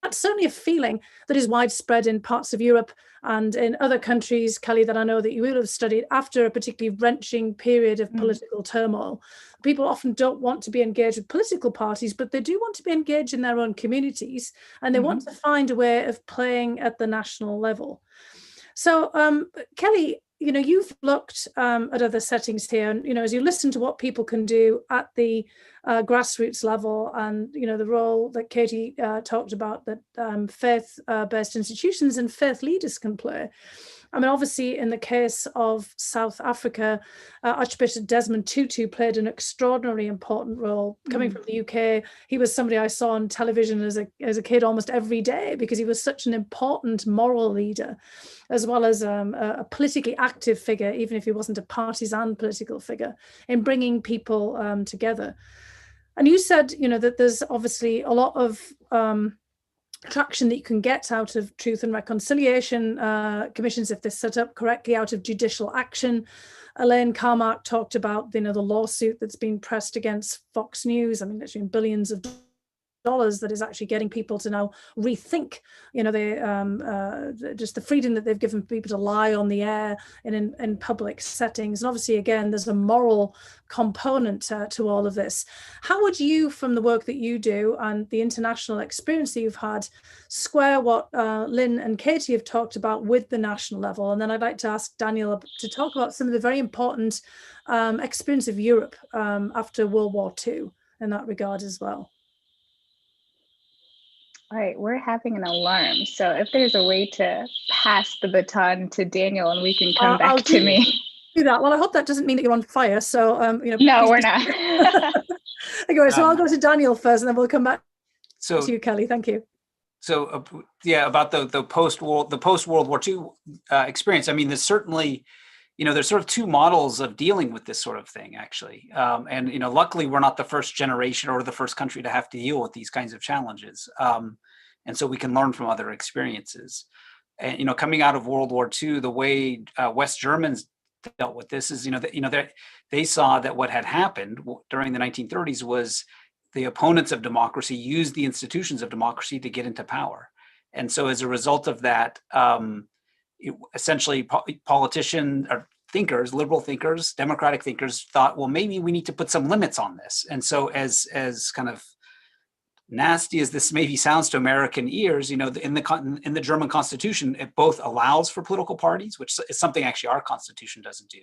that's certainly a feeling that is widespread in parts of Europe and in other countries, Kelly, that I know that you will have studied after a particularly wrenching period of political turmoil. People often don't want to be engaged with political parties, but they do want to be engaged in their own communities, and they want to find a way of playing at the national level. So, Kelly, you've looked at other settings here, and, as you listen to what people can do at the grassroots level, and, the role that Katie talked about that faith-based institutions and faith leaders can play. I mean, obviously, in the case of South Africa, Archbishop Desmond Tutu played an extraordinarily important role. Coming from the UK, he was somebody I saw on television as a kid almost every day, because he was such an important moral leader, as well as a politically active figure, even if he wasn't a partisan political figure, in bringing people together. And you said, that there's obviously a lot of traction that you can get out of truth and reconciliation commissions if they're set up correctly, out of judicial action. Elaine Carmack talked about the lawsuit that's been pressed against Fox News. I mean, literally billions of dollars that is actually getting people to now rethink, just the freedom that they've given people to lie on the air in public settings. And obviously, again, there's a moral component to all of this. How would you, from the work that you do and the international experience that you've had, square what Lynn and Katie have talked about with the national level? And then I'd like to ask Daniel to talk about some of the very important experience of Europe after World War II in that regard as well. All right, we're having an alarm. So if there's a way to pass the baton to Daniel and we can come back to me. Do that. Well, I hope that doesn't mean that you're on fire. So, no, we're not. Anyway, so I'll go to Daniel first, and then we'll come back to you, Kelly. Thank you. So, about the post World War II experience. I mean, there's certainly, there's sort of two models of dealing with this sort of thing, actually. And, luckily, we're not the first generation or the first country to have to deal with these kinds of challenges. And so we can learn from other experiences. And, coming out of World War II, the way West Germans dealt with this is, they saw that what had happened during the 1930s was the opponents of democracy used the institutions of democracy to get into power. And so as a result of that, essentially politicians or thinkers, liberal thinkers, democratic thinkers thought, well, maybe we need to put some limits on this. And so as kind of nasty as this maybe sounds to American ears, in the German Constitution, it both allows for political parties, which is something actually our Constitution doesn't do.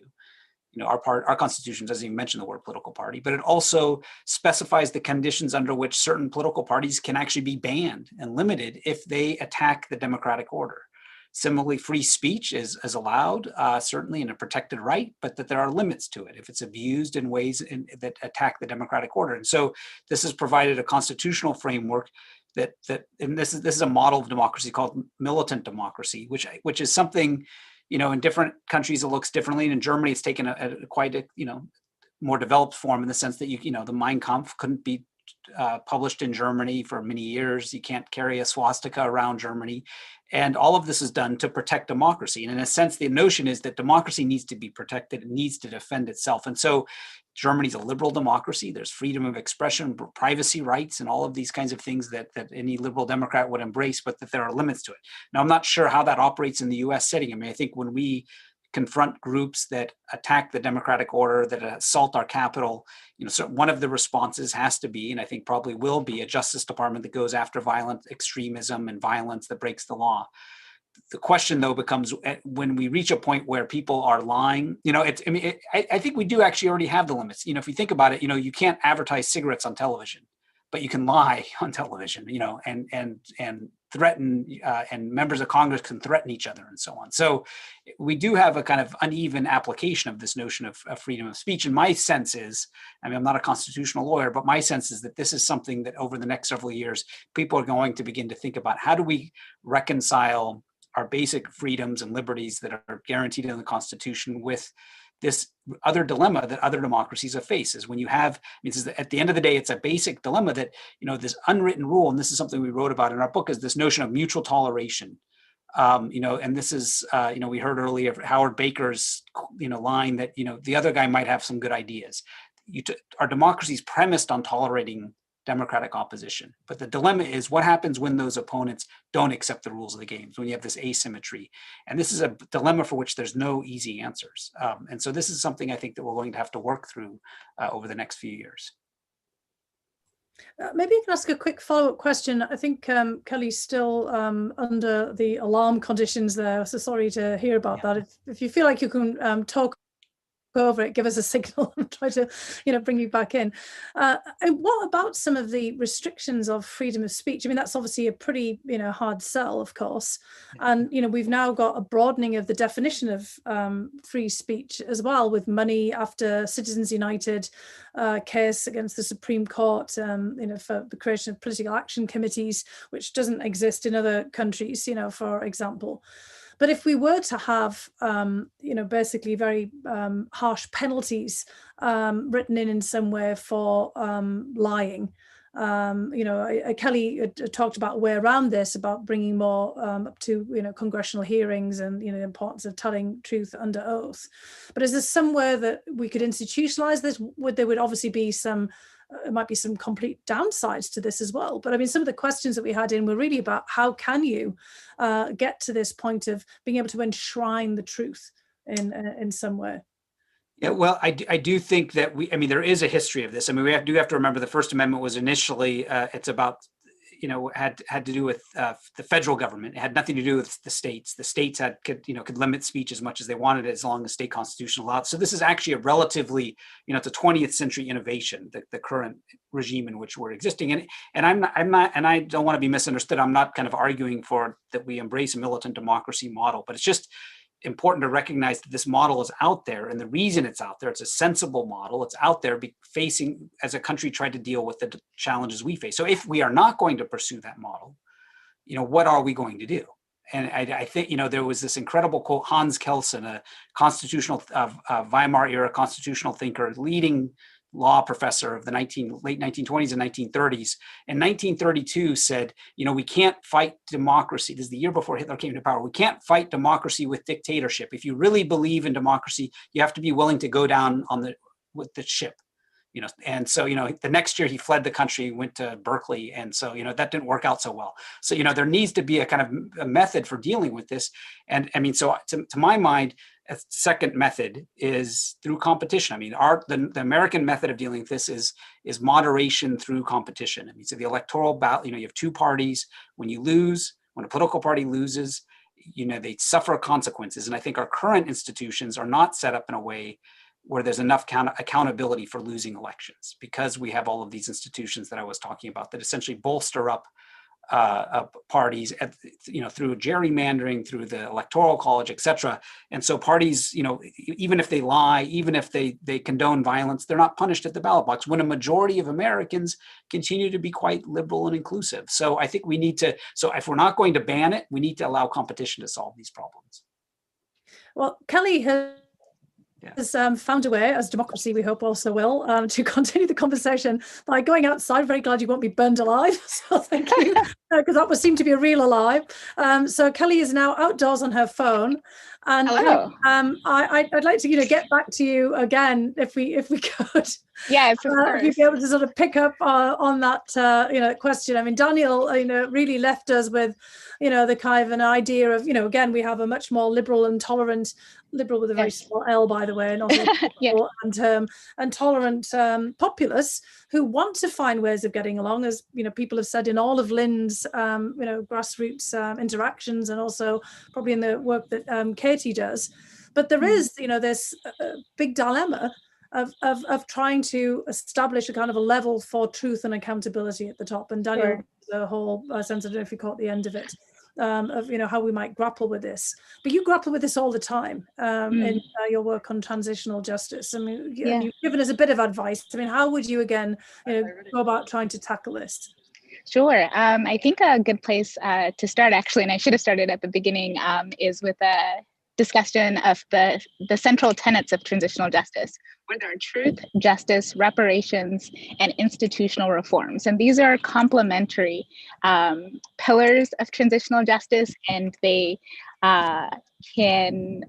Our Constitution doesn't even mention the word political party, but it also specifies the conditions under which certain political parties can actually be banned and limited if they attack the democratic order. Similarly, free speech is allowed, certainly in a protected right, but that there are limits to it if it's abused in ways that attack the democratic order. And so this has provided a constitutional framework and this is a model of democracy called militant democracy, which is something, in different countries it looks differently. And in Germany, it's taken a quite a more developed form in the sense that the Mein Kampf couldn't be published in Germany for many years. You can't carry a swastika around Germany. And all of this is done to protect democracy. And in a sense, the notion is that democracy needs to be protected. It needs to defend itself. And so Germany's a liberal democracy. There's freedom of expression, privacy rights, and all of these kinds of things that any liberal Democrat would embrace, but that there are limits to it. Now, I'm not sure how that operates in the US setting. I mean, I think when we confront groups that attack the democratic order, that assault our capital, so one of the responses has to be, and I think probably will be, a Justice Department that goes after violent extremism and violence that breaks the law. The question, though, becomes when we reach a point where people are lying, I think we do actually already have the limits. If you think about it, you can't advertise cigarettes on television, but you can lie on television, and threaten, and members of Congress can threaten each other and so on. So we do have a kind of uneven application of this notion of freedom of speech. And my sense is, I'm not a constitutional lawyer, but my sense is that this is something that over the next several years, people are going to begin to think about. How do we reconcile our basic freedoms and liberties that are guaranteed in the Constitution with this other dilemma that other democracies have faced? Is when you have, at the end of the day, it's a basic dilemma that, this unwritten rule, and this is something we wrote about in our book, is this notion of mutual toleration. And this is, we heard earlier Howard Baker's, line that, the other guy might have some good ideas. Our democracy is premised on tolerating democratic opposition. But the dilemma is what happens when those opponents don't accept the rules of the game, when you have this asymmetry. And this is a dilemma for which there's no easy answers. And so this is something I think that we're going to have to work through over the next few years. Maybe I can ask a quick follow-up question. I think Kelly's still under the alarm conditions there. So sorry to hear about that. If you feel like you can talk over it, give us a signal and try to bring you back in. And what about some of the restrictions of freedom of speech? That's obviously a pretty hard sell, of course, and we've now got a broadening of the definition of free speech as well, with money after Citizens United case against the Supreme Court for the creation of political action committees, which doesn't exist in other countries, for example. But if we were to have, basically very harsh penalties written in some way for lying, Kelly talked about a way around this, about bringing more up to, congressional hearings and, the importance of telling truth under oath. But is there somewhere that we could institutionalize this? There would obviously be some, it might be some complete downsides to this as well. But some of the questions that we had in were really about how can you get to this point of being able to enshrine the truth in some way? Yeah, well, I do think that there is a history of this. We do have to remember the First Amendment was initially, it's about, had to do with the federal government. It had nothing to do with the states. The states could limit speech as much as they wanted, as long as state constitution allowed. So this is actually a relatively, it's a 20th century innovation, the current regime in which we're existing. And I'm not, and I don't want to be misunderstood. I'm not kind of arguing for that we embrace a militant democracy model, but it's just important to recognize that this model is out there, and the reason it's out there, it's a sensible model. It's out there facing, as a country, tried to deal with the challenges we face. So if we are not going to pursue that model, what are we going to do? And I think, there was this incredible quote, Hans Kelsen, a constitutional Weimar era constitutional thinker, leading law professor of the late 1920s and 1930s. In 1932 said, we can't fight democracy. This is the year before Hitler came to power. We can't fight democracy with dictatorship. If you really believe in democracy, you have to be willing to go down with the ship. And so, the next year he fled the country, went to Berkeley. And so, that didn't work out so well. So, there needs to be a kind of a method for dealing with this. And I mean, so to my mind, a second method is through competition. I mean, the American method of dealing with this is moderation through competition. I mean, so the electoral ballot, you have two parties. When a political party loses, they suffer consequences. And I think our current institutions are not set up in a way where there's enough accountability for losing elections, because we have all of these institutions that I was talking about that essentially bolster up parties through gerrymandering, through the electoral college, et cetera. And so parties, even if they lie, even if they condone violence, they're not punished at the ballot box, when a majority of Americans continue to be quite liberal and inclusive. So I think we need to, if we're not going to ban it, we need to allow competition to solve these problems. Well, Kelly has found a way, as democracy we hope also will, to continue the conversation by going outside. Very glad you won't be burned alive. So thank you, because that would seem to be a real alive. So Kelly is now outdoors on her phone. And hello. I'd like to get back to you again if we could. Yes, of course. If you'd be able to sort of pick up on that question. I mean, Daniel really left us with the kind of an idea of again, we have a much more liberal and tolerant, liberal with a very small L, by the way, not and tolerant populace who want to find ways of getting along, as people have said in all of Lynn's grassroots interactions, and also probably in the work that Katie does. But there is this big dilemma of trying to establish a kind of a level for truth and accountability at the top. And Daniel, the whole sense, I don't know if you caught the end of it, of how we might grapple with this. But you grapple with this all the time in your work on transitional justice. I mean, you've given us a bit of advice. I mean, how would you again go about trying to tackle this? Sure. I think a good place to start, actually, and I should have started at the beginning, is with a discussion of the central tenets of transitional justice, which are truth, justice, reparations, and institutional reforms. And these are complementary pillars of transitional justice, and they can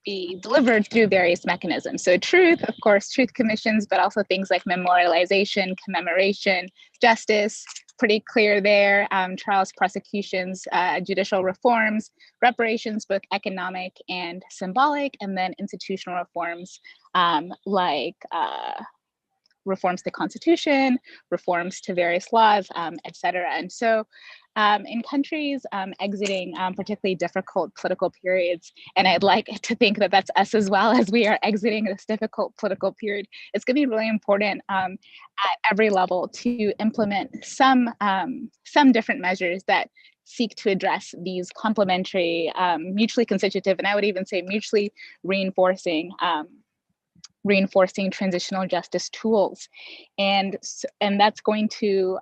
be delivered through various mechanisms. So truth, of course, truth commissions, but also things like memorialization, commemoration, justice, pretty clear there, trials, prosecutions, judicial reforms, reparations, both economic and symbolic, and then institutional reforms like reforms to the Constitution, reforms to various laws, et cetera. And so in countries exiting particularly difficult political periods, and I'd like to think that that's us as well, as we are exiting this difficult political period, it's going to be really important at every level to implement some different measures that seek to address these complementary, mutually constitutive, and I would even say mutually reinforcing transitional justice tools. And that's going to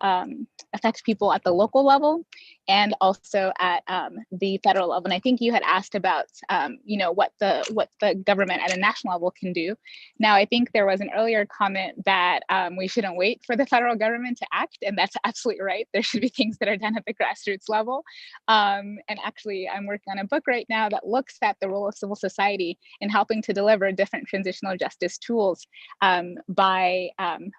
affect people at the local level and also at the federal level. And I think you had asked about, what the government at a national level can do. Now, I think there was an earlier comment that we shouldn't wait for the federal government to act, and that's absolutely right. There should be things that are done at the grassroots level. And actually, I'm working on a book right now that looks at the role of civil society in helping to deliver different transitional justice tools by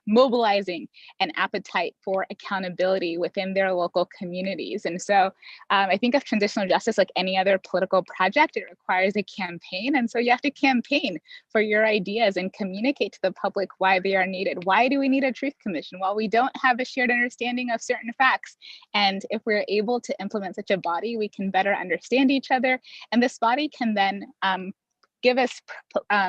mobilizing an appetite for accountability within their local communities. And so I think of transitional justice like any other political project. It requires a campaign. And so you have to campaign for your ideas and communicate to the public why they are needed. Why do we need a truth commission? Well, we don't have a shared understanding of certain facts. And if we're able to implement such a body, we can better understand each other. And this body can then give us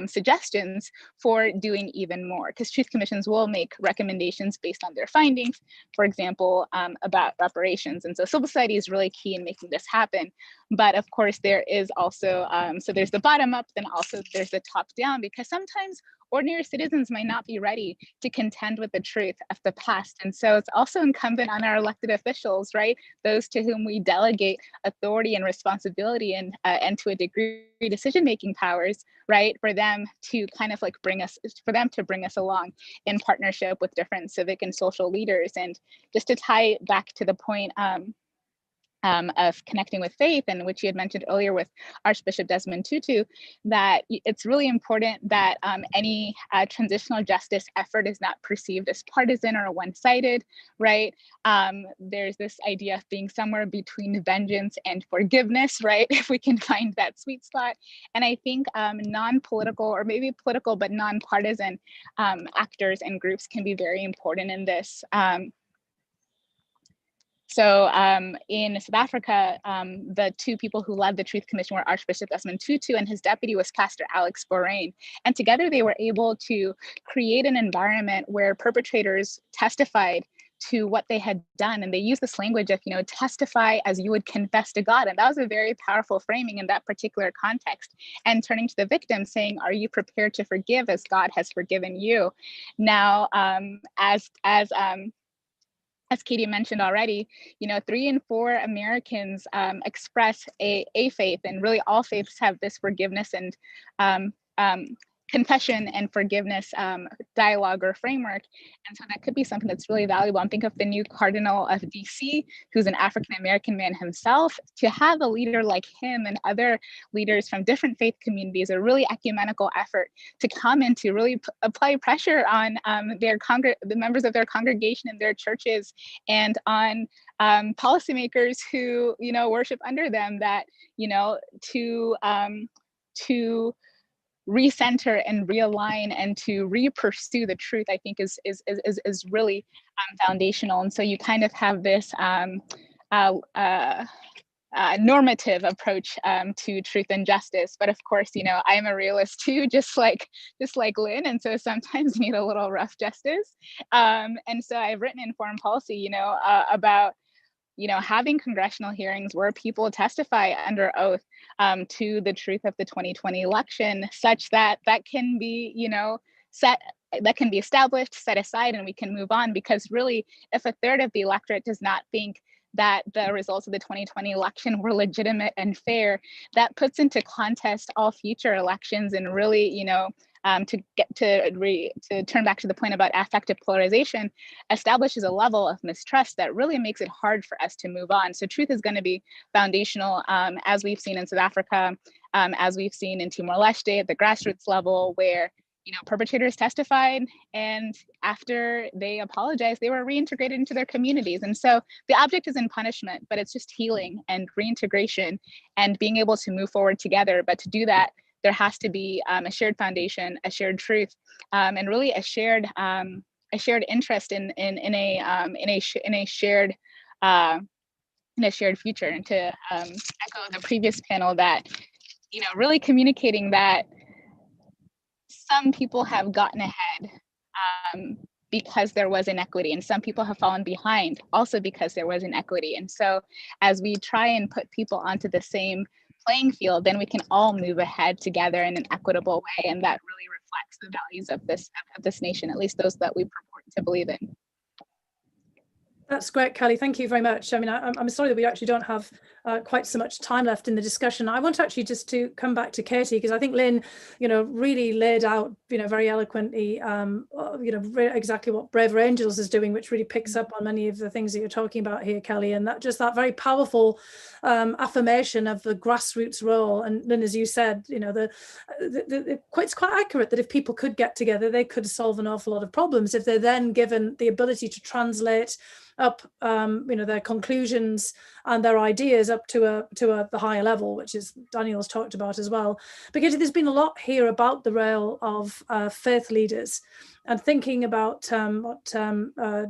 suggestions for doing even more, because truth commissions will make recommendations based on their findings, for example, about reparations. And so civil society is really key in making this happen. But of course, there is also, so there's the bottom up, then also there's the top down, because sometimes ordinary citizens might not be ready to contend with the truth of the past. And so it's also incumbent on our elected officials, right? Those to whom we delegate authority and responsibility and to a degree decision-making powers, right? For them to kind of like bring us along in partnership with different civic and social leaders. And just to tie back to the point of connecting with faith, and which you had mentioned earlier with Archbishop Desmond Tutu, that it's really important that any transitional justice effort is not perceived as partisan or one-sided, right? There's this idea of being somewhere between vengeance and forgiveness, right? If we can find that sweet spot. And I think non-political, or maybe political but non-partisan actors and groups can be very important in this. So in South Africa, the two people who led the Truth Commission were Archbishop Desmond Tutu, and his deputy was Pastor Alex Boraine. And together they were able to create an environment where perpetrators testified to what they had done. And they used this language of, testify as you would confess to God. And that was a very powerful framing in that particular context. And turning to the victim saying, are you prepared to forgive as God has forgiven you? Now, as Katie mentioned already, 3 in 4 Americans express a faith, and really all faiths have this forgiveness and confession and forgiveness dialogue or framework. And so that could be something that's really valuable. And think of the new Cardinal of DC, who's an African-American man himself. To have a leader like him and other leaders from different faith communities, a really ecumenical effort to come and to really apply pressure on the members of their congregation and their churches, and on policymakers who, worship under them, that, to recenter and realign and to re-pursue the truth, I think is really foundational. And so you kind of have this normative approach to truth and justice. But of course, I am a realist too, just like Lynn. And so sometimes you need a little rough justice. And so I've written in Foreign Policy, about having congressional hearings where people testify under oath to the truth of the 2020 election, such that can be, that can be established, set aside, and we can move on. Because really, if a third of the electorate does not think that the results of the 2020 election were legitimate and fair, that puts into contest all future elections, and really, to turn back to the point about affective polarization, establishes a level of mistrust that really makes it hard for us to move on. So truth is going to be foundational, as we've seen in South Africa, as we've seen in Timor-Leste at the grassroots level, where perpetrators testified, and after they apologized, they were reintegrated into their communities. And so the object isn't punishment, but it's just healing and reintegration and being able to move forward together. But to do that, there has to be a shared foundation, a shared truth, and really a shared interest in a shared future. And to echo the previous panel, that really communicating that some people have gotten ahead because there was inequity, and some people have fallen behind also because there was inequity. And so as we try and put people onto the same playing field, then we can all move ahead together in an equitable way, and that really reflects the values of this nation, at least those that we purport to believe in. That's great, Kelly. Thank you very much. I mean, I'm sorry that we actually don't have quite so much time left in the discussion. I want actually just to come back to Katie, because I think Lynn, really laid out, very eloquently, exactly what Braver Angels is doing, which really picks up on many of the things that you're talking about here, Kelly, and that very powerful affirmation of the grassroots role. And Lynn, as you said, it's quite accurate that if people could get together, they could solve an awful lot of problems if they're then given the ability to translate up their conclusions and their ideas up to the higher level, which is Daniel's talked about as well. But there's been a lot here about the role of faith leaders, and thinking about what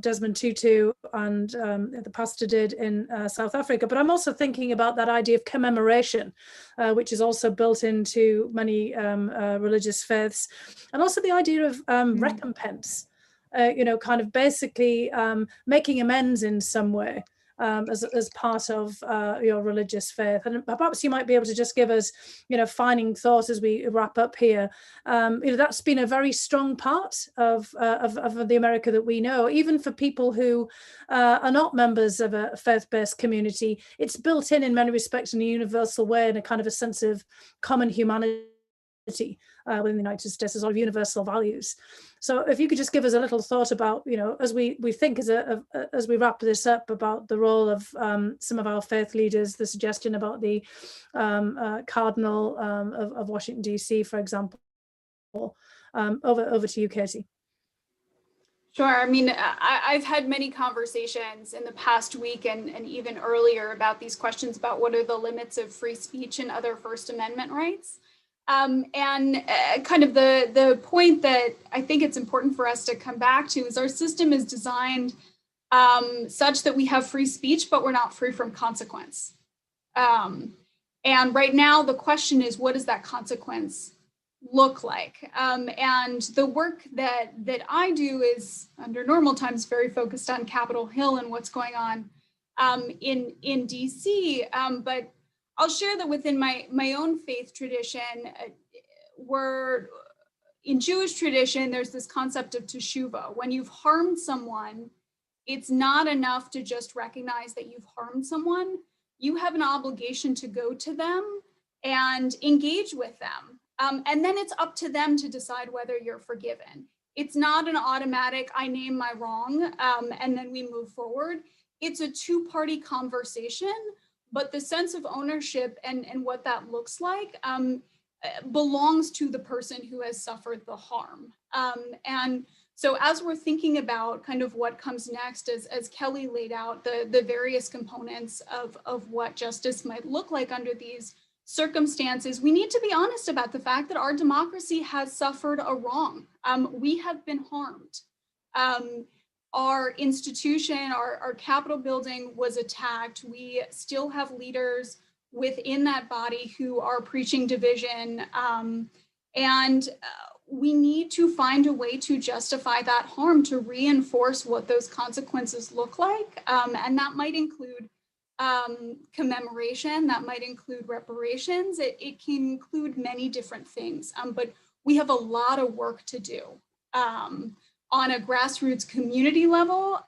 Desmond Tutu and the pastor did in South Africa. But I'm also thinking about that idea of commemoration, which is also built into many religious faiths, and also the idea of recompense. Kind of basically making amends in some way. as part of your religious faith. And perhaps you might be able to just give us, final thoughts as we wrap up here. That's been a very strong part of the America that we know, even for people who are not members of a faith-based community. It's built in many respects in a universal way, and a kind of a sense of common humanity within the United States. There's a lot of universal values. So if you could just give us a little thought about, as we think as we wrap this up, about the role of some of our faith leaders, the suggestion about the Cardinal of Washington, D.C., for example. Over to you, Katie. Sure. I mean, I've had many conversations in the past week and even earlier about these questions about what are the limits of free speech and other First Amendment rights. And kind of the point that I think it's important for us to come back to is our system is designed such that we have free speech, but we're not free from consequence. And right now, the question is, what does that consequence look like? And the work that I do is, under normal times, very focused on Capitol Hill and what's going on in DC. But I'll share that within my own faith tradition, in Jewish tradition, there's this concept of teshuvah. When you've harmed someone, it's not enough to just recognize that you've harmed someone. You have an obligation to go to them and engage with them. And then it's up to them to decide whether you're forgiven. It's not an automatic, I name my wrong, and then we move forward. It's a two-party conversation, but the sense of ownership and what that looks like belongs to the person who has suffered the harm. And so as we're thinking about kind of what comes next, as Kelly laid out, the various components of what justice might look like under these circumstances, we need to be honest about the fact that our democracy has suffered a wrong. We have been harmed. Our institution, our Capitol building was attacked. We still have leaders within that body who are preaching division. And we need to find a way to justify that harm, to reinforce what those consequences look like. And that might include commemoration, that might include reparations. It can include many different things, but we have a lot of work to do on a grassroots community level,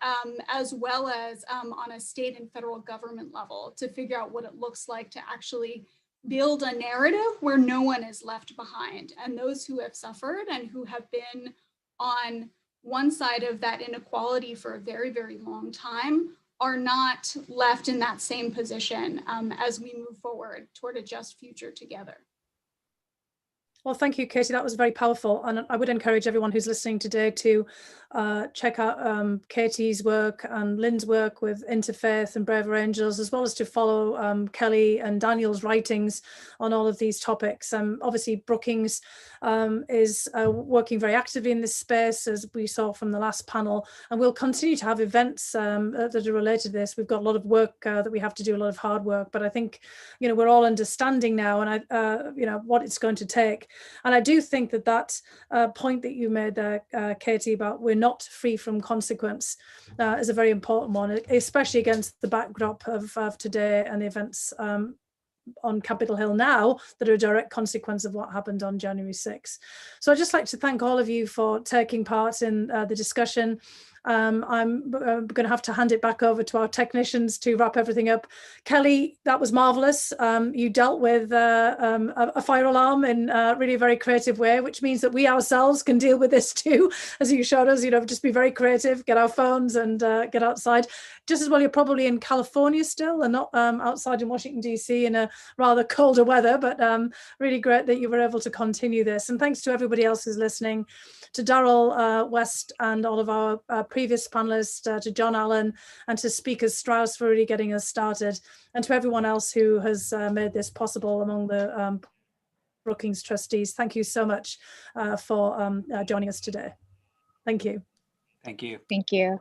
as well as on a state and federal government level, to figure out what it looks like to actually build a narrative where no one is left behind. And those who have suffered and who have been on one side of that inequality for a very, very long time are not left in that same position as we move forward toward a just future together. Well, thank you, Katie. That was very powerful. And I would encourage everyone who's listening today to check out Katie's work and Lynn's work with Interfaith and Braver Angels, as well as to follow Kelly and Daniel's writings on all of these topics. Obviously, Brookings is working very actively in this space, as we saw from the last panel, and we'll continue to have events that are related to this. We've got a lot of work that we have to do, a lot of hard work, but I think, we're all understanding now, and what it's going to take. And I do think that point that you made there, Katie, about we're not free from consequence is a very important one, especially against the backdrop of today and the events on Capitol Hill now that are a direct consequence of what happened on January 6th. So I'd just like to thank all of you for taking part in the discussion. I'm going to have to hand it back over to our technicians to wrap everything up. Kelly, that was marvelous. You dealt with a fire alarm in really a very creative way, which means that we ourselves can deal with this too, as you showed us, just be very creative, get our phones and get outside. Just as well, you're probably in California still and not outside in Washington, D.C. in a rather colder weather, but really great that you were able to continue this. And thanks to everybody else who's listening, to Daryl West and all of our previous panelists, to John Allen and to Speakers Strauss for really getting us started, and to everyone else who has made this possible among the Brookings trustees. Thank you so much for joining us today. Thank you. Thank you. Thank you.